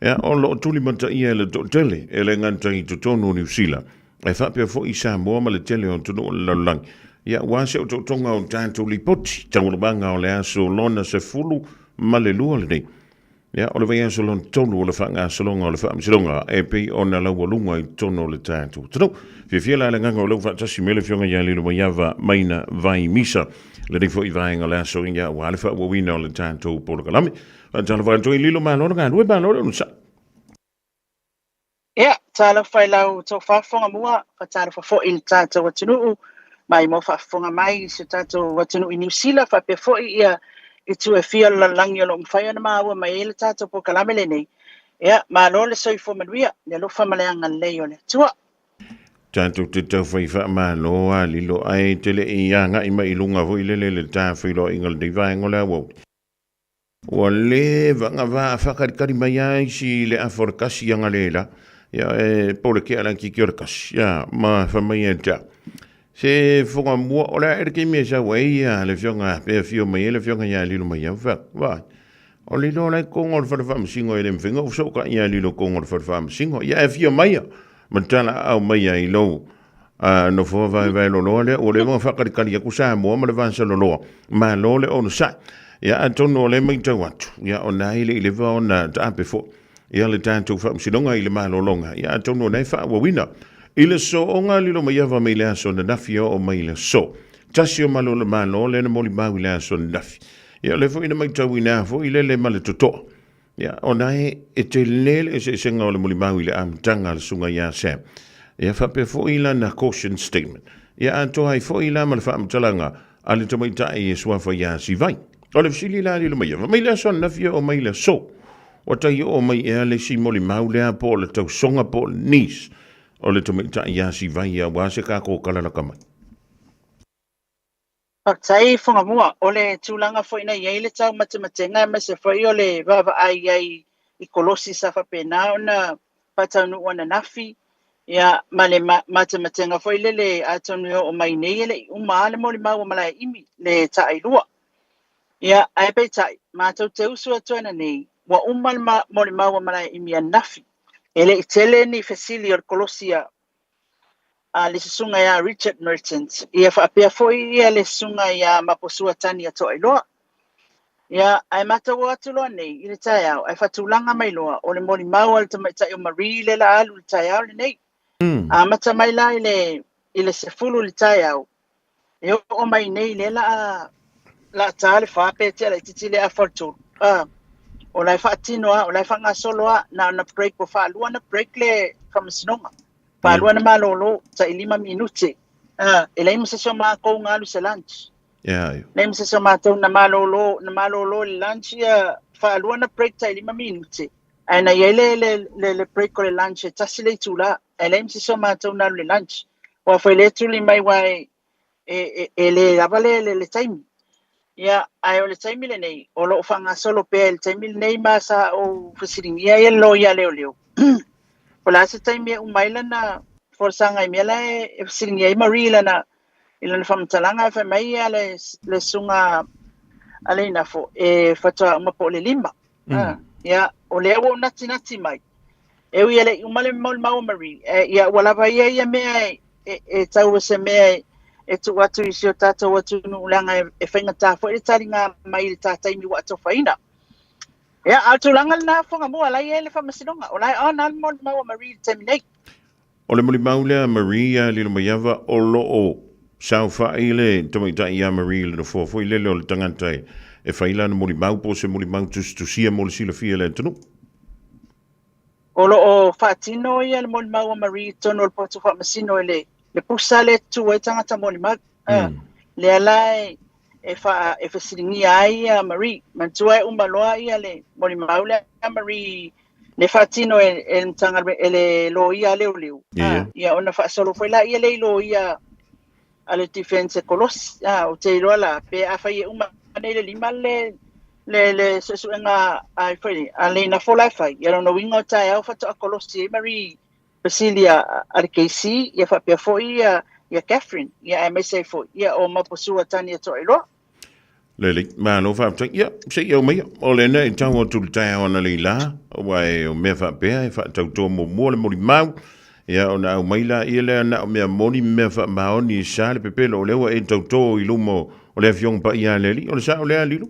ia o lo tuli mata ia le tele e le nganta i tonu New Zealand e fa pe fo isa mo ma le tele on tonu la lang ia wa se o tonga o tanto lipoti tango banga o le aso lona se fulu ma le lua le nei ia o le vai aso lon tonu o le fanga salonga o le fa msilonga e pe ona la walunga i tonu le tanto tonu fiela le nganga o le fa tasi mele fionga ia lilo maiava maina vai misa le rifo i vai ngala so ia wa le fa wo wina o le tanto por kalami tala va to lilo ma no nga ba no no sa Ia, tala whai lau tau whaafonga mua, whatara whafo i tātou watunuu, mai mo whaafonga mai se tātou watunuu i New Zealand, whapea fo ia i tu e fia la langi o lo mwhai ana maua mai ele tātou po kalamele nei. Ia, ma lo le soi fo manuia, le lo whamaleanga lei o le tua. Tātou te tau whai wha ma loa lilo ai tele i anga i mai lunga vo i lele le tā whilo ingal di vai ngole awau. Wa le vanga va whakarikari mai ai si le aforkasi anga leila. Ja, pole ke ala ki kyorkas. Ja, ma famia ja. Se fonga mo ola erke me sa wei ya le fionga pe fio me le fionga ya lilo mai fa. Va. O lilo la kongor fa fam singo ele mfingo so ka ya lilo kongor fa fam singo. Ya fio mai. Mantala au mai ya ilo. No fo va lo le o le mo fa ka ku sa mo ma le van sa lo. Ma lo le on sa. Ya antono le mai tawatu. Ya ona ile va ona ta pe fo. Ia le tātou whaamsilonga i le mālolonga. Ia tono nei whaawawina. I le so o ngā lilo mai awa mai le aso na nafi o mai le so. Tasi o malo le mālo le na moli mau i le aso na nafi. Ia le fo ina mai tau i nā fo i le male totoa. Ia o nai e te lele e se senga o le moli mau i le amtanga le sunga ia Sam. Ia whape fo i la na caution statement. Ia anto hai fo i la ma le whaamtalanga a le tamaitai e suafa ia si vai. O le fsili la lilo mai awa mai le aso na nafi o mai le so. O tai o mai ea le si moli mau lea po le tau songa po nis o le tomita ia si vai a wase ka ko kalalaka mai. Paktai whanga mua, o le tūlanga fo ina iei le tau matematenga ma se fo i o le wawa ai i kolosi sa whapena o na patau nu ana nafi. Ia ma le matematenga fo i le atonu o mai nei ele uma le moli mau o malai imi le tai lua. Ia ai pe tai, mātou te usu atuana nei. Wa umal moli maua malai i mia nafi. Ele i tele ni fesili or kolosia le sunga ya Richard Merchant. Ia whaapea foi ia le sunga ya maposua tani ato ai loa. Ia ai matawa atu loa nei i le tai au. Ai whatulanga mai loa o le moli maua le tamaitai o Marie le la alu le tai au le nei. A mata mai la i le sefulu le tai au. E o mai nei le la taale whaapea tia le titile a fortune. O lai whaatinoa, o lai whangasoloa na break o whaalua na break le whamasinonga. Whaalua na malolo ta i 5 minute. E lai msasio maa kou ngalu se lunch. Lai msasio maa tau na malolo le lunch ia whaalua na break ta i 5 minute. Ai na iei le break o le lunch e tasi le tula. Ai lai msasio maa tau na le lunch. Wa whai le tuli mai wai e le avale le taimi. Ia, ai o le taimile nei, o lo whanga solo pēr, le taimile nei masa o whasiringia ia lo ia leo. O la se taimile umaila na forsanga i miela e whasiringia i marila na ilana whamatalanga e whamai ia le sunga aleina fo, e whatua umapo le 5. Ia, o lea o nati mai. E ui ele umale mau mari, ia walawa ia mea e tau se mea e tu watu i sio tātou watu ulanga e whaingatā fo e taringa mai le tātai mi watu whaina. Ia, atu langa na whanga mua, lai e le whamasinonga, o lai nal moli maua Marie te minei. O le moli maulea Marie lilo maiava o lo o sau whai le tamaitai ia Marie le no fo i lele o le tangantai e whaila na moli mau po se moli mau tusia moli sila fia le tunu. O lo o whaatino ia le moli maua Marie tono le potu whamasino le pusa le tu e tangata moli mag. Le alai e whasiringi ai a Marie. Mantua e umaloa ia le moli maule a Marie le fatino e mtanga ele lo ia leu. Ia ona fa solo foi la ia le lo ia ale defense kolos o te rola pe afa ia uma le lima le so nga ai foi ale na fola fai ia no wingo tai au fa to kolos e Marie Basilia Arcasi ia fa pe foi ia Catherine ia MSA foi ia o maposua tania to ilo Lele, ma no fa tsa ya, se yo me o le nei tau o tu tai ona le la, o wai o me fa pe fa tau to mo mo le mo mau. Ya ona o mai la ia le na me moni me fa ma oni sa le pepe lo le o e tau to i lumo o le avion pa ia le li, o le sa o le ali lu.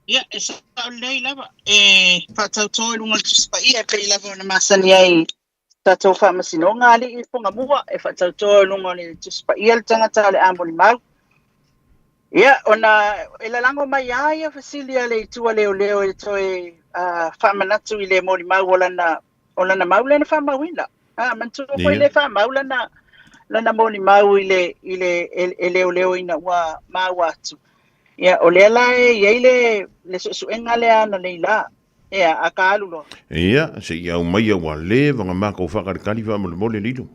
Ya, esa o le lava fa tau to i lumo pa ia pe lava na masani ai tau fa masino ngali i ponga mua e fa tau to i lumo ni pa ia tanga tale amboli mau. Ya, ona elalango mai ai fasilia le tua leo e toi fa manatu i le moli mau ola na maula na fa mawina. Mantu ko le fa maula na moli mau i le leo ina wa mawatu. Ya, ole la le su engale ana leila. Ya, akalulo. Ya, se ya mai wa le vanga mako fa kali fa mo le lido.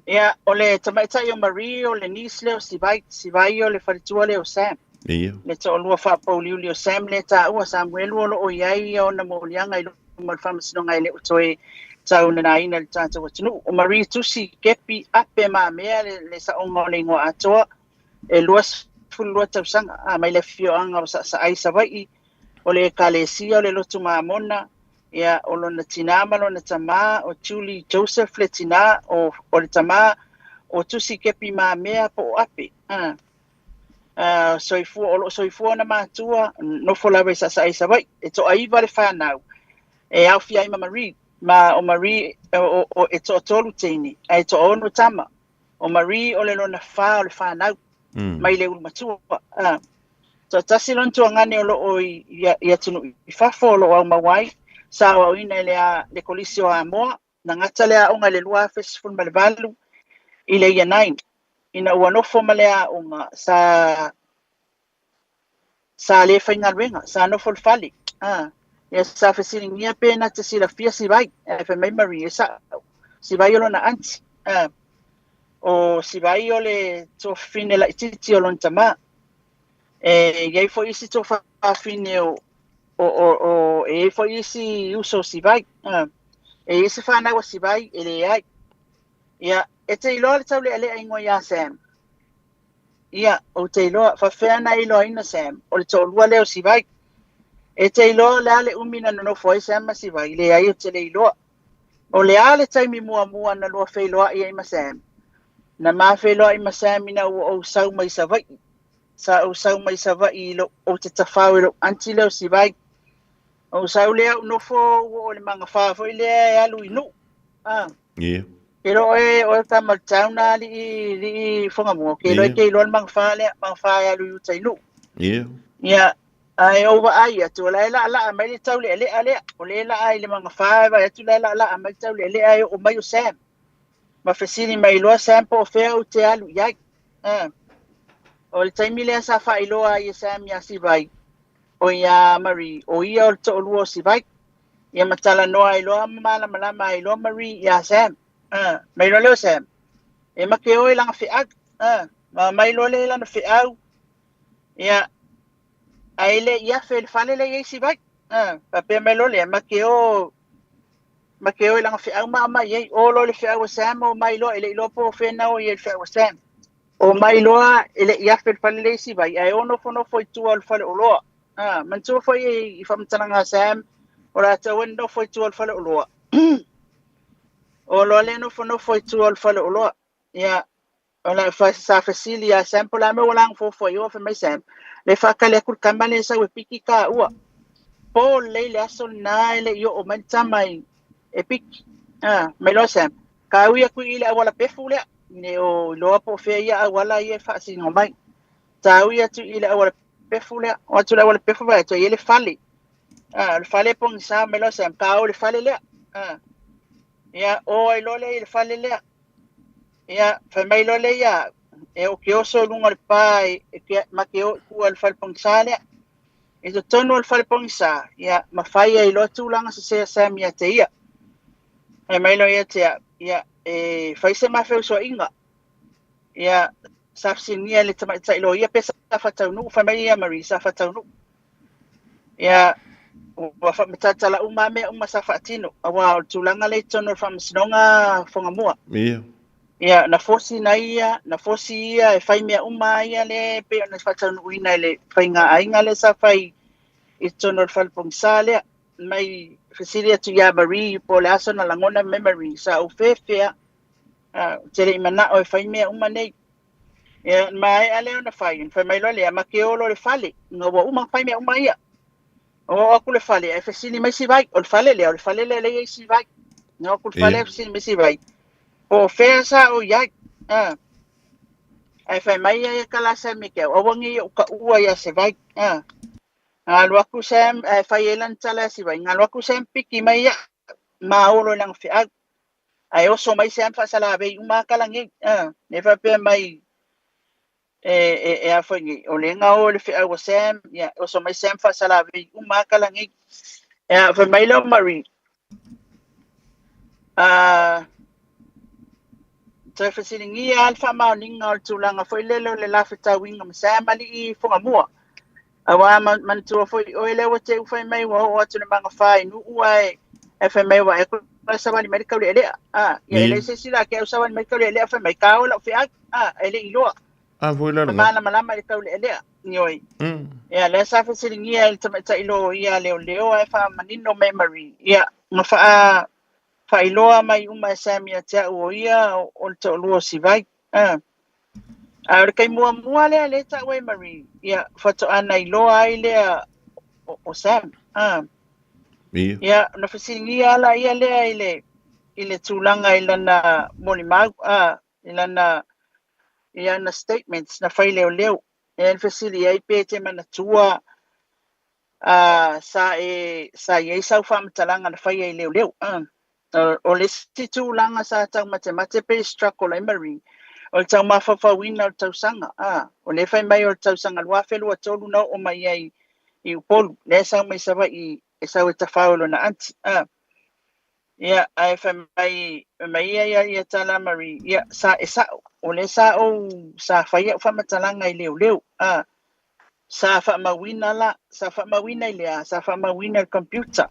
Ya, ole tamaita yo Marie o le nisle o sivai o le faritua le o Sam. Ia. Le to lua fa Pauliu le o Sam le ta ua Samuel o iai o na molianga i lo mal famasino ngai le utoi tau na ina le tata wa tunu. O Marie tusi kepi ape ma mea le sa onga le ingoa atoa e luas fulua tau sanga a mai le fio anga o sa aisa vai o le kalesia o le lotu maamona. Ya olona tinama lona tama o Julie Joseph le tina o le tama o tusi kepi ma mea po ape soifu na matua no fola be sa isa vai e to aiva le fanau e au fia ima Marie o Marie o e to tolu tini e to ono tama o Marie o le lona fa o le fanau mai le matua so tasilon tu ngane o lo ia tunu I fafo lo au mawai sa o ina le kolisio a moa na ngata lea unga le lua festival malevalu I le ia nain ina ua nofo malea unga sa le whainga ruenga sa nofo le fali ia sa whesiringia pēna te sila fia si vai e wha Marie sa si vai o lona anti o si vai o le to fine la ititi o lon tama iei fo isi to fine o e fo isi uso si vai e isi whana wa si vai e le ai ia e te iloa le tau le ale aingo ia Sam ia o te iloa whawhena iloa ina Sam o le tōlua leo si vai e te iloa le ale umina no foi Sam si vai le ai o te le iloa o le ale taimi mua na lua whailoa ia ima Sam na maa whailoa ima Sam ina o sau mai sa vai sa o sau mai sa vai ilo o te tawhau ilo anti leo si vai o sau lea unofo o le manga whawhoi lea alu inu Ia. Pero o tamal tauna li fongamua ke lo ke lo mang fa lu tai lu ya ai over ai tu la mai le tau le o le la ai le mang fa va tu la mai tau le ai o mai o Sam ma fesini mai lo Sam po fe o te alu ya o le taimi le sa fa ilo ai Sam ya si vai o ya Marie o ia o to lu si vai ya matala no ai lo mala mai lo Marie ya Sam mai lo leo Sam e makeo lang fiag mai lo le lang fiag ya aile ya fel fale le si vai pa mai lo le makeo lang fiag ma ye o lo le fiag Sam o mai lo ele lo po fe na o ye fiag Sam o mai lo ele ya fel fale le si vai ai ono fo no foi tu al fale o lo man tu foi I fam tananga Sam ora te wendo foi tu al fale o lo o lo le no foi tu al fale o lo ya ona fa sa fasilia Sam la me wala fo foi o fa mai Sam le fa kale kur kamane sa we piki ka ua po le aso na le yo o man tamai e piki me lo Sam ka wi ku ile wala pefule ne o lo po fe ya wala ye fa si no mai ta wi tu ile wala pefule o tu la wala pefule to ye le fale le fale pong sa me lo Sam ka o le fale le ya o lo le fale le ya fa mai lo le ya e o que oso lunga le pai e que ma que o al fal pong sale I to tonu o le whalepongisa, ia mawhai ai loa tūlanga se Sam ia te ia. E mailo ia te ia whaise mawheu so inga. Ia safsinia le tamaita ilo ia pesa whataunu, whamai ia Marie sa whataunu. Ia wa whamatala umame sa whatino, awa o tūlanga le tonu o whamasinonga whangamua. Ia. Ia na fosi na ia, na fosi ia e whai mea ia le pe o na whataunu uina le whainga ainga le sa whai I tonu o whalepongisa lea. Mai whesiria tu ia Marie po le aso na langona memory sa o whewhea. Tere I mana o e whai mea nei. Ia mai a leo na whai, whai mai lo lea ma ke olo le whale. Nga wa whai mea ia. O aku le whale, e whesini mai si vai. O le whale lea, o le whale lea lea I si vai. Nga aku le whale e whesini mai si vai. O whea sa o iai. Ai whai mai ia kalasa me kea. O wangi o ka ua ia se vai. Ngaluaku Sam, whai elan tala si vai. Ngaluaku Sam piki mai ia. Ma olo lang whea. Ai oso mai Sam whasala vei umakalangi. Ne whapea mai e a whangi. O le nga o le whea o Sam. Ia, oso mai Sam whasala vei umakalangi. Ia, whai mai lo Marie. Tai whasiringi alfa maoninga o tūlanga whai lelo le lawhita winga ma Sam ali I whangamua. Awa man tua foi o ele o te ufai mai wa o atu na manga fai nu uai e fai mai wa e kua sawani medical le lea ia ele se sila ke o sawani medical le lea fai mai ka o la fai ele iloa foi la mana malama le kau le lea nioi ia le sa fasiringi ele tamata ilo ia leo e fa manino memory ia ma fa iloa mai uma samia te o ia o te luo si vai Aure kai mua le ta wai Marie. Ia foto ana iloa ai le o Sam. Ia na whasingi ala ia le ile tūlanga ilana molimau. Ilana statements na whai leo. Ia whasili ai pe te mana tua sa iei sau whamatalanga na whai ai leo. O le si tūlanga sa tau mate pe struggle ai Marie. O tau mawhawhawina o tau sanga. O le whai mai o tau sanga lua whelu a tolu na o mai ai I upolu. Le sau mai sawa I sau e tawhaulo na anti. Ia, ai whai mai ia tala Marie. Ia, sa e sao. O le sa o sa whai au whamatalanga I leo. Sa whamawina la. Sa whamawina I lea. Sa whamawina I computer.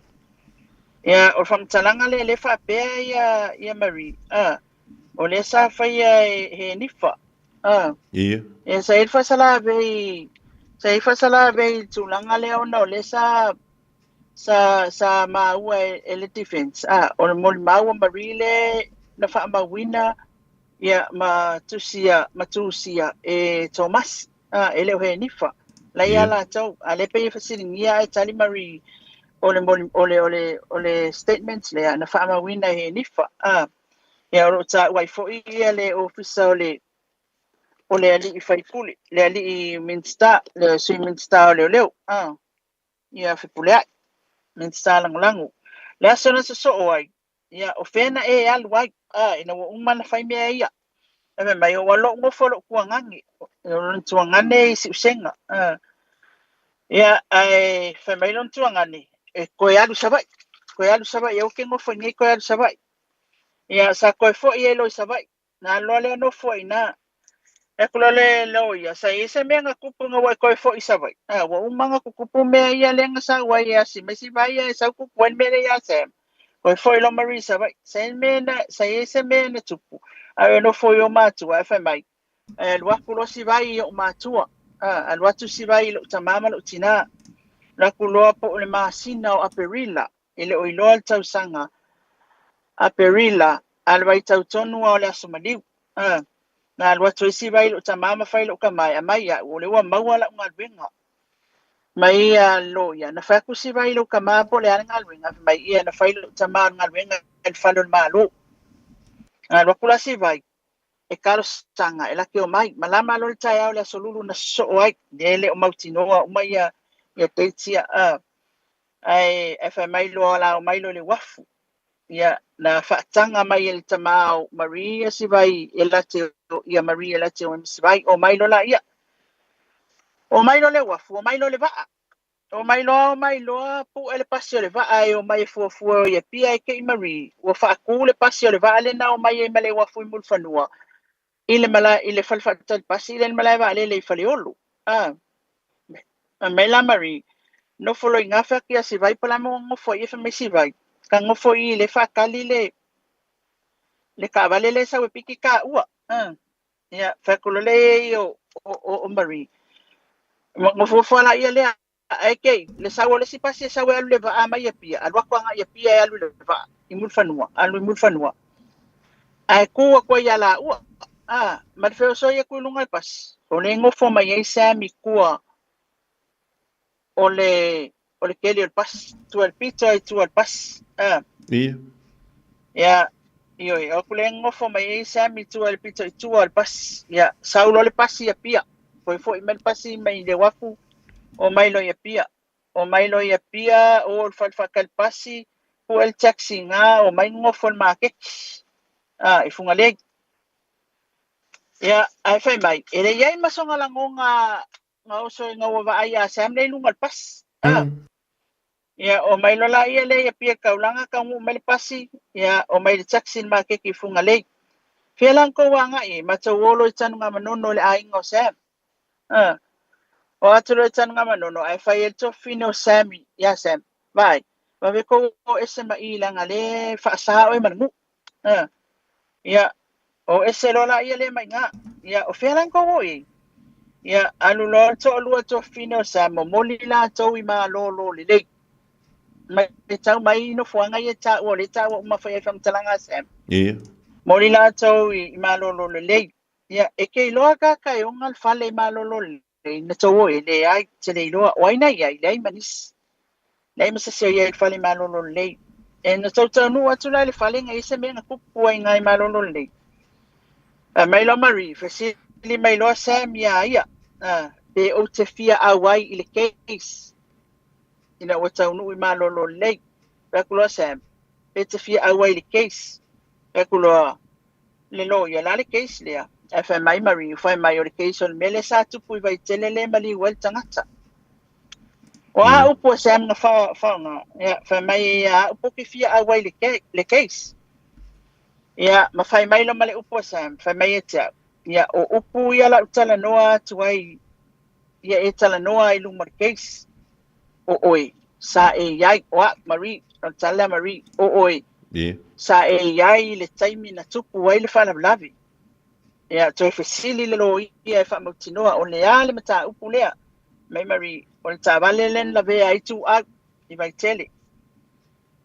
Ia, o whamatalanga le whapea ia Marie. O le sa whai he nifa. Ia. E sa ilfa sala vei tūlanga leo na o le sa maua le defense. O le moli maua Marie le na wha mawina ia matusia e Thomas. E leo he nifa. Lai ala tau. A le pei whasiringia e tali Marie o le statements lea na wha mawina he nifa. Ia oro ta wai foi ia le ofisa o le ali I whaipule, le ali I Minster, le sui Minster o leo. Ia whipule ai, Minster langulangu. Le aso na sa so ai, ia o whena e alu ai, ina wa umana whai mea ia. Ewe mai o walo ngofolo kuangangi, o tuangane I si usenga. Ia ai whai mai lon tuangane, e koe alu sabai, e o ke ngofo ngai koe alu sabai. Ia sa koe fo I elo I sabai, na lole no fo I na. E kula le ia sa isa mea nga kupu nga wai koe fo I sabai. Wa umanga kukupu mea ia lenga sa wai ia si mesi vai ia sa kupu wen mea ia Sam. Koe fo I lo Marie sabai. Sa isa mea na tupu. Awe no fo I o mātua e whai mai. Lua kulo si vai I o mātua. Alua tu si vai I lo tamama lo tina. La kuloa po o le maasina o Aperila. Ile o iloa al tau sanga. Aperila. Alwa I tau tonu o le asumaliu. Na alwa tu si vai lo tamama fai lo kamai. Amai ya o le ua maua la unga luenga. Mai lo ia. Na whaku si vai lo kamaa po le ana luenga. Mai ia na fai lo tamama unga luenga. El falo le malo. Alwa kula si vai. E karo sanga. E laki o mai. Malama lo le tai au le asolulu na so o ai. Dele o mautinoa. Umai ia teitia. Ai e mai lo ala o mai lo le wafu. Ia na whaatanga mai ele tamao Maria si vai elate ia Maria elate o si vai o mai lo la ia o mai lo le wafu o mai lo le vaa o mai loa pu ele pasi o le va ai o mai fuafua ia pia e kei mari ua faaku le pasi o le va lena o mai e male ua fui mul fanua i le falfaatali pasi i le malae vaalele i faleolu mai la mari nofo loiga feakia sivai palame ua gofo ai e femai sivai ka gofo i le faakali le kaavale le sau e piki kaua ia fakulole i o mari ngofo ala ia lea ai le sau le sipasi sau alu le va mai pia alu ko nga ia pia alu le va imul fanua ai ku ko ia la ma fe so ia ku lunga pas o le ngofo mai ai sami ku o le keli el pas tu el pizza e tu el pas ia io o ku le ngofo mai ai sami tu el pizza e tu el pas ia sau le pas ia pia foi mel pasi mai le wafu o mailo ia pia o falfakal pasi o el taxi nga o mai ngofo el market i funga le ya ai fai mai ele ia masonga la nga oso nga wa ai a sam le lungal pas ya o mailo la ia le ia pia kaulanga ka mo mel pasi ya o mai taxi market i funga le felang ko wanga i matawolo tanu nga manono le ai ngo sam o atolo tanga manono ai fai el tofino sami ya sam vai va ve ko ese mai la ngale fa sa o manu ya o ese lola ia le mai nga ya o felan ko oi ya alu lo to tofino sam moli la to i ma lo le mai tau mai no fuanga ia ta o le ta o ma fai fam talanga sam moli la to i ma lo le ya e ke lo ka ka o ngal fale ma lo na to le ai tele lo waina ia le manis le masa se ia fale malo le e na to no atu le fale ngai se me na ku ngai malo le mai lo mari fasili mai lo sam ia de o te fia awai i le case ina o tau no i malo le pakulo sam e te fia awai le case pakulo le lo ia la le case le fa mai mari fa mai o le case on mele sa tu pui vai telele mali wel tangata wa upo sam na fa nga ya fa mai upo ki fia awai le case ya ma fa mai lo male upo sam fa mai eta ya o upo ya la tala noa tuai ya etala noa i lumar case oi sa e yai wa mari tala mari oi sa e yai le taimi na tupu wai le fa lavi ya to fasili le lo ia fa mutinoa o le ale mata upu lea mai mari o le tavalelen la ve ai tu a i vai tele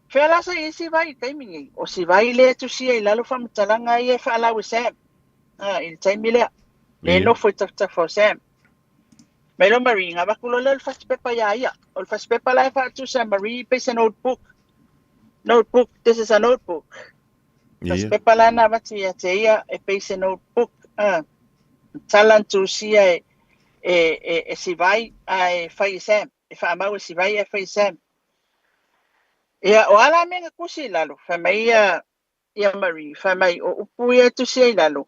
fela sa isi vai taimi o si vai le tu si ai lalo fa mtalanga ia fa la wisam il taimi le no foi ta for sam mai lo mari nga ba kulo le fast paper ia o fast paper la fa tu sam mari pesa notebook this is a notebook fast paper la na ba tia tia e pesa notebook talan tu si ai e si vai ai fai sam e fa mau si vai e fai sam ia o ala me kusi lalo fa mai ia mari fa mai o upu ia tu si lalo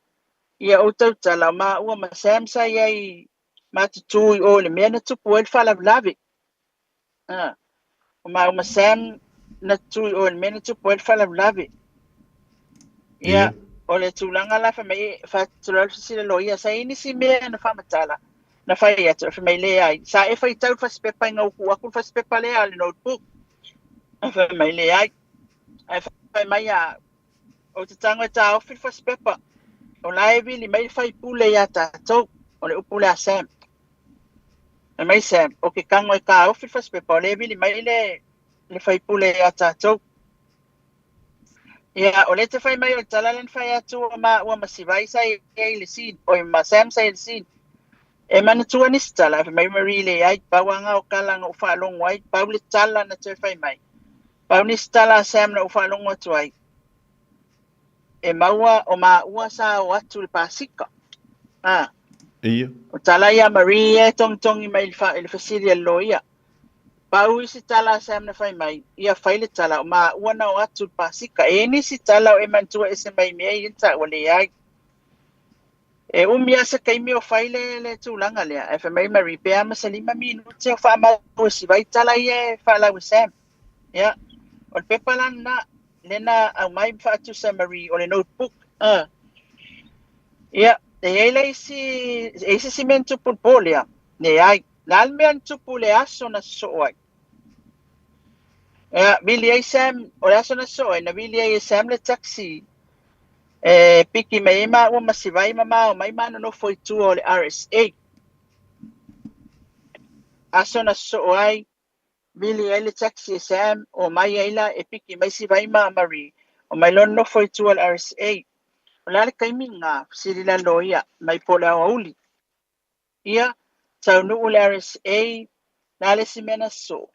ia o tau tala ma ua ma sam sa ia ma tu o le me na tu poel fa la lavi o ma sam na tu o le me na tu poel fa la lavi ia o le tulanga la fa mai fa tulal si lo ia sa ini si me na fa matala na fa ia tu fa mai le ai sa e fa tau fa spepa nga ku aku fa spepa le al notebook fa mai le ai fa mai ya o te tanga ta o fa spepa o lai li mai fa pule ya ta to o le upule sam mai sam o ke kango ka o fa spepa le li mai le fa pule ya ta to ya o le te fa mai o talalen fa ya tu ma si vai sai le sin o ma sam sai le sin e mana tu ni stala fa mai mari le ai pa wanga o kala ngo fa long wai pa le tala na te fa mai pa ni stala sam na o fa long o tu ai e maua o ma ua sa o atu le pasika o tala ia mari e tong i mai le fasili lo ia pa u si tala sam na fa mai ia fa le tala o ma ua na o atu pasika e ni si tala o e mantua e se mai me inta o le ai E umia sa kaimi o faile le tūlanga lea. E whamai ma repair ma sa 5 minute o wha o si vai tala i e wha lau Sam. Ia. O le pepalan na lena au mai whaatu sa Marie o le notebook. Ia. E eila isi simentu pulpolea. Ne ai. Nalmean tupu le aso na so ai. Vili ai Sam, o le aso na so ai, na vili ai Sam le taxi. Piki mai ma ua masivai mama o mai mana no foi tu o le RSA. Aso na so ai, vili ai le taxi Sam, o mai aila e piki mai sivai ma Marie, o mai lon no foi tu o le RSA. O le kaimi ngā, sirila loia, mai pole au auli. Ia, tau nu o le RSA, na le simena so.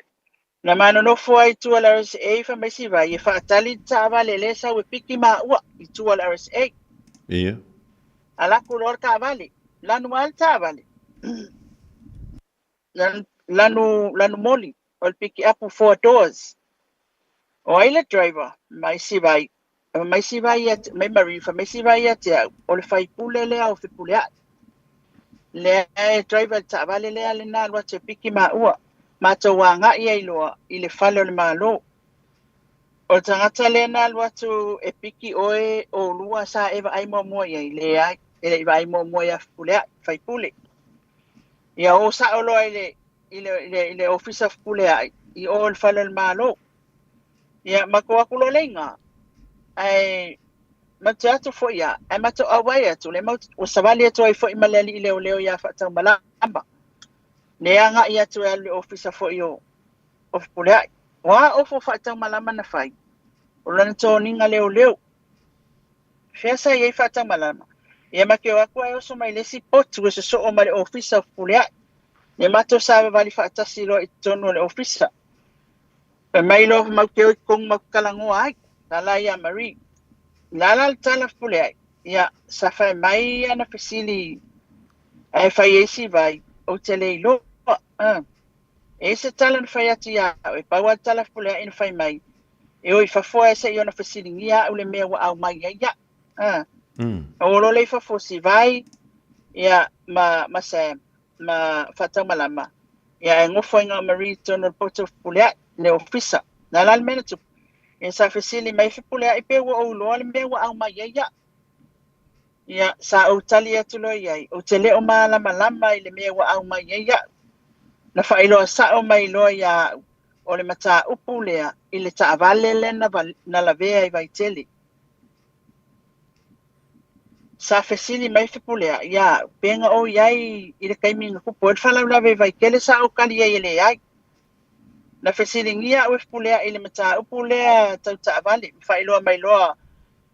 Na mano no foi tu o le RSA fa mai sivai, e whaatali tawa le lesa ue piki ma ua i tu o le RSA. Ia. Ala kulor ka vale, lanu al ta vale. Lanu moli, o piki up 4 doors. O aile driver, mai sivai at, mai Marie fa mai sivai at ya, o le fai pule le au fi pule at. Le driver ta vale le ale na alwa te piki ma ua. Ma tau wanga i ailoa, i le falo le malo. O tangata le na alwa tu e piki oe o lua sa eva ai mua i le ai, ele iwa ai mua i a pule at, fai pule. Ia o sa olo ile officer pule ai, i o le falo le malo. Ia mako akulo le nga, ai matu atu fo ia, ai matu awai atu, le matu o savali atu ai fo i maleli i leo ia whatau malamba. Ne anga ia tu e le officer fo i o pule ai. Wa ofo whatau malamba na fai. O lana tō ninga leo. Fiasa iei whatau malamba. Ia make o aku ai oso mai lesi potu e se so o mare officer pule ai. Ne mato sawe wali whatasi lo i tonu le officer. Pe mai lo mau keo i kong mau kalangoa ai. Lala ia Marie. Lala tala pule ai. Ia sa fai mai ana fesili. Ai fai esi vai. O tele i lo. E se tala na fai ati ia. E paua tala pule ai na fai mai. E oi fafua e se i ona fesili ngia. Ule mea wa au mai ia. O lo le fafua si vai. Ia ma se. Ma fatau malama. Ia e ngofo inga Marie tono poto pule ai. Le officer. Na lal mena tu. E sa fesili mai fi pule ai pe wa o lo le mea wa au mai ia. Ia sa o tali atu lo iai. O te leo malama i le mea wa au mai ia. Na whaeloa sa o mai lo ia o le mata upu lea i le ta avale le na la vea i vai tele. Sa fesili mai fi pulea ia penga o iai i le kaiminga kupo. E whalau lawe vai kele sa o kali i le iai. Na fesili ngia o pulea i le mata upu lea tau ta avale. Whaeloa mai loa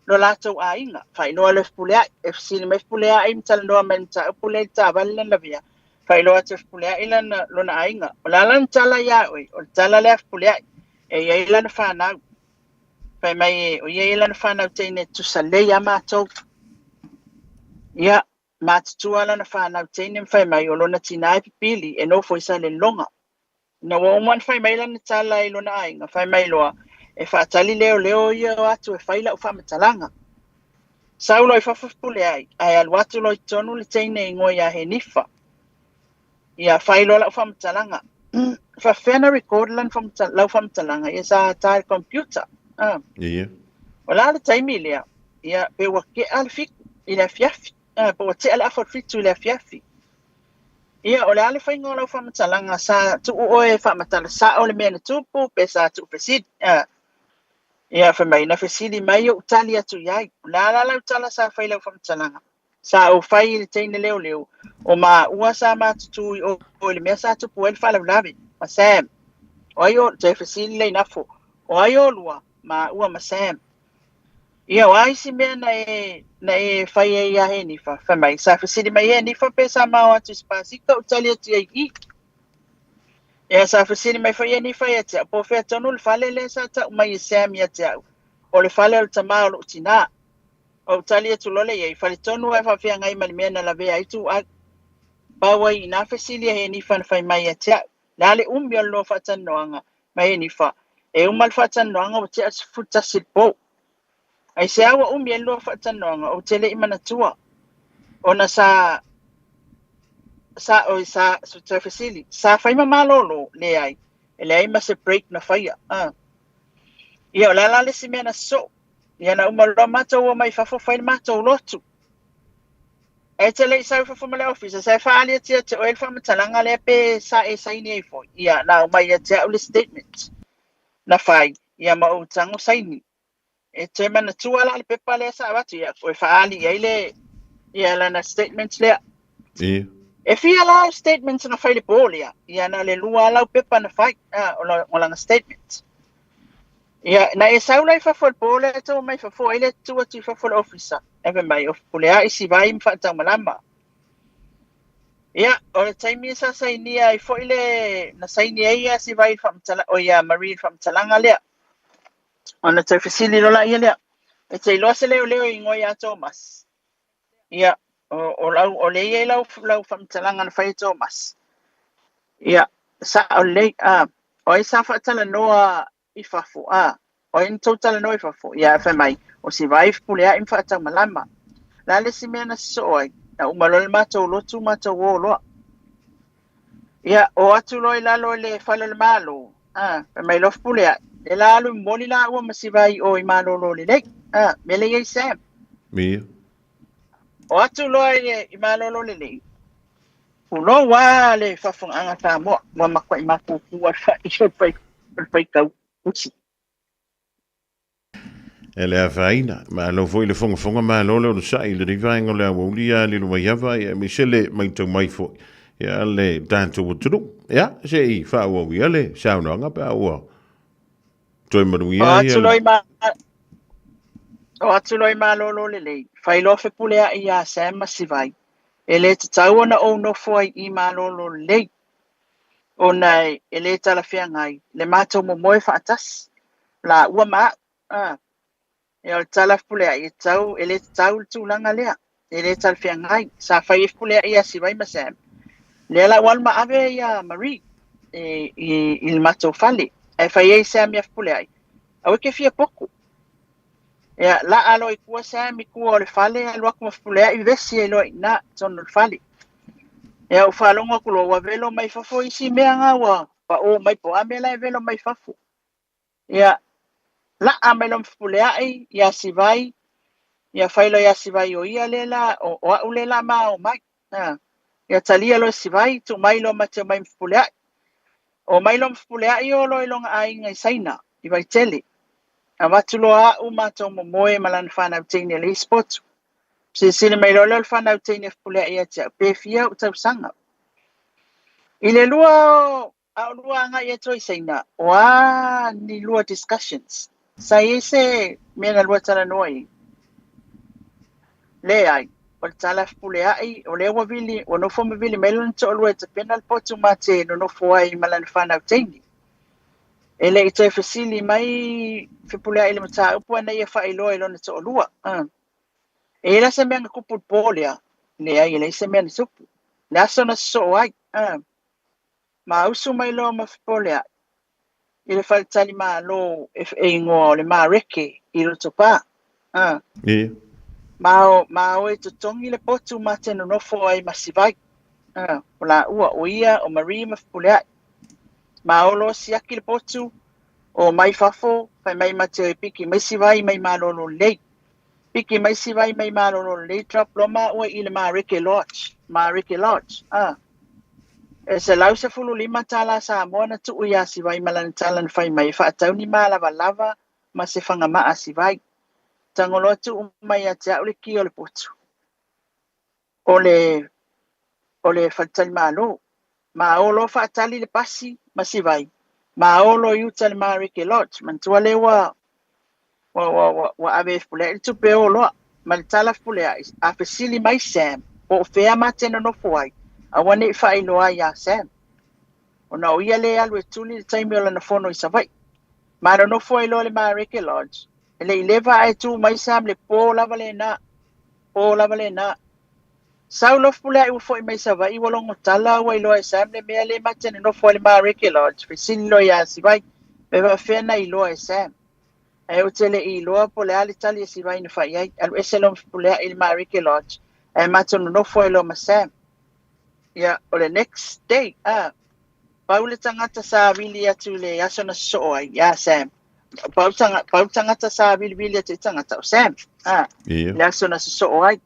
lo latou a inga fai no le pulea e fsili mai pulea ai mtal no menta pulea ta valle la via fai lo ate pulea ila lo na ainga la lan tala ya oi o tala le pulea e ia ila na fana fai mai o ia ila na fana tene tu sale ya mato ya tu ala na fana tene fai mai o lo na tina pili e no foi sale longa no o man fai mai la na tala ilo na ainga fai mai lo e whaatali leo ia o atu e whaila o whamatalanga. Saulo i whawhapule ai alu atu lo i tonu le teine ingo ia he nifa. Ia whailo la o whamatalanga. Whawhena record lan lau whamatalanga ia sa tae computer. Ia. O la le taimi lea, ia pe wake al fik i le fiafi. Po wa te ala afot fitu i le fiafi. Ia o le ale whaingo lau whamatalanga sa tu oe whamatala sa o le mea na tupu pe sa tu pesid. Ia fa mai na fesili mai o tali atu iai la tala sa fai lau whamtalanga sa o fai le teine leo o ma ua sa ma tutu o le mea sa tupu el whalau lawe ma Sam o ai o te fesili le nafo o ai o lua ma ua ma Sam ia o ai si mea na e fai e ia he nifa fa mai sa fesili mai he nifa pe sa ma o atu spasika o tali atu iai i ia sa fesili mai fai e nifa ia te po fea tonu le fale le sa ta mai Sam ia te au o le fale o tama o lo tina o tali atu lole ia i fale tonu e fafia ngai mali mea na la vea itu a bawa i na fesili he nifa na fai mai ia te au la le umi o lo fatan noanga mai he nifa e umal fatan noanga o te atu futa silpo ai se awa umi e lo fatan noanga o te le imana tua ona sa te fasili sa fai malolo le ai le ai ma se break na fai ia la le si mena so ia na umalo mato o mai fa fai mato lotu e te le sa fa le office sa fa ali te o el fa matalanga le pe sa e sai ni fo ia na mai te o le statement na fai ia ma o tango sai ni e te mana tua la le pepa le sa watu ia o fa ali ia la na statements le e fia la statements na fai le polia ia na le lua la pepa na fai o la statement ia na e saula fa fo polia to mai fa fo ele tua ti fa fo officer eve mai of polia isi vai mfa ta malama ia o le taimi sa sai ni ai fo ile na sai ni ia si vai fa mtala o ia Marie fa mtalanga le ona te fasili lo la ia le e te lo se le i ngoia Thomas ia o le ia lau fa mtalanga na fai Thomas ia sa o le o isa fa tala noa i fafo o in total no i fafo ia fa mai o si vai pulea in fa ta malama la le si mena so ai na umalo le mato lotu mato lo ia o atu lo ila lo le fa le malo fa mai lo pulea e la lu moli la o masi vai o i malo lo le me le ia sam o atu lo i malo lo le ulo wa le fa fun anga ta mo makwa i maku wa fa i so pai kau uchi ele avaina ma lo foi le fonga ma lo sai le rivango le wolia le lo yava e Michelle mai to mai fo ya le tanto wutu ya sei fa wo wi le sa no nga pa wo to mo wi ya o atuloi ma lo le fai lo fe pulea ia sam masivai ele te tau na o no foi i ma lo le ona ele tala fia ngai le mato mo moi fa atas la ua ma e o tala pulea i tau ele tau tu langa lea ele tala fia ngai sa fai pulea ia si vai masam le la wal ma ave ia Marie il mato fale e fai e sam ia pulea au ke fia poku ya la alo i kua sam i kua le fale alo kuma pulea i vesi elo na ton le fale ya o falonga kulo wa velo mai fafo isi mea ngawa pa o mai po amela velo mai fafo ya la amelo pulea ai ya sivai ya failo ya sivai o ia lela o lela ma o mai ya talia lo sivai tu mai lo mate mai pulea o mai lo pulea i o lo ilonga ai ngai saina i vai tele avatuloa umato mo moe malan fana tini le sport sile mai lo fana tini pulea ia cha pe fia u tau sanga ile lua nga ia toi saina wa ni lua discussions sai se mena lua tala noi le ai o tala pulea ai o le wa vili o no fo me vili melon to lua te penal potu mate no fo ai malan fana tini ele te fasili mai fe pulea ile mata upo na ia fa ilo ilo na to lua ela se menga kupu polia le ai ele se menga supu la sona so ai ma usu mai lo ma polea ile fa tali ma lo e ngo le ma reke ilo topa ma o to tongi le potu mate no fo ai masivai ola o ia o Marie ma pulea ma o lo siaki le potu o mai fafo fai mai mate piki mai sivai mai malolo le piki mai sivai mai malolo le trap loma o ile ma reke lodge e se lau se fulu lima tala sa mona tu ia sivai malan talan fai mai fa tau ni mala lava ma se fanga ma sivai tangolo tu mai ata o le ki o le potu o le fatal malo ma o lo fa tali le pasi ma sivai ma o lo yuta le ma reke lodge man tu ale wa ave pule tu pe o lo ma tala pule a fesili mai sam o fea matena no foi a wane fa ilo ya sam ona o ia le alwe tuli le taimi ola na fono i savai ma no foi lo le ma reke lodge ele leva ai tu mai sam le po lava le na saulo pule ai foi mai savai wo longo tala wa ilo sam le me le matena no foi le ma reke lodge fesili lo ya sivai pe va fena ilo sam e o tele i loa po le ali tali si vai na fai ai alu ese lo pulea il ma reke lodge e matonu no foi lo masam ia o le next day paule tangata sa vili atu le aso na so ai ya Sam pau tangata sa vili atu tangata o Sam le aso na so ai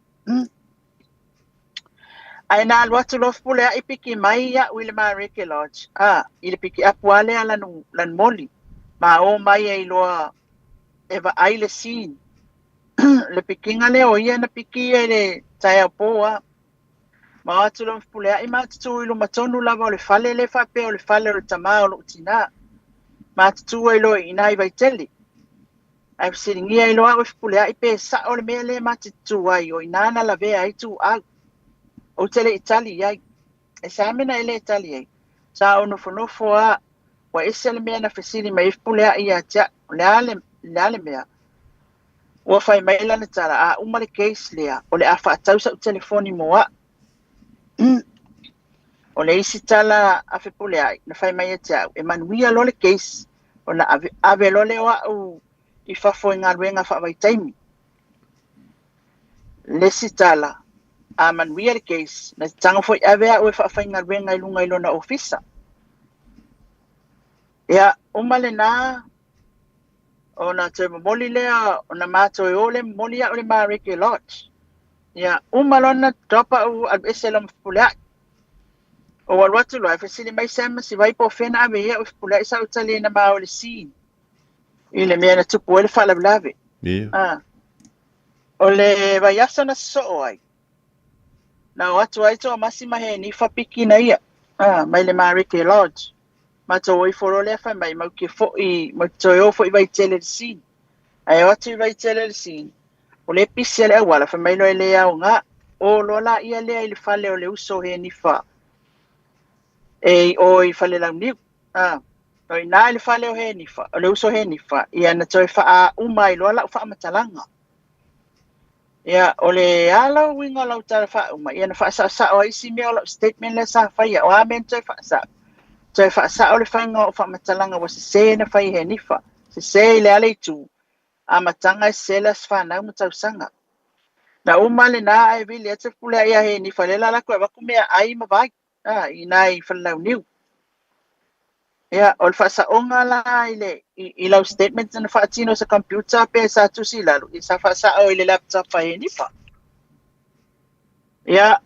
ai na watu lo pule ai piki mai ya wile Marike Lodge ile piki apuale ala no lan moli ma o mai ai loa eva ai le sin le pikinga le o ia na piki ele tai poa ma atu lo pule ai ma tu ilo matonu lava o le fale le fa pe o le fale o tama o tina ma tu ilo ina vai tele ai siringia ilo a pule ai pe sa o le mele ma tu ai o ina na la ve ai tu a o tele Italy ai e sa mena ele Italy ai sa ono fonofo a wa esel me na fesili mai pule ai a tia le mea wa fai mai lana tara a uma le case lea o le afa tau sa telefoni moa o le isi tala a fe pule ai na fai mai tia e manuia lo le case o na ave lo le wa u I fa fo nga luenga fa vai taimi le sitala a manuia le case na tanga foi ave a o fa fa nga luenga I lunga I lona ofisa ya umale na ona te moli lea ona mato e ole moli a ole Marike Lodge ya umalona topa u albeselom pula o walwatu lo fa sili mai sem si vai po fena ave ya pula sa utali na ma ole sin ile me na tu puel fa la blave ole vai asa na so ai na watu ai to masima he ni fa piki na ia mai le Marike Lodge mato oi foro le fa mai mau ke fo I mato yo fo I vai tele sin ai watu vai tele sin o le pisi le wala fa mai no le au nga o lo la ia le I fale o le uso he ni fa e o I fale la ni o ina le fale o he ni fa o le uso he ni fa ia na toi fa a umai lo la fa matalanga ia o le ala winga la uta fa umai ia na fa sa o isi me o statement le sa fa ia o amen toi fa sa o le whainga o whamatalanga wa se na whai he nifa. Se le ale tu a matanga se las whanau matausanga. Na umale na ai vili ate pule ia he nifa le la koe waku mea ai mawai. I nai whanau niu. Ia, o le whasaonga la I lau statements na whaatino sa computer pe sa tusi lalu. I sa whasa o I le laptop whai he nifa. Ia,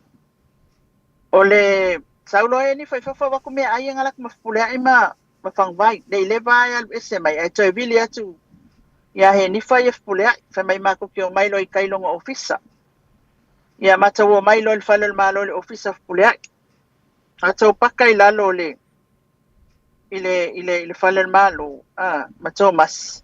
o le saulo e ni fa wa ku me ai ngala ku mafule ai ma fang vai le le vai al ese mai ai to vili atu ya he ni fa ye fule ai fa mai ma ku ke mai lo I kai longa ofisa ya mata wo mai lo fa le ma lo le ofisa fule ai ato pakai la lo le ile fa le ma lo mato mas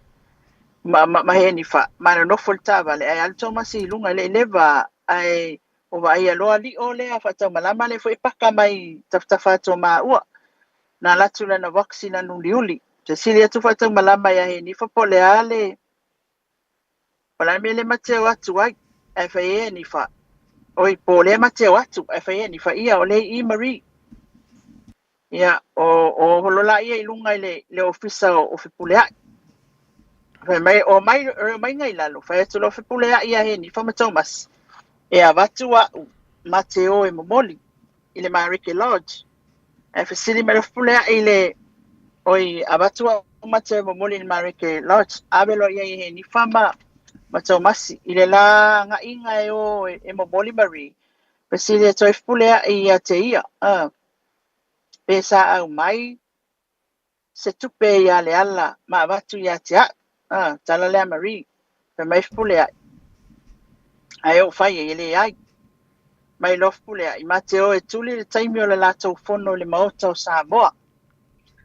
ma he ni fa ma no folta vale ai al to mas I lunga le leva ai o vai alo ali ole a fata malama le foi paka mai taftafa to ma ua na latu na vaccine no liuli te silia tu fata malama ya he ni fa pole ale pala me le mate watu ai fa ni fa oi pole mate watu fa ni fa ia ole I Marie ia o holola ia ilunga le ofisa o fe pole ai fa mai ngai lalo fa tu lo fe pole ai ia he ni fa Thomas e avatua Mateo e momoli ile Marike Lodge e fasili me fule ile oi avatua Mateo momoli ile Marike Lodge abelo ia he ni fama Mateo masi ile la nga inga e momoli Marie fasili to fule ia te ia pesa au mai se tupe ia le ala ma avatu ia te tala le Marie pe mai fule ai o fai ele ai mai lof pule ai Mateo e tuli le taimi o le latou fono le maota o Samoa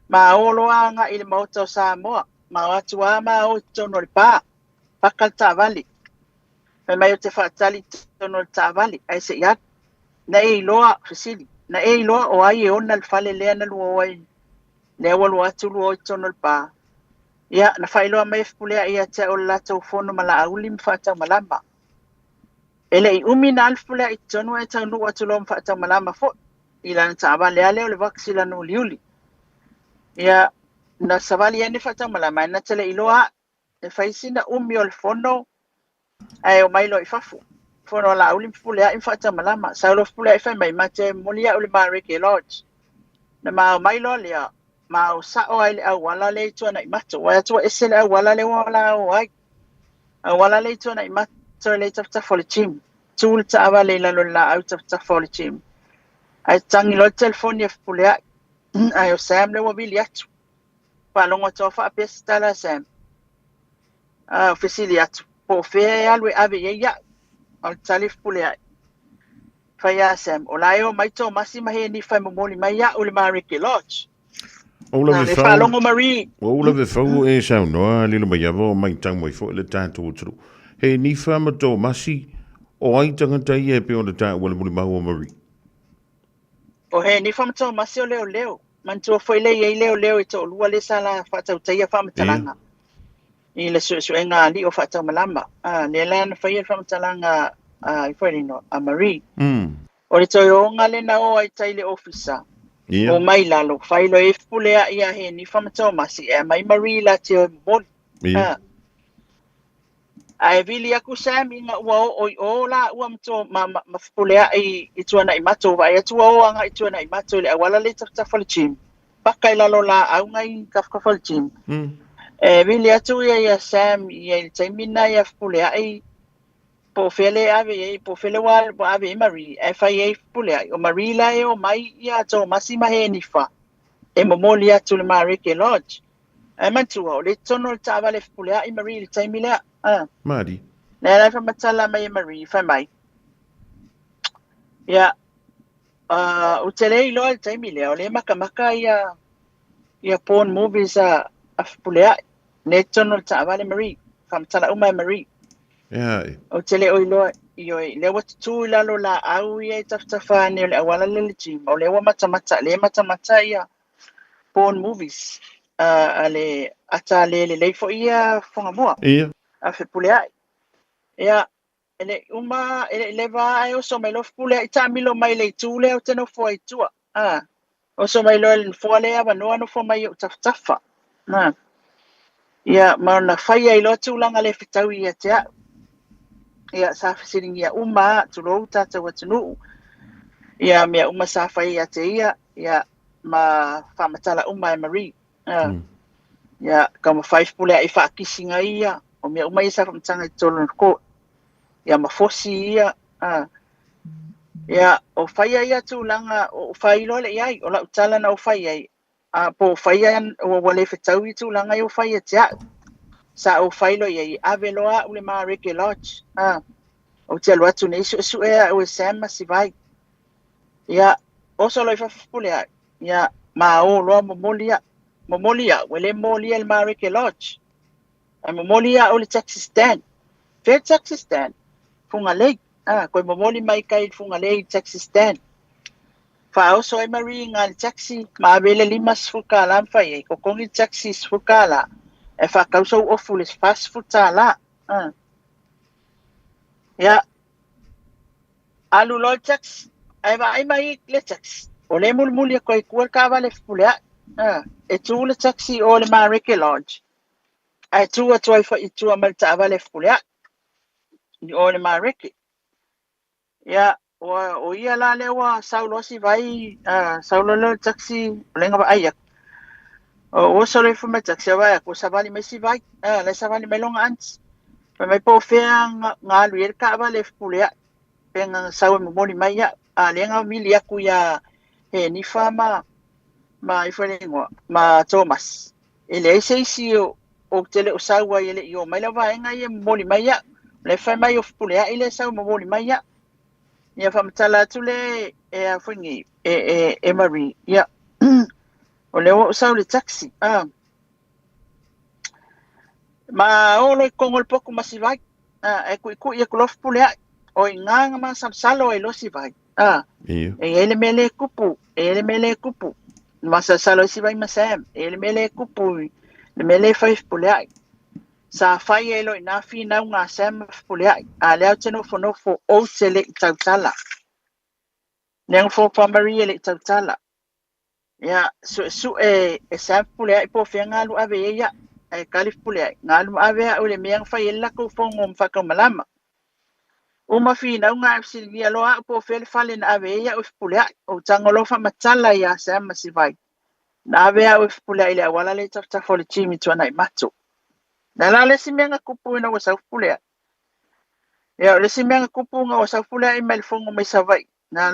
ma olo anga I le maota o Samoa ma watu ama o tono le pa pakal tavali mai o te fatali tono le tavali ai se ia na e loa fasili na e loa o ai ona le fale le na luo ai le walo atu luo tono le pa ia na fai loa mai pule ai te o le latou fono mala auli mfata malamba ele I umi na alfula I tonu e tanu watu lo mfata malama fo ila na taaba le ale o le vaksila no liuli ia na savali ene fata malama na tele iloa e faisi na umi o le fono ai o mailo I fafu fono la uli pulea in fata malama sa lo pulea fa mai mate molia uli Marike Lodge na mai lo lia ma sa o ai wala le tu na mato wa tu esele wala le wala wai wala le tu na mato le tafta for chim tul ta ava le la la out of ta for chim ai tangi lo telefoni e pulea ai o Sam le mobiliatu pa longo tofa pesta la Sam ofisiliatu po fe alwe ave ya al talif pulea fa ya Sam o laio mai to masima he ni fa momoli mai ya uli Marike Lodge Ola le fa longo Marie Ola ve fau e sa no lilo mai avo mai tang mai fo le tanto tru he ni fa ma to masi o ai tanga tai e pe o le ta wala muli mau Marie o he ni fa to masi o leo man to foi le ye leo e to lua le sala fa tau tai fa matalanga i le su enga li o fa tau malama le lan fa ye fa matalanga I foi no a Marie o le to yo ngale na o ai tai le officer o mai lalo failo e pulea ia he ni famata masi e mai Marie la te bol ai vili aku Sam inga o la mto ma pulea i tuana i mato vai tu o anga i tuana i mato le wala le tafta falchim pakai lalo la au ngai kafka falchim e vili atu ia Sam ia taimina ia pulea i po fele ave po fele wal po ave Marie FIA pulea o Marie la o mai ia to masima he ni fa e momolia tu le Marike Lodge e mantu o le tono ta vale pulea i Marie le taimila Mari la fa matala mai Marie fa mai ya o tele lo le taimila o le makamaka ia porn movies a pulea le tono ta vale Marie fa matala o mai Marie o tele o ilo io le wat tu la lo la au ia taftafa ne le wala le chim o le wa mata ia porn movies ale ata le fo ia fonga moa a fe pulea ia ele uma ele va ai o so mai lo pulea ita milo mai le tu le o teno fo i tua o so mai lo le fo le ava no fo mai o taftafa ia ma na fai ai lo tu langa le fitau ia te ia sa fisiring ia uma tulo tata watunu ia me uma sa fai ia te ia ma famatala uma Marie ia kama 5 pule ai fa kisinga ia o me uma isa famtanga tolo ko ia ma fosi ia o fai ia tu langa o fai lo le ia o la utala na o fai ai po fai o wale fitau tu langa o fai te sa o failo ia aveloa ule Marike Lodge o te alua tu nei su e o Sam si vai ia o so lo fa pulea ia ma o lo momolia wele molia el Marike Lodge a momolia o le taxi stand fair taxi stand funga lei ko momoli mai kai funga lei taxi stand fa o so e Marie ngal taxi ma vele limas fukala fai ko kongi taxi fukala e fa causa o fules fast food la ya alu lo tax ai va ai mai le tax o le mulmuli ko ku ka vale fulea e tu le taxi o le Marike Lodge ai tu a toi fa tu a malta vale fulea ni o le Marike ya o ia la le wa saulo si vai saulo le taxi lenga va ai o so le fuma taxi vai ko savali me si vai le savali me longa ants pa mai po fea nga luir ka vale fulea penga sawe mo moni mai a lenga milia ku ya he ni fama ma ifrengo ma Thomas ele si o tele o sawa ele yo mai la vai nga ye moni mai le fa mai o fulea ele sawe mo moni mai ya fam tala tule e afringi e Marie ya o le o sawe taxi ma o lo con el poco masivai e ku ia kulof pulea o inganga ma samsalo e lo sivai ele mele kupu masa salo sivai masam ele mele kupu le mele fai pulea sa fai elo ina fi na nga sam pulea ale teno fono fo o sele tautala neng fo Marie le tautala ya su e sam pulea po fenga lu ave ya e kalif pulea ngalu ave o le meang fa yella ko fongom fa ka malama Uma fina unga fsilingia loa po fele fale na ave ia ufpulea o tangolofa matala ia se masivai. Na ave ia ufpulea ile wala le tafta le chimi tuana imato. Na la le simenga kupu ina wasa ufpulea. Ya le simenga kupu nga wasa ufpulea ima ilfongo mesavai. Na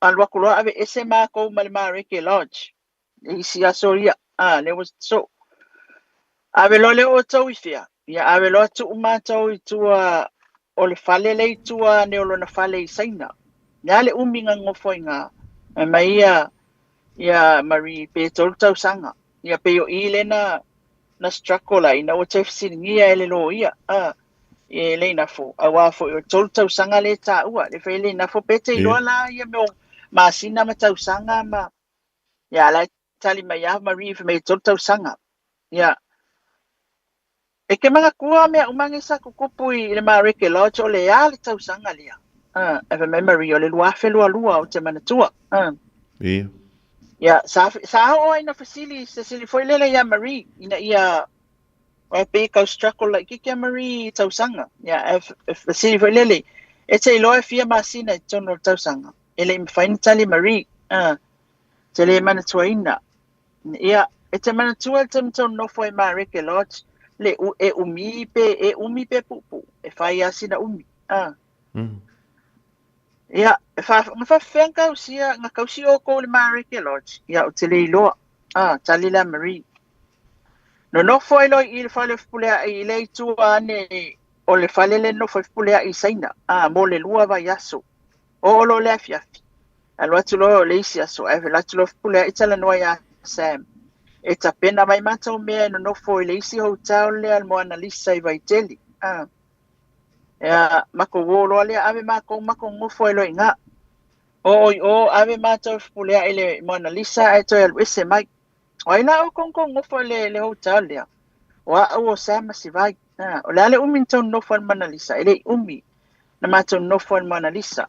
alwakuloa ave esema ko Marike Lodge. Isi asoria. Le was so. Ave lole o tau ifia. Ya ave loa tu umatau itua o le fale le itua ne o lona fale i saina. Nga le uminga ngofo inga. Mai ia Marie pe tolu tau sanga. Ia pe o ile na strakola ina o tefsiringia ele lo ia. E le na fo. Awa fo o tolu tau sanga le ta ua. Le fe le na fo pete iloa la ia me o masina ma tau sanga ma. Ia la tali mai a Marie fe me tolu tau sanga. Ia. E ke mga kua mea umangi sa kukupu i le Marike Lodge o le ale tau sanga lia. Eve memory o le luafe lua o te manatua. Ia. Ia, sa o ina fasili, se sili foi lele ia Marie, ina ia o pe kau struggle like kike Marie tau sanga. Ia, fasili foi lele. E te iloa e fia masina i tono tau sanga. Ele mfaini tali Marie. Te le manatua ina. Ia, e te manatua te mtono nofo i Marike Lodge. Le umi pe pupu e fai asina umi ia e fa fenka usia nga kausi o ko le Marike Lodge ia o te le iloa tali la Marie no foi lo i le fale fpulea i le tua ne o le fale le no foi fpulea i saina mo le lua vai aso o lo le afiafi alo atu lo le isi aso e la tu lo fpulea i tala noa ya Sam. E ta pena mai mata o mea no foi le isi hotel le al mo analisa I vaiteli. Mako wolo le ave mako ngofo elo inga. O ave mata o fpulea ele mo analisa e to el wese mai. O ina o konko ngofo le hotel le. O sama si vai. O le uminton no fo mo analisa ele umi. Na mata no fo mo analisa.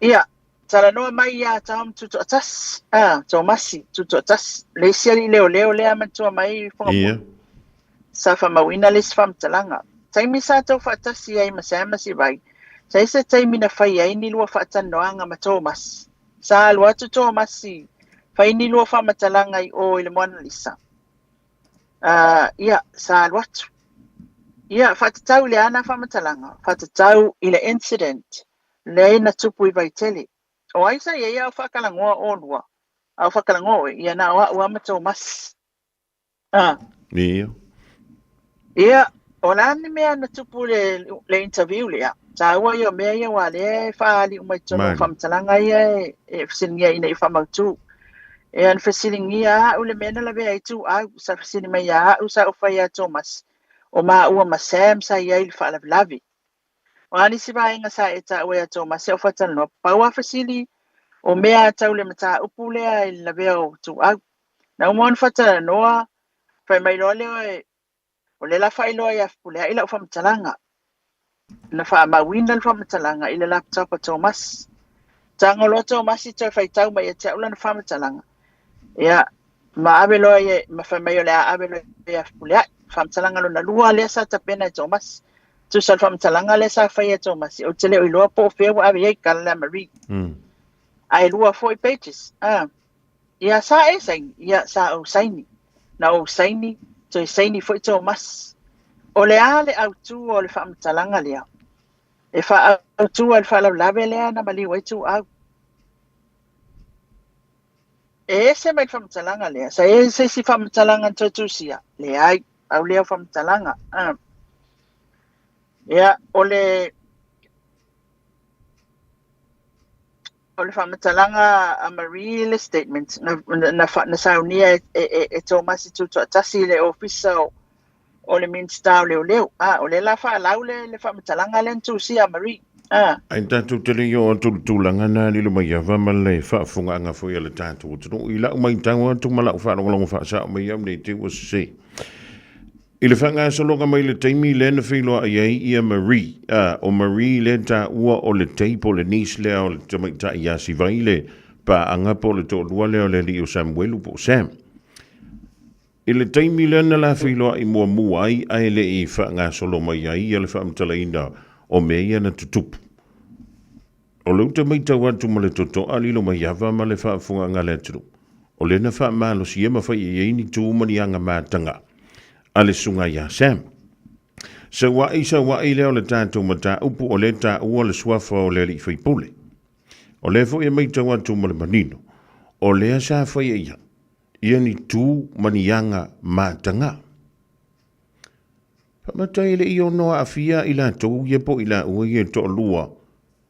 Ia tala noa mai ia taum tuto atas. Tomasi tuto atas. Le siari leo le amantua mai fonga. Ia. Safa mawina le sfam talanga. Taimi sa tau fatasi ai masama si vai. Sa isa taimi na fai ai ni lua fatan noanga ma Thomas. Sa alua tu Thomasi. Fai ni lua fa matalanga I o ile mwana lisa. Ia sa alua tu. Ia fatatau le ana fa matalanga. Fatatau ile incident. Le na tupu I vaiteli. O aisa ia au whakalangoa o lua. Au whakalangoa ia na ua ma Thomas. Ia. Ia, o lani mea na tupu le interview lea. Sa ua ia mea ia wale whaali umai tono whamtalanga ia e whasilingia ina I whamautu. E an whasilingia ule mena la vea I tu au sa whasilingia ia au sa ufai a Thomas. O maa ua ma Sam sa ia ili whaalavilavi. O ani si vaenga sa e ta ua Thomas e o whatanoa. Paua whasili o mea tau le mata upu lea I la vea o tu au. Na umon whatanoa whai mai loa leo o le la whai loa ia whapulea ila ufa mtalanga. Na wha mawina ufa mtalanga ila laptop a Thomas. Tango loa Thomas I toi whai tau mai a tia ula na wha mtalanga. Ia, ma abe loa ia, ma whai mai o lea abe loa ia whapulea. Wha mtalanga lo na lua lea sa tapena Thomas. Tu sal wha mtalanga lea sa whai a Thomas. O te leo I loa po whea abe ia kala la Marie. Ai lua 40 pages. Ia sa e saini, ia sa o saini. Na o saini, to saini foi Thomas. O le ale au tu o le whaamtalanga lea. E wha au tu o le whaalaulawe lea na mali wai tu au. E se mai whaamtalanga lea. Sa e se si whaamtalanga tutusia. Le ai, au lea whaamtalanga. Ia, o le whaamatalanga a Marie le statement na saunia e Thomas I tuto atasi le ofisa o le minsta leo. O le la whaalau le whaamatalanga le ntusi a Marie. Ai tātou te leo o tūlanga nā lilo mai a wama le whaafunga anga fwoi le tātou. I lau mai tango atu malau whaanongalongo whaasao mai au nei te wasi. I le whanga solonga mai le teimi le na whiloa ai ia Marie. O Marie le tā ua o le teipo le nis lea o le tamaita I asi vai le pa anga po le tō lua leo le li o Samuelu po Sam. I le teimi le na la whiloa I mua mua ai le I whanga solonga mai ai le whaamtala ina o me ia na tutupu. O leu te mai tau atu ma le toto alilo mai awa ma le whaafunga ngā le turu. O le na wha malo si ema whai e ini tu umani anga mātanga. Ale sunga ia Sam. Sa wai leo le tātou ma tā upu o le tā ua le suafa o le li whai pule. O le fo e mai tau atu ma le manino. O lea sa whai e ia. Ia ni tu mani anga mātanga. Pamatai le i o noa a fia i la tau ia po i la ua i e to lua.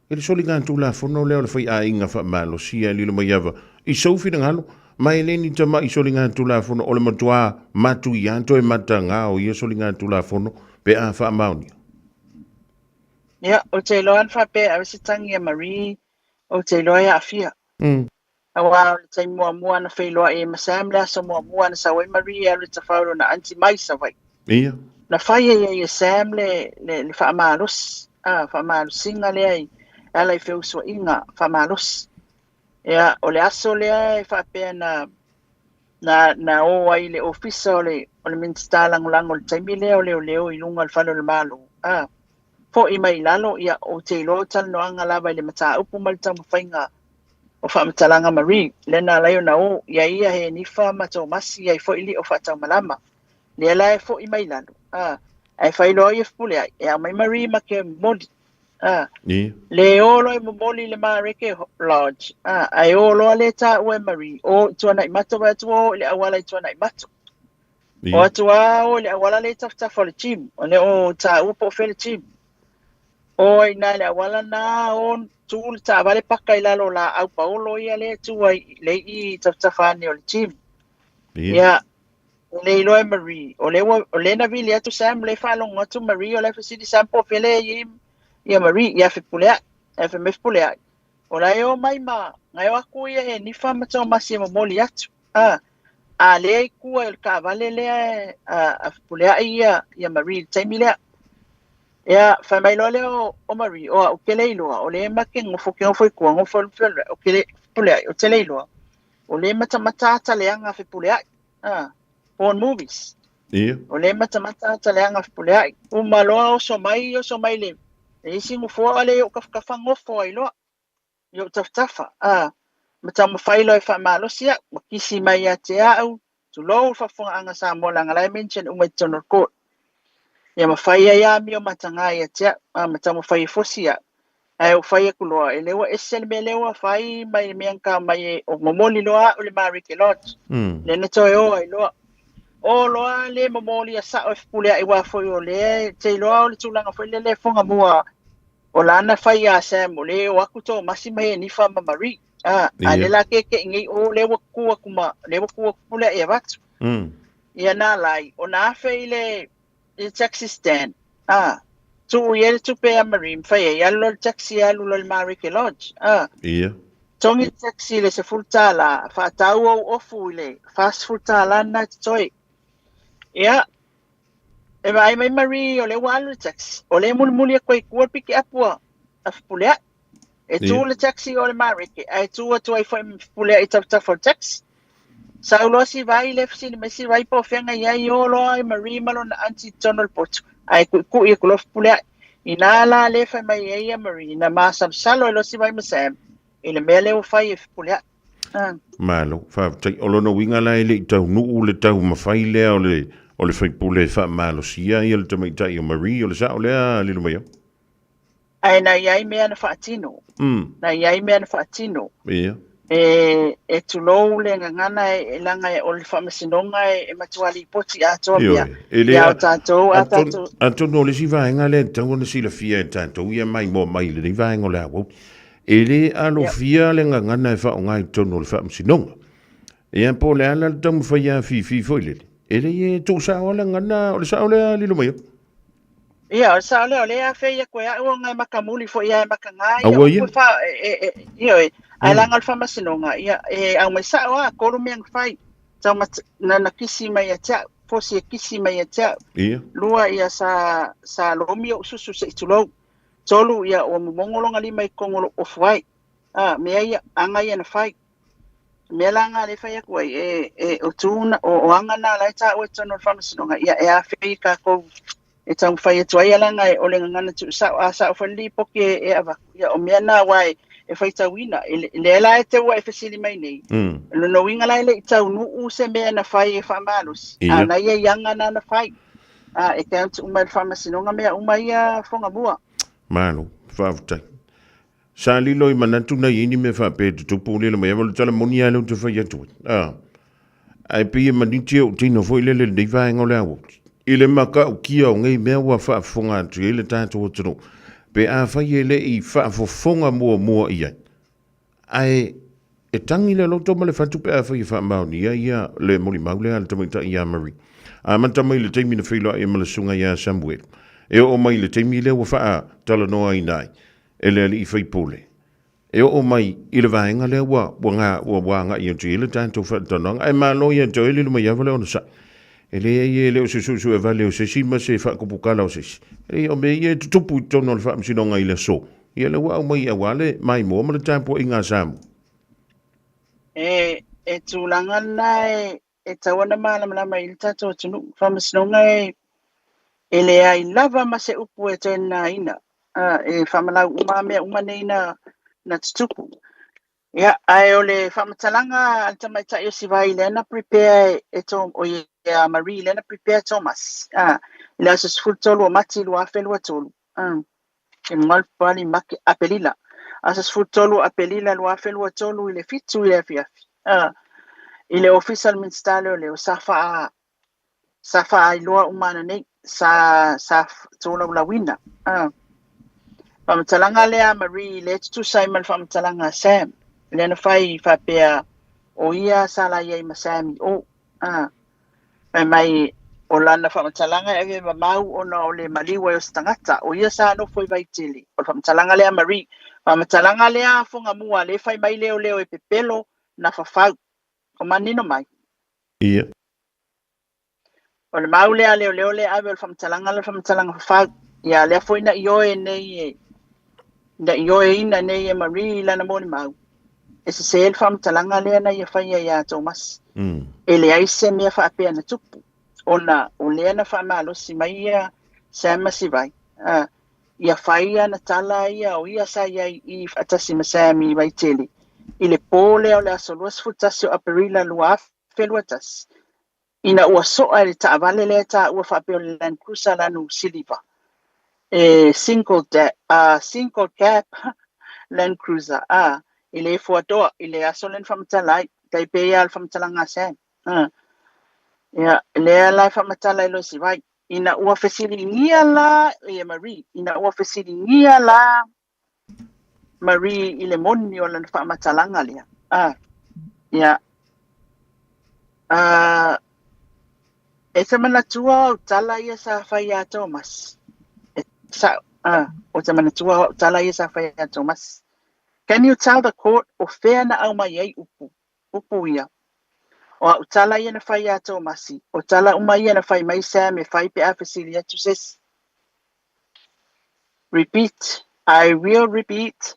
Ele soli ngātu la fono leo le whai a inga wha malo sia lilo mai awa. I saufi na ngalo. Mai le ni tama i soli ngātu la fono o le matua matu i anto e mata ngā o ia soli ngātu la fono pe a wha mauni. Ia, o te loan wha pe a wisi tangi a Marie o te loa a fia. Awa o le tai mua na whailoa e masam le asa mua na sa wai Marie a le ta whauro na anti mai sa wai. Ia. Na whai e Sam le wha amalos. Wha amalosinga le ai. Ala i wheu sua inga wha amalos. Ia, o le aso lea e whapea na o ai le ofisa o le minsta langolango le taimi lea o leo i lunga le whalo le malo. Po i mai lalo ia o te ilo tal no anga lava i le mata upu ma le tamu whainga o whamatalanga Marie. Lena leo na o ia he nifa mato masi ia i fo ili o whatau malama. Lea la e fo i mai lalo. Ai whailo ai e fpule ai. Ea mai Marie ma ke modi. Le olo e momoli le Mareke Lodge. Ai olo le ta ue Marie. O tuana i mato wa tuo le awala i tuana i mato. O atua o le awala le taftafa le chim. O le o ta upo fe le chim. O ina le awala na o tu le ta vale paka i lalo la au paolo ia le tua le i taftafa ni o le chim. Ia le ilo e Marie. O le na vili atu Sam le whalonga tu Marie o le fasidi sampo fele i ia Marie, ia whipulea, e whimefpulea. O lai o mai ma, ngai o aku ia he ni whamatau masi e mamoli atu. A lea i kua il ka vale lea a whipulea ia Marie, taimi lea. Ia, whamailo leo o Marie, o kele iloa, o le make ngofo ke ngofo i kua, ngofo lupelea, o kele whipulea, o tele iloa. O le matamatata leanga whipulea, porn movies. O le matamatata leanga whipulea. O maloa o so mai le. E isi ngofo ale o kafkafa ngofo ai loa. Yo taftafa. Mata mawhailo e whamalosia. Makisi mai a te au. Tu lou whafunga anga sa mola ngalai mention umai tonor court. Ia mawhaia ia mi o matanga i a te mata mawhaia fosia. Ai o whaia kuloa. E lewa esel me lewa whai mai meanka mai o momoli loa o le Marike Lodge. Le neto e o ai loa. O loa le mamoli a sa o fpulea i wafoi o le te loa o le tūlanga foi le fonga mua o lana whai a Sam o le o aku tō masi mai e nifa ma Marie. A le la keke ingi o le wakua kupulea i avatu. Ia nā lai o nā whai le taxi stand. Tu ia le tupe a Marie mwhai e alo le taxi alu le Marike Lodge. Ia. Tongi taxi le se fultala whaatau au ofu le fast fultala na toi. Ia, e vai mai Marie o le walu taxi. O le muli a koe kua piki apua a whipulea. E tu le taxi o le Marike. Ai tu atu ai whai whipulea i taftafa o taxi. Sa uloa si vai le fisi me si vai po whenga iai o loa i Marie malo na anti Donald Potu. Ai kui e kulo whipulea. I nā la le whai mai iai a Marie na maasam salo e lo si vai masam. I le mea leo whai e whipulea. Malo, whaatai olono winga lai le tau nuu le tau mawhai lea o le whaipule wha malo sia i le tamaitai o Marie o le sao lea lilo mai au. Ai na iai mea na whaatino. Na iai mea na whaatino. Ia. E tulou le ngangana e langa e o le whamasinonga e matuali poti a toa mea. Ia o tātou, a tātou. Antono le si vaenga le tau na sila fia e tātou ia mai mo mai le vaenga o le au. Ele alo fia le ngangana e wha o ngai tono le whaamsinonga. E an po le ala le tamu whaia fi foilele. Ele e tō sao le ngana o le sao le lilo mai. Ia, o sao le o le a whaia koe a ua ngai makamuli fo ia e makangai. Awa ia. Ia e, ai langa le whamasinonga. Ia, e au mai sao a koro mea ngwhai. Tau na kisi mai a tea, fosi e kisi mai a tea. Ia. Lua ia sa lomi o susu se itulou. Tolu ia o mongolonga lima I kongolo o fuai. Mea ia anga ia na whai. Mea langa le whai aku ai. O tūna, o anga nā lai tā ue tono whamasinonga. Ia e a whai ka kou e tau whai atu ai alanga e ole ngana tu sa whali poke e ava ia o mea nā wai e whai tau ina le ala e te ua e whasili mai nei lo no winga lai le tau nuu se mea na whai e whamalus ana ia ianga na whai e te antu umai whamasinonga mea umai a whonga mua Mano, whaafutai. Sa lilo I manatu na ini me whape te tupu lele mai amalu tala moni alu te whai atu. Ai pia maniti au tino fo ilele nei vaenga le awo. Ile maka u kia o ngai mea wa whaafonga atu ile tātou o tino. Pe a whai ele I whaafonga mua ia. Ai e tangi le loto ma le whatu pe a whai whaamauni ia le moli maule ala tamaita ia Mari. A mantamai le teimi na whiloa e malasunga ia Samuel. E o mai le teimi le wa wha tala noa I nai. E le ali I whai pole. E o mai I le vaenga le wa ngā I o tu ile tātou whatananga. E malo ia to ele luma iawa le ona sa. E le e le o se susu e vale o se sima se whakupukala o se si. E o me ia tutupu I tono le whaamsinonga I le so. Ia le wa o mai awale mai mo ma le tāpo I ngā samu. E tūlanga nai e tawana mālamalama I le tātou tunu whaamsinonga e le ai lava ma se upu e tēnā ina. E whamalau umamea umane ina na tutupu. Ia, ai o le whamatalanga al tamaita I o siwai lena prepare e tom o ia Marie lena prepare Thomas. Ila se sfultolu o mati lua whelua tolu. E malpali maki apelila. Asa sfultolu apelila lua whelua tolu I le fitu I le afiafi. I le official minstale o leo safa ai loa umana nei sa tola ulawina. Whamatalanga lea Marie le tutu Simon whamatalanga Sam. Lena whai whapea o ia sala iei masami o. Mai o lana whamatalanga e mau ona o le maliwa o stangata. O ia sa no foi vai tili. O whamatalanga lea Marie. Whamatalanga lea whonga mua le whai mai leo e pepelo na whawhau. O manino mai. Ia. O le mau lea leo le awe o whamatalanga whawhau. Ia lea foi na ioe nei e. Na ioe ina nei e Marie lana moni mau. E se seel whamatalanga lea na ia whaia ia Thomas. E le aise mea whaapea na tupu. O lea na whaamalosi mai ia Sama si vai. Ia whaia na tala ia o ia sa ia I whaatasi masami vai tele. I le pōle o le asoluas futasi o aperila lua wheluatas. Ina ua soa le taavale lea ta ua whaapea o le Land Cruiser lanu siliva. Single cab Land Cruiser I le fuatoa I le asolen whamatalai kai pea al whamatalanga Sam ia le lai whamatalai lo si vai ina ua whesiri ngia la ia Marie ina ua whesiri ngia la Marie I le moni o lan whamatalanga lea ia e te mana tua o tala ia sa whaia Thomas o te mana tua o tala ia sa whaia Thomas. Can you tell the court o whea na au mai ei upu ia? O au tala ia na whaia Thomasi, o tala umai ia na whai mai Sam e whai pe a whasili atu ses. Repeat, I will repeat.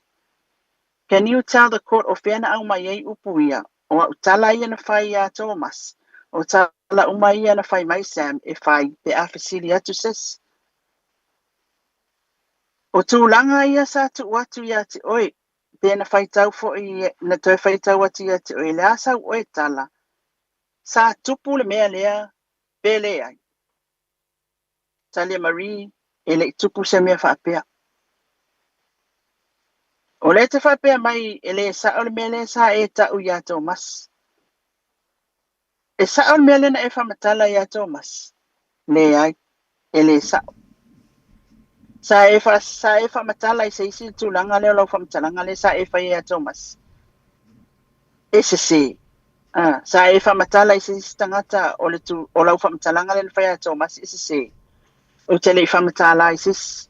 Can you tell the court o whea na au mai ei upu ia? O au tala ia na whaia Thomas, o tala umai ia na whai mai Sam e whai pe a whasili atu ses. O tūlanga ia sa tu watu ia te oe, pēna whaitau fo I na toi whaitau ati ia te oe, le asau oe tala. Sa tupu le mea lea, pēle ai. Talia Marie, e le tupu se mea whaapea. O le te whaapea mai, e le sa o le mea lea sa e tau ia Thomas. E sa o le mea lea na e whamatala ia Thomas. Le ai, e le sa Sa e whamatala I se isi tūlanga leo lau whamatalanga le sa e whaia Thomas. E se se. Sa e whamatala I se isi tangata o lau whamatalanga le whaia Thomas. E se se. O te le whamatala I se.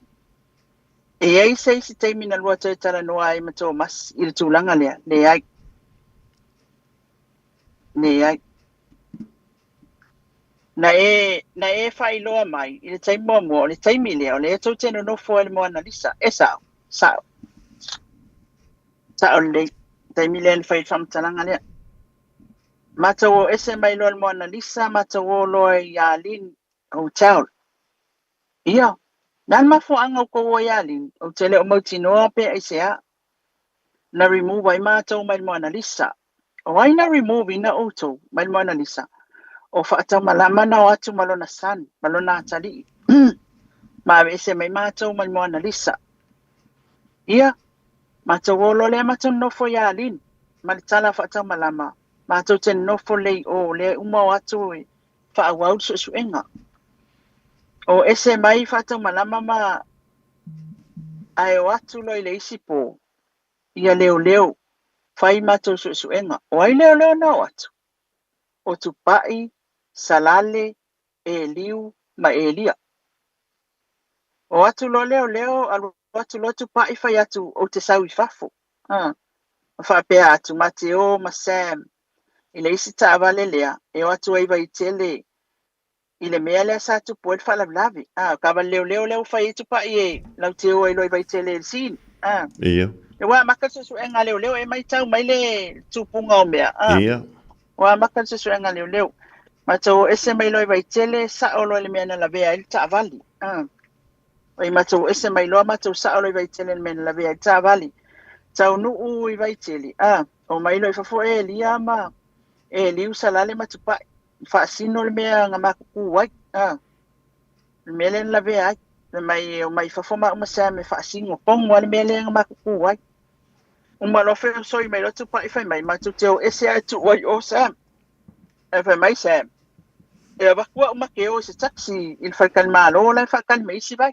E ai se isi teimi na lua te tala noa I ma Thomas. I le tūlanga lea. Le ai. Le ai. Na e whailoa mai, I le taimi mua o le taimi lea, o le tau tēnu no fo ele mo analisa, e sao. Sao le taimi lea le whai whamtalanga lea. Matau o ese mai loa le mo analisa, matau o loa I Arlene Hotel. Ia. Nan mafuanga ko wayalin. O tele o mautinoa pe ai sea. Na remove ai mātou mai mo analisa. O ai na remove ina auto mai mo analisa. O whaata malama na watu malona san, malona atali. Ma ese mai mātou mai mo analisa. Ia. Mātou olo le mātou nofo ya lin. Malitala whaata malama. Mātou te nofo lei o le uma watu e whaawau suenga. O ese mai whaata malama ma ai watu loi le isipo. Ia leo. Whai mātou suenga. O ai leo na watu. O tupai, salale, e liu, ma e lia. O atu lo leo, alu atu lo tupai whai atu o te sau I fafo. Whapea atu Mateo, ma Sam. I le isi ta avale lea, e o atu aiva I tele. I le mea lea sa tu poe whalawlavi. Kaba leo whai tupai e, lau te o ilo aiva I tele el sin. Ia. E wa maka suenga leo e mai tau mai le tupunga o mea. Ia. Wa maka suenga leo. Matou ese mai loi vai tele sa o le mena la vea il ta vali. Oi matou ese mai lo matou sa o le vai tele mena la vea il ta vali. Tau nu u I vai tele. O mai loi fa fo e lia ma e liu salale matupa fa sino le mea nga maku wai. Le mele la vea mai o mai fa fo ma sa me fa sino pong wale mele nga maku wai. Uma lo fe so I mai lo tupa I fa mai matou te o ese atu wai o Sam. E fa mai Sam. E vakua uma ke o se taxi il fa calma lo la fa calma isi vai.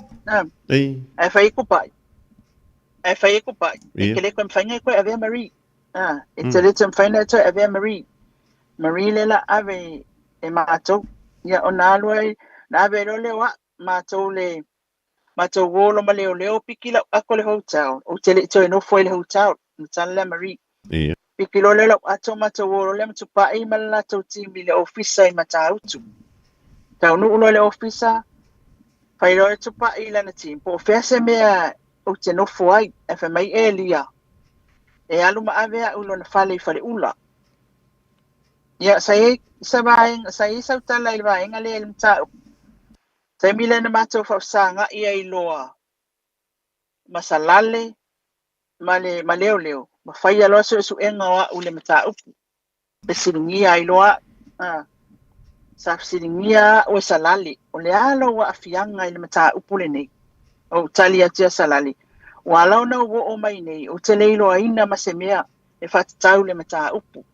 Ei. E fa iku pai. E fa iku pai. E ke le kom fanga ko ave Marie. E te le tem fanga to ave Marie. Marie le la ave e mato. Ya onaloi na ave lo le wa mato le mato wolo ma leo pikila akole hotel. O te le to no foi le hotel. Tan la Marie. Ia. Pikilo le lo ato mato wolo le mtu pa I mala to timi le ofisa I mata utu. Tau nu ulo le ofisa. Pai lo to pa I lana tim. Po fese mea o te no fuai. E fe mai e lia. E alu ma avea ulo na fale ula. Ya sai sautala I vaenga le mta. Sai mile na mato fa sanga I ai loa. Masalale. Maleo. Mafai aloa su enga wa ule mata upu. Besiringia iloa. Sa siringia o salali. O le alo wa afianga ile mata upu le nei. O tali atia salali. Walau na wo o mai nei. O tele iloa ina masemea. E fatatau le mata upu.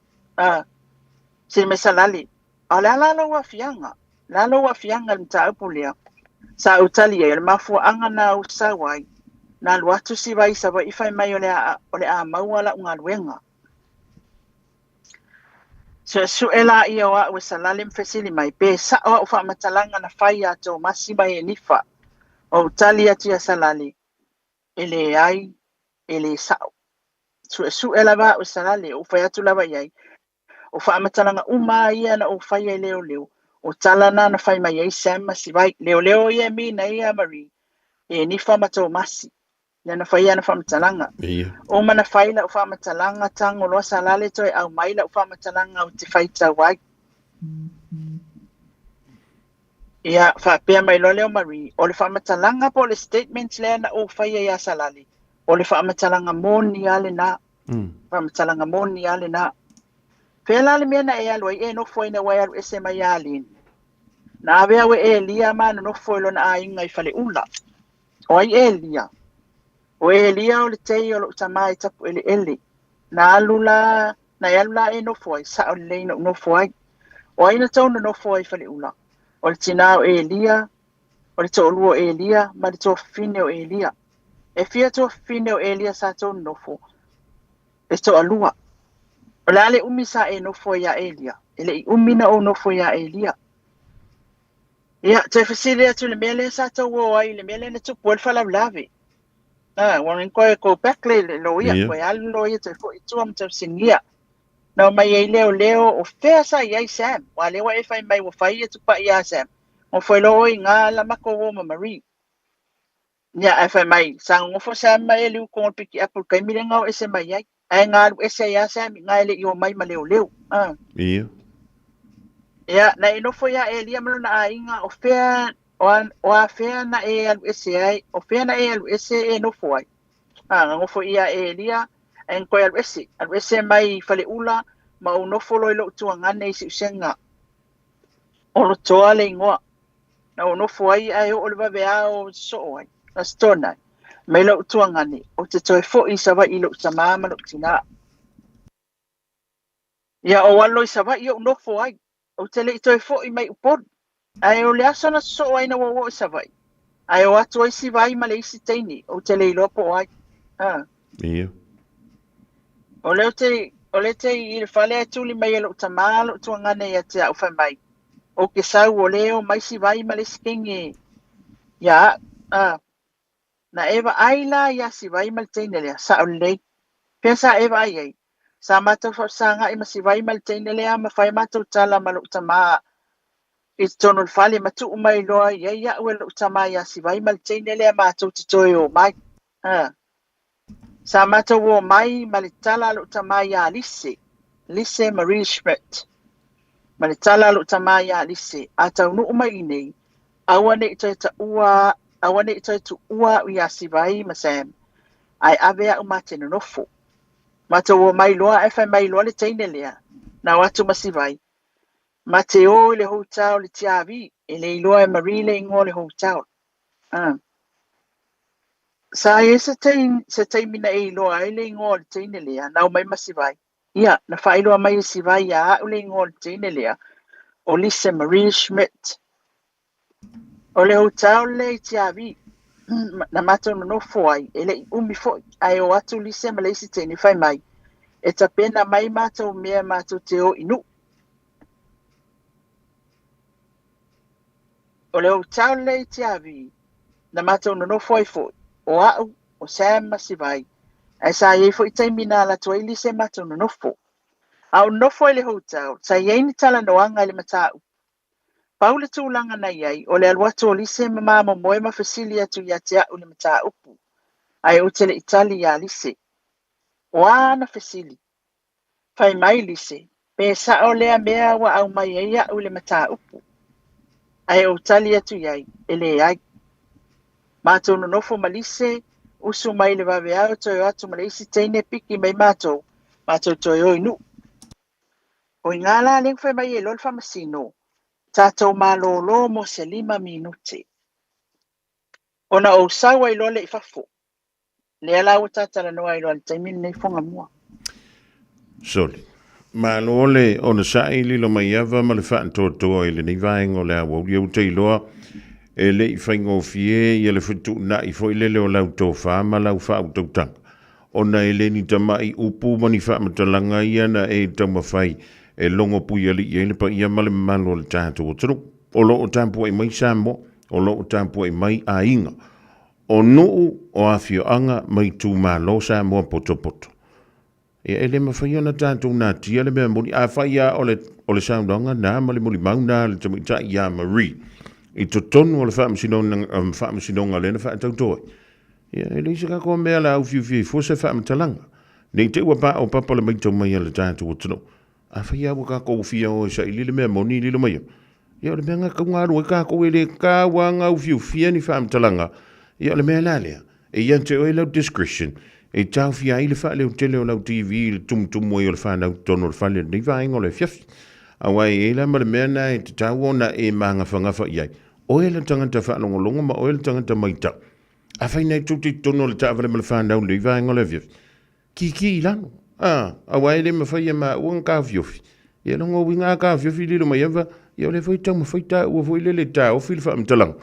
Siri me salali. O le alo wa afianga. Lalo wa afianga le mata upu lea. Sa utali e le mafua anga na usawai. Na luatu si vai sa vai fai mai ole a mauala unga luenga. Su ela ia wa o salalim fesili mai pe sa o fa matalanga na fai ato masiba e nifa. O tali atu salali. Ele ai ele sa. Su ela va o salali o fai atu lava ai. O fa matalanga uma ia na o fai leo. O talana na fai mai ai Sam masiba leo ia mi na ia Marie. E nifa mato masi. Lena fai ana whamatalanga. O mana whaila o whamatalanga tango loa salale toi au maila o whamatalanga o te whaita wai. Ia whapea mai lo leo Marie. O le whamatalanga po le statements lea na o whaia ia salale. O le whamatalanga moni ale na. Whamatalanga moni ale na. Whela le mea na e aloi e no fwoi na wai alu ese mai alin. Na avea we e lia mana no fwoi lo na a inga I fale ula. O ai e lia. O e lia o le tei o lo tamai tapu ele. Na alula e no foi, sa o le no foi. O aina tau no foi fale ula. O le tina o e lia, o le tau luo e lia, ma le tau fine o e lia. E fia tau fine o e lia sa tau no fo. E tau alua. O le ale umi sa e no foi ya e lia. Ele I umina o no foi ya e lia. Ia, te fasile atu le mele sa tau o ai, le mele na tu puel fala blave. Warin koe ko pekle lo ia koe alu lo ia te fo itu am te singia. No mai e leo o fea sa ia Sam. Wa lewa e fai mai wa fai e tupa ia Sam. O foi lo i ngā la mako o ma Marie. Nia e fai mai. Sang o fo Sam mai e liu kong piki apul kai mire ngau ese mai ai. Ai ngā lu ese ia Sam ngā ele I o mai ma leo. Ia. Ia na ino fo ia e lia malo na a inga o fea o a fea na e alu ese ai, o fea na e alu ese e nofo ai. Ngofo ia e lia, en koe alu ese mai fale ula, ma o nofo loi lo tua ngane isi usenga. O lo toa le ingoa, na o nofo ai ai o le vavea o so ai, na stona ai. Mai lo tua ngane, o te toi fo i sawa i lo tamama lo tina. Ia o walo i sawa i o nofo ai, o te le i toi fo i mai upod. Ai o le aso na so ai na wawo i sawa i. Ai o atu ai si vai ma le isi teini, o te le i lopo ai. Ia. O le te i le fale atu li mai lo tamama lo tua ngane ia te au fai mai. O ke sau o leo mai si vai ma le sikengi. Ia, na eva aila ia si vai mal teine lea sa o lei. Pia sa eva ai ai. Sa mātou whausanga i ma si vai mal teine lea ma whai mātou tala ma lo utama i tono le whale ma tu umai loa ia ue lo utama ia si vai mal teine lea mātou te toi o mai. Sa mātou o mai ma le tala lo utama ia Lise Marie Schmidt. Ma le tala lo utama ia Lise. A tau nu umai i nei. Awane i toi ta ua awane i toi tu ua i a si vai ma Sam. Ai avea u mate no nofo. Mata o mai loa e fai mai loa le teine lea. Na watu ma si vai. Mate o le houtau le tiavi. E le iloa e Marie le ingo le houtau. Sa e se teimina e iloa e le ingo le teine lea. Na o mai ma si vai. Ia, na fai loa mai si vai a u le ingo le teine lea. O Lise Marie Schmidt. O le houtau le tiavi. Na mato no fo ai ele umi fo ai o atu lise ma leisi teni fai mai e ta pena mai mato mea mato te o inu o le houtau le tiavi na mato no fo ai fo o au o Sam masivai ai sa ye fo itai mina la to lise mato no fo au no fo le houtau sa ye ni tala no anga le matau Paula tūlanga nei ai, o le alwatu o lise mamama moe ma fasilia tu ia te au le mata upu. Ai o tele itali ia lise. O ana fasili. Fai mai lise. Pe sa o lea mea wa au mai ia au le mata upu. Ai o tali atu iai, ele ai. Mato no nofo ma lise, usu mai le vave au toi atu ma leisi teine piki mai mato. Mato toi o inu. O ingala leng fai mai e lol famasino. Tatou malolo mo se 5 minuti. Ona o sawa i lole i fafo. Le ala o tatala noa i lole taimin nei fonga mua. Soli. Ma lole ona sa ili lo mai ava ma le whaan tōtoa i le ni vaenga o le awa uli au te iloa e le i whaingo fie i le fitu na i fo i lele o lau tō wha ma lau wha au tautanga. Ona e le ni tamai upu mani wha matalanga ia na e taumawhai e longo pui ali i ele pa ia male malo le tātou o turu. O lo o tāmpu ai mai Samo, o lo o tāmpu ai mai a inga. O nuu o awhio anga mai tū malo Samo poto poto. E ele mawhai ana tātou nā tia le mea moni. A whai a o le saundanga nā male moli mauna le tamita i a Marie. I to tonu o le whaamasinonga lena wha tautoi. E ele isa kako mea la au fiu fose whaamatalanga. Nei te ua pa o papa le mai tau mai ale tātou o tunu. A whai awa ka kou fia o sa i lile mea moni lilo mai. Ia o le mea ngā kaungaru e ka kou e le ka wanga au fiu fia ni whaamtalanga. Ia o le mea lalea. E ian te o e lau discretion. E tau fia i le wha leo tele o lau TV le tumutumu e o le whanau tono le whale ni vaenga o le fiafi. Awai e la ma le mea na e te tau ona e maanga whangafa iai. O e la tangata whanongolongo ma o e la tangata maita. A whai nei tuti tono le tāwale ma le whanau le vaenga o le fiafi. Ki lano. Awai le mawhai ma uang ka fiofi. Ia longo winga ka fiofi lilo mai ava. Ia le whai tau mawhai ta ua fwoi lele ta o fil wha mtalang.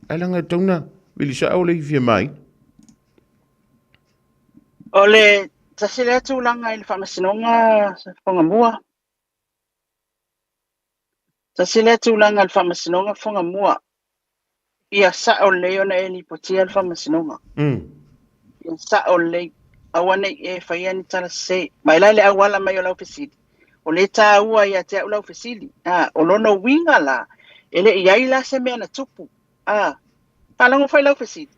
Ai langa tauna. Wili sa au le i fia mai. O le tasile atu langa i le whamasinonga whanga mua. Tasile atu langa i le whamasinonga whanga mua. Ia sa o le ona e li potia le whamasinonga. Ia sa o le awane e whaiani tala se. Mai lai le awala mai o lau fesili. O le tā ua ia te au lau fesili. O lono winga la. Ele iai la se mea na tupu. Palango whai lau fesili.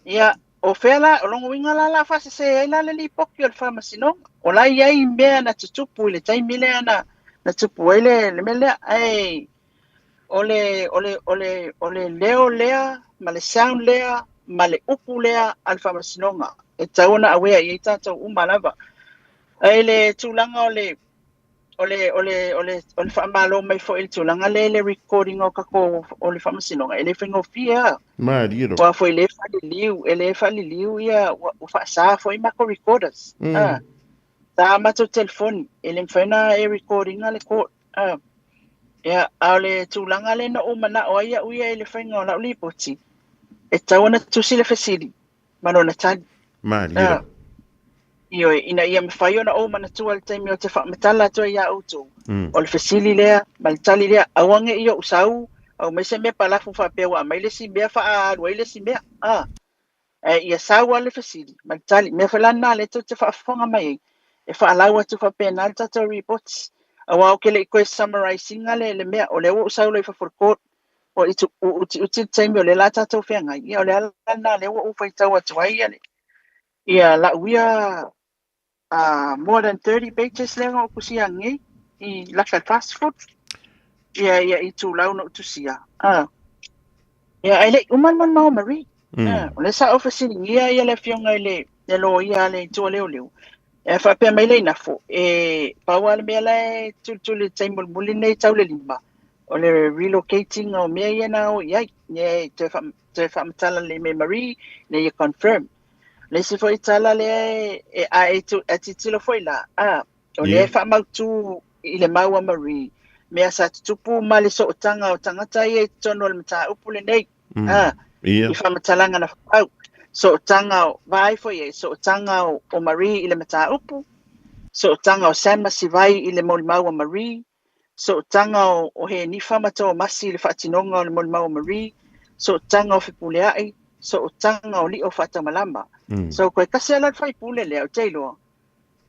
Ia o whela o longo winga la fase se ai la le li poki o le whamasinonga. O la iai mea na tupu i le taimile ana na tupu ele le mele ai. ole leo lea, ma le sound lea, ma le upu lea al whamasinonga. E tauna awea i tātou umalava. Ai le tūlanga ole whamalo mai fo il tūlanga le recording o kako ole whamasinonga. Ele whingo fia. Maria. Wa fo ele whali liu ia sa fo i mako recorders. Ta mato telefoni. Ele mwhena e recording ale court. Ia, ale tūlanga le na umana o ia uia ele whinga o la ulipoti. E tauna tusi le fasili. Manona tali. Maria. Io ina ia mawhai ona o mana tua le taimi o te whaamatala atua ia auto. O le fasili lea, malitali lea, awange ia usau, au meise mea palafu whapea a maile si mea wha a ruaile si mea. Ia sau le fasili, malitali, mea whalana le tu te whaafonga mai. E whaalau atu whapea na le tatou reports. Awa o kele i koe summarizing le mea, o le o usau le whaforkot. O uti taimi o le la tatou whenga. Ia o le alana le o whaitau atu ai ale. Ia la uia more than 30 pages lenga o kusia ngi I laka fast food. Ia I tu lau no tusia. Ia ele uman man mau Marie. O le sa office ia le fionga le lo ia le tu leo. E fa pe mai le na fo. E pawa le mele tu le table buline tau le lima. O le relocating o me ia na o ia te fa mtala le me Marie le confirm. Le se foi tala le atitilo foi la. O le fa mautu I le maua Marie. Mea sa tupu ma le so tanga o tangata I tono le mata upu le nei. I fa matalanga na fau. So tanga o vai foi so tanga o Marie I le mata upu. So tanga o San Masivai I le moli maua Marie. So tanga o he ni fa mato o masi le fatinonga o le moli maua Marie. So tanga o fipuleai. So tanga o li o fatamalama. So koe kasi ala fai pule le o teilo.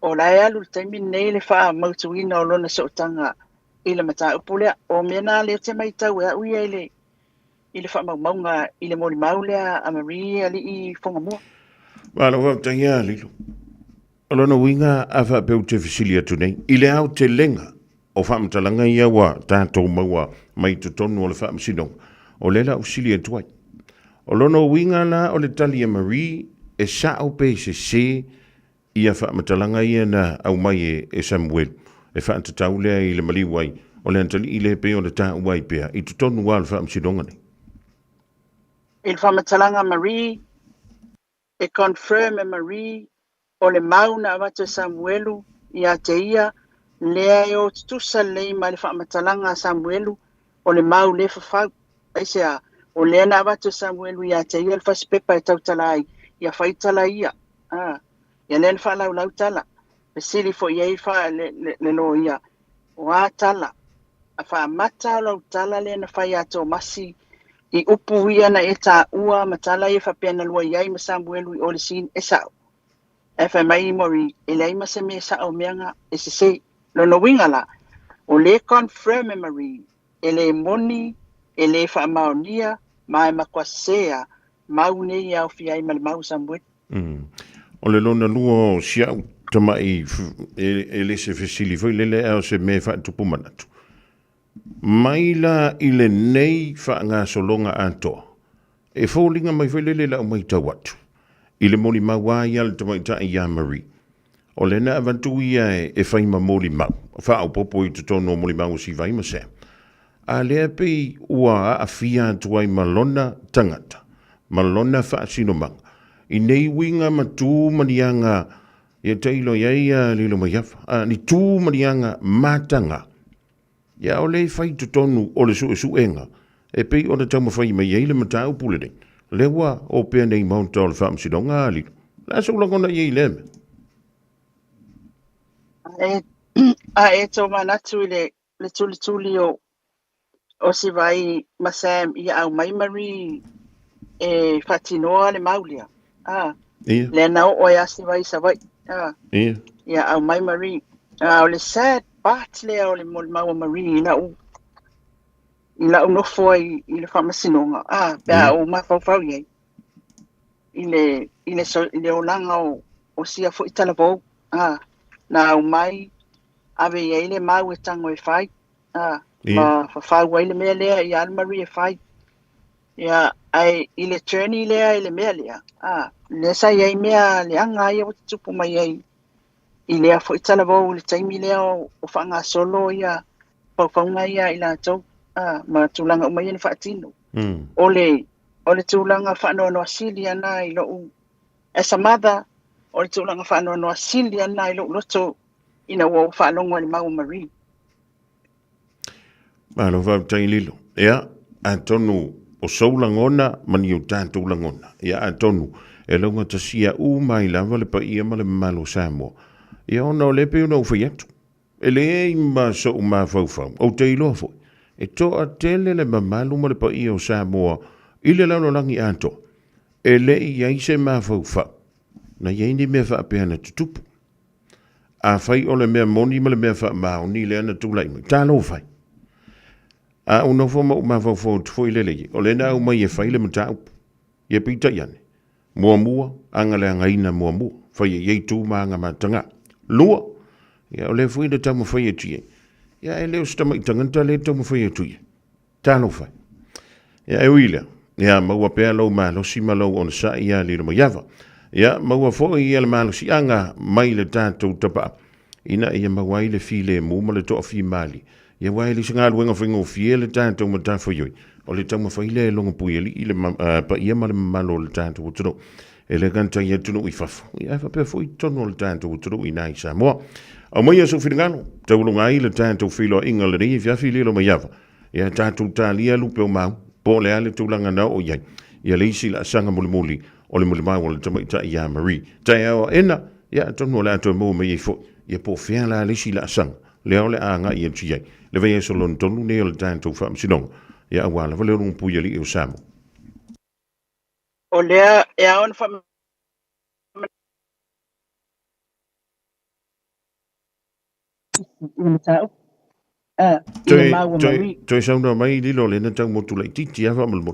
O la alu taimi nei le fa mautuina o lona so tanga I le mata upule o mena le te mai tau e uia ile fa maunga ile moli maulea a Maria li I fonga mo. Wala wa tanga lilo. Alona winga afa pe te fisilia tunei. Ile au te lenga o fa mtalanga ia wa tato maua mai tutonu o le fa msidong. O lela usilia tuai. O lona winga na o le tali a Marie e sa au pe se ia fa matalanga ia na au mai e Samuel e fa tatau le I le maliwai o le antali I le pe o le ta wai pe I tutonu wa le fa msidonga nei. Il fa matalanga Marie e confirm Marie o le mauna avatu Samuelu ia te ia lea o tusa lei ma le fa matalanga Samuelu o le mau le fa aisea o le na avatu Samuelu ia te ia le fa spepa e tautalai ia faitala ia ia le fa lau tala le sili fo ia fa le lo ia o tala a fa mata lau tala le na fa ia to masi I upu ia na e tā ua matala e whapena lua iai ma Samuelu I ole sin e sao. E whai mai mori e lei ma se me sao meanga e se se lono wingala o le confirm e Marie e le moni e le wha maonia ma e makwasea maune I au fiai ma le mau Samuelu. O le lona lua o siau tamai e le se fesili foi lele au se me wha tupu manatu. Maila I le nei wha ngā solonga antoa. E fōlinga mai whelele la o mai tau atu. I le moli maua ia le tamaita I a Marie. O le na avantu ia e whaima moli mau. Wha au popo I tutono moli mau si vaima se. A lea pei ua a fia tuai malona tangata. Malona wha sino manga. I nei winga ma tū manianga ia teilo ia lilo mai hafa. Ni tū manianga matanga. Ia o le fai tutonu o le su enga. E pei o le tau mawhai mai eile mata upule nei. Lewa o pea nei maunta o le whaamsidonga ali. La sa ulangona iei leme. E tō manatu I le tuli o si vai masam ia au mai Marie e whatinoa le maulia. Le nao o ia si vai sa vai. Ia au mai Marie. O le sad part le o le mau Marie ina u nofo I le whamasinonga. Pea o mawhawhau iei. I le olanga o sia fo I talavou. Na au mai ave iei le mau e tango e whai. Ma fa wai le mea lea i Anne Marie fai. Ia ai i le journey lea i le mea lea. Le sa iai mea le anga ia o tupu mai ai. I lea fo i tala vau le taimi lea o whanga solo ia. Paupaunga ia i la tau. Ma tūlanga umai ni whaatino. O le tūlanga whanau no asili ana i lo as a mother, o le tūlanga whanau no asili ana i lo loto ina wau whanonga ni mau Marie. Malo va tai lilo. Ia Antonu o soulangona mani o tātou langona. Ia Antonu e launga tasia mai lava le pa ia ma le malo Samoa. Ia ona o le pe ona uwhai atu. E le e ma so ma faufau. O te ilo fo. E to a tele le mamalu ma le pa ia o Samoa. I le launo langi ato. E le i aise ma faufau. Na yeini mea wha apea na tutupu. A whai o le mea moni ma le mea wha mao ni le ana tūlai mai. Tālo whai. A una fo ma fo fo ile le o le na o mai e faile mata up ye pita yane mua anga le anga ina mua fa ye tu ma anga matanga lua ya o le fo ile tamu fa ye tie ya ele o sta mai tanga le tamu fa ye tie tano fa ya e wile ya ma wa pe lo ma lo si ma lo on sa ya le mo yava ya ma wa fo ye le ma lo si anga mai le tato tapa ina ye ma wa ile file mo ma le to fi mali ia wai li singa luenga fingo fiele tanto mo tan foi o le tamo foi le longo pueli ile pa ia ma le malo le tanto utro ele canta ia tuno i fafo ia fa pe foi tono le tanto utro i nai sa mo o mo ia so fingano te ulunga ile tanto filo ingale ri via fili lo maiava ia tanto talia lupe o mau po le ale tulanga na o ia ia le isi la sanga muli o le muli mau le tamo ita ia Marie tai o ena ia tono la to mo me fo ia po fia la le isi la sanga le ole anga ia tia le vai so lon tonu ne o tanto fa sinong ya wala vale un puyeli o Samo o le e on fa toi sound mai li lo le na tang mo tu le titi ava mo mo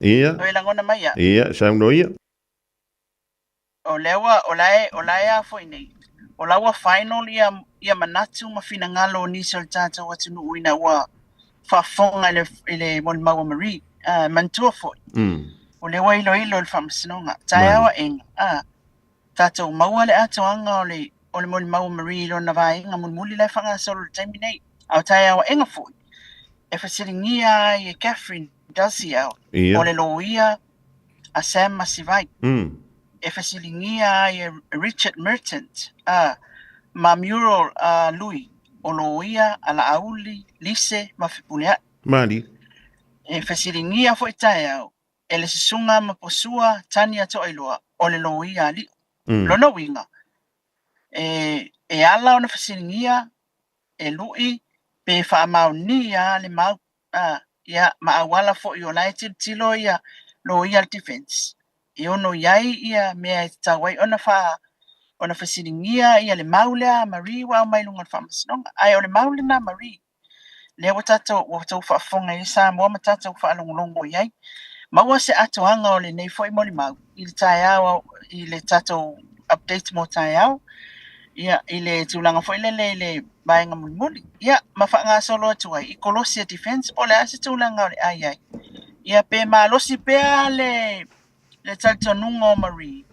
ia o langona mai ia sound no ia o lewa o lae foi nei o lawa final ia manatu ma fina ngalo ni sol tata watu no uina wa fa fonga le mon mawa Marie mantua foi o lewa ilo le famsinonga taia wa eng tata mawa le atoanga o le mon mawa Marie lo na vai nga mon muli le fanga sol terminate au taia wa enga foi e fasiringia e Catherine Dacia o le loia a Sam Masivai e fasilingia e Richard Merchant ma mural Louis o loia ala auli lise ma fipulia mali e fasilingia fo itaia e le sunga ma posua tania to ailoa o le loia li lona winga e ala ona fasilingia e lui pe fa maunia le mau ya ma awala fo United tilo ya loia defense e ono iai ia mea tawai ona fasiringia ia le maulea Marie wa mai lunga famasnonga ai o le maule na Marie le watata whafonga i sa mo matata whaalongolongo iai maua se atoanga o le nei foi moli mau i le tai au i le tato update mo tai au ia i le tūlanga foi le baenga muli ia mawhanga solo atuai i Colossia Defense o le ase tūlanga o le ai ia pe malosi pea le taltonunga o Marie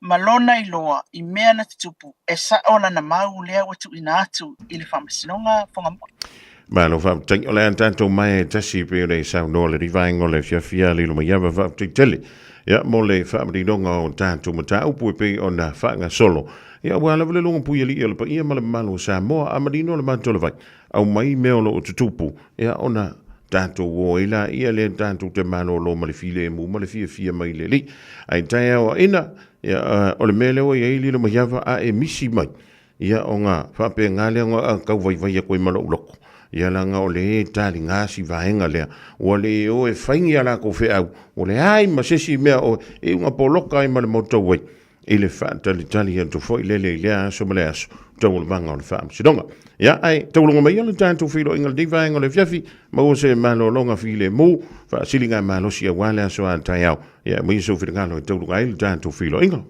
malona i loa i mea na tutupu e sa ona na mau lea watu ina atu i le whamasinonga whonga mo. Malo fa tanto le tanto mai tasi pe le sa no le rivango le fia li lo maiava va tele ya mo le fa marinonga o tanto mata upu pe ona fanga solo ya wala vele longo pu ili le pa ia malo sa mo a marino le manto le vai au mai me o tutupu ya ona tanto wo ila ia le tanto te mano lo ma le file mu ma le fia mai le li ai tai o ina ya o le mele o ia ili lo maiava a e misi mai ia onga fa pe ngale nga ka vai ko malo loko ia langa o le tali ngasi vaenga lea o le o e whaingi ala ko whea au o le ai ma sesi mea o e unga poloka i ma le motowai i le wha tali anto fo i lele i lea aso ma le aso tau le vanga o le wha sidonga ia ai tau longa mai ala tanto whilo inga le vaenga o le fiafi ma o se malo longa file mu wha silinga malo si a wale aso a tai au ia ma iso whiringalo i tau longa i le tanto whilo inga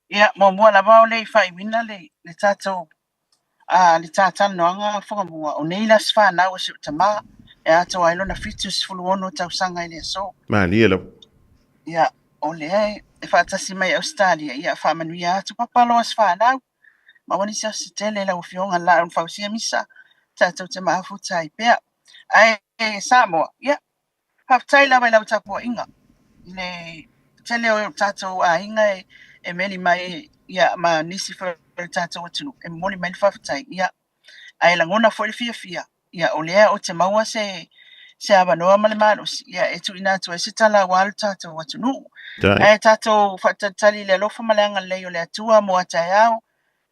Ia mua lava o le whaimina le tātou le tātana noanga whakamua o nei las whanau e siu tama e ato ailo na fitu sifulu ono tausanga i le so. Mali elo. Ia o le e whaatasi mai Australia ia whamanuia atu papalo as whanau. Ma wani sa se tele la ufionga la un fausia misa tātou te maafu tai pea. Ai Samoa, ia. Haftai la vai lau tapua inga. Le tele o tātou a inga e meli mai ia ma nisi fa tātou atunu. E moli mai whaftai ia. Ai langona fo le fia. Ia o lea o te maua se avanoa ma le malos. Ia e tu ina tu e se tala walu tātou atunu. Ai tātou whatatali le lofa malanga leo le atua mo atai au.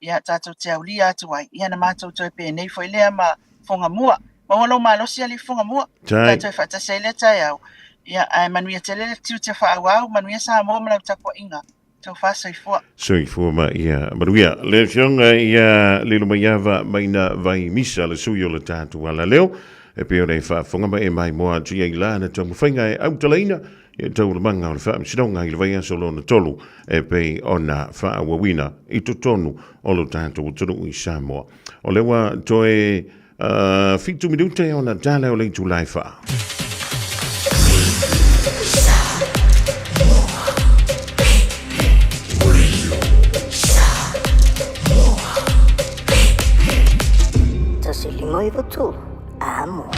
Ia tātou te aulia atu ai. Ia na mātou toi pe nei fo ilea ma fonga mua. Ma walo malosi ali fonga mua. Tātou e whatasei le tai au. Ia ai manuia te lele tiu te whaau manuia sa mo ma lau tapua inga. Tau whasa i fua. Soifua ma ia. Maruia, le fionga ia lilo mai ava maina vai misa le sui o le tātou ala leo. E peo nei whaafonga mai e mai moa tu iei la na tau mwhainga e autalaina. Ia tau le manga o le wha msidonga i le vai aso lo na tolu. E pei ona whaawawina i to tonu o lo tātou tonu i Samoa. O lewa toe fitu minute ona tale o le July wha. Moi tu, amo.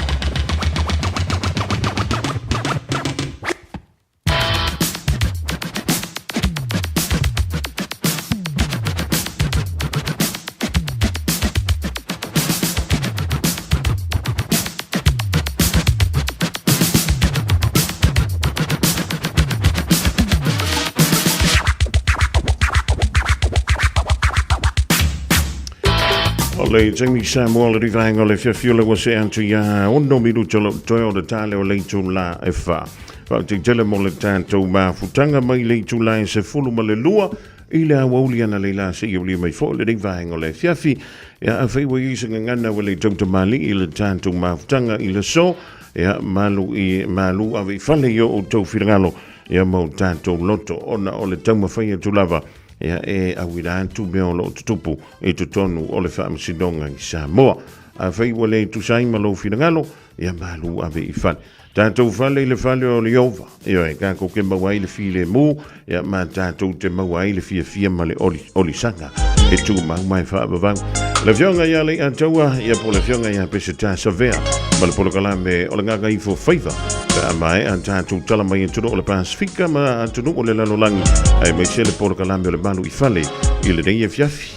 Le Jamie Samuel le rivango le fiafiola wa se antu ya ono minuto lo toyo de tale o le tula e fa. Fa te tele mo le tanto ma futanga mai le tula se fulu ma le lua i le awaulia na le la se i uli mai fo le rivango le fiafi ya a fei wa isa ngana wa le tauta mali i le tanto ma futanga i le so ya malu ave fale yo o tau firangalo ya mo tanto loto ona o le tauma fai tulava ia e awira antu meo lo tutupu e tutonu o le whaamasidonga i Samoa. A whai wale tu saima lo whirangalo, ia malu ave i whale. Tātou whale le whale o le ova, ia e kako ke mawai le file mu, ia ma tātou te mawai le fia ma le oli sanga, e tu mau mai whaabavang. Le fionga ia le ataua, ia po le fionga ia pese tā savea, ma le polo kalame o le nganga i fo whaiva. Ta mai an tātou tala mai e tunu o le Pasifika, ma an tunu o le lalolangi, ai mai se le polo kalame o le malu i whale, i le nei e fiafi.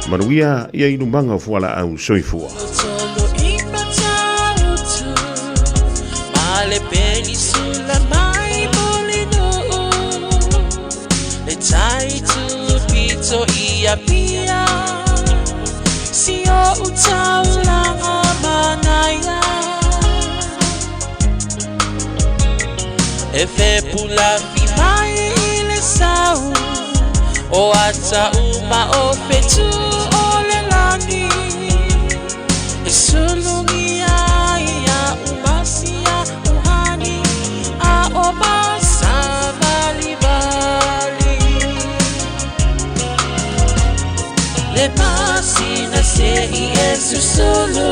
Manuia ia inu manga o fuala au soifua. Le penisula mai molino le tai tu pito ia pia si o utaula manaya e fe pula fi mai le sau o ata uma o petu o le lani e solo le pasina se Yesu solo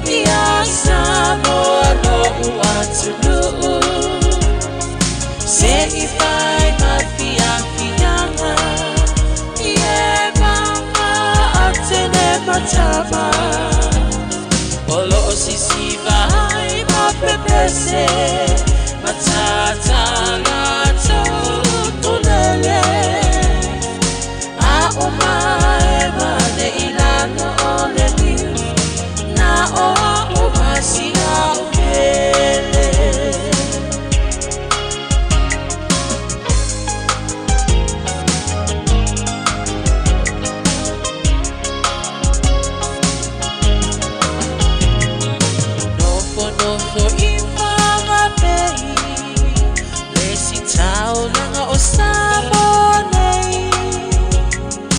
ia Samoa no atulu se I fai mafia fianga ie mama atene matama olo sisi vai ma pepese matata la tutulele a oma Osa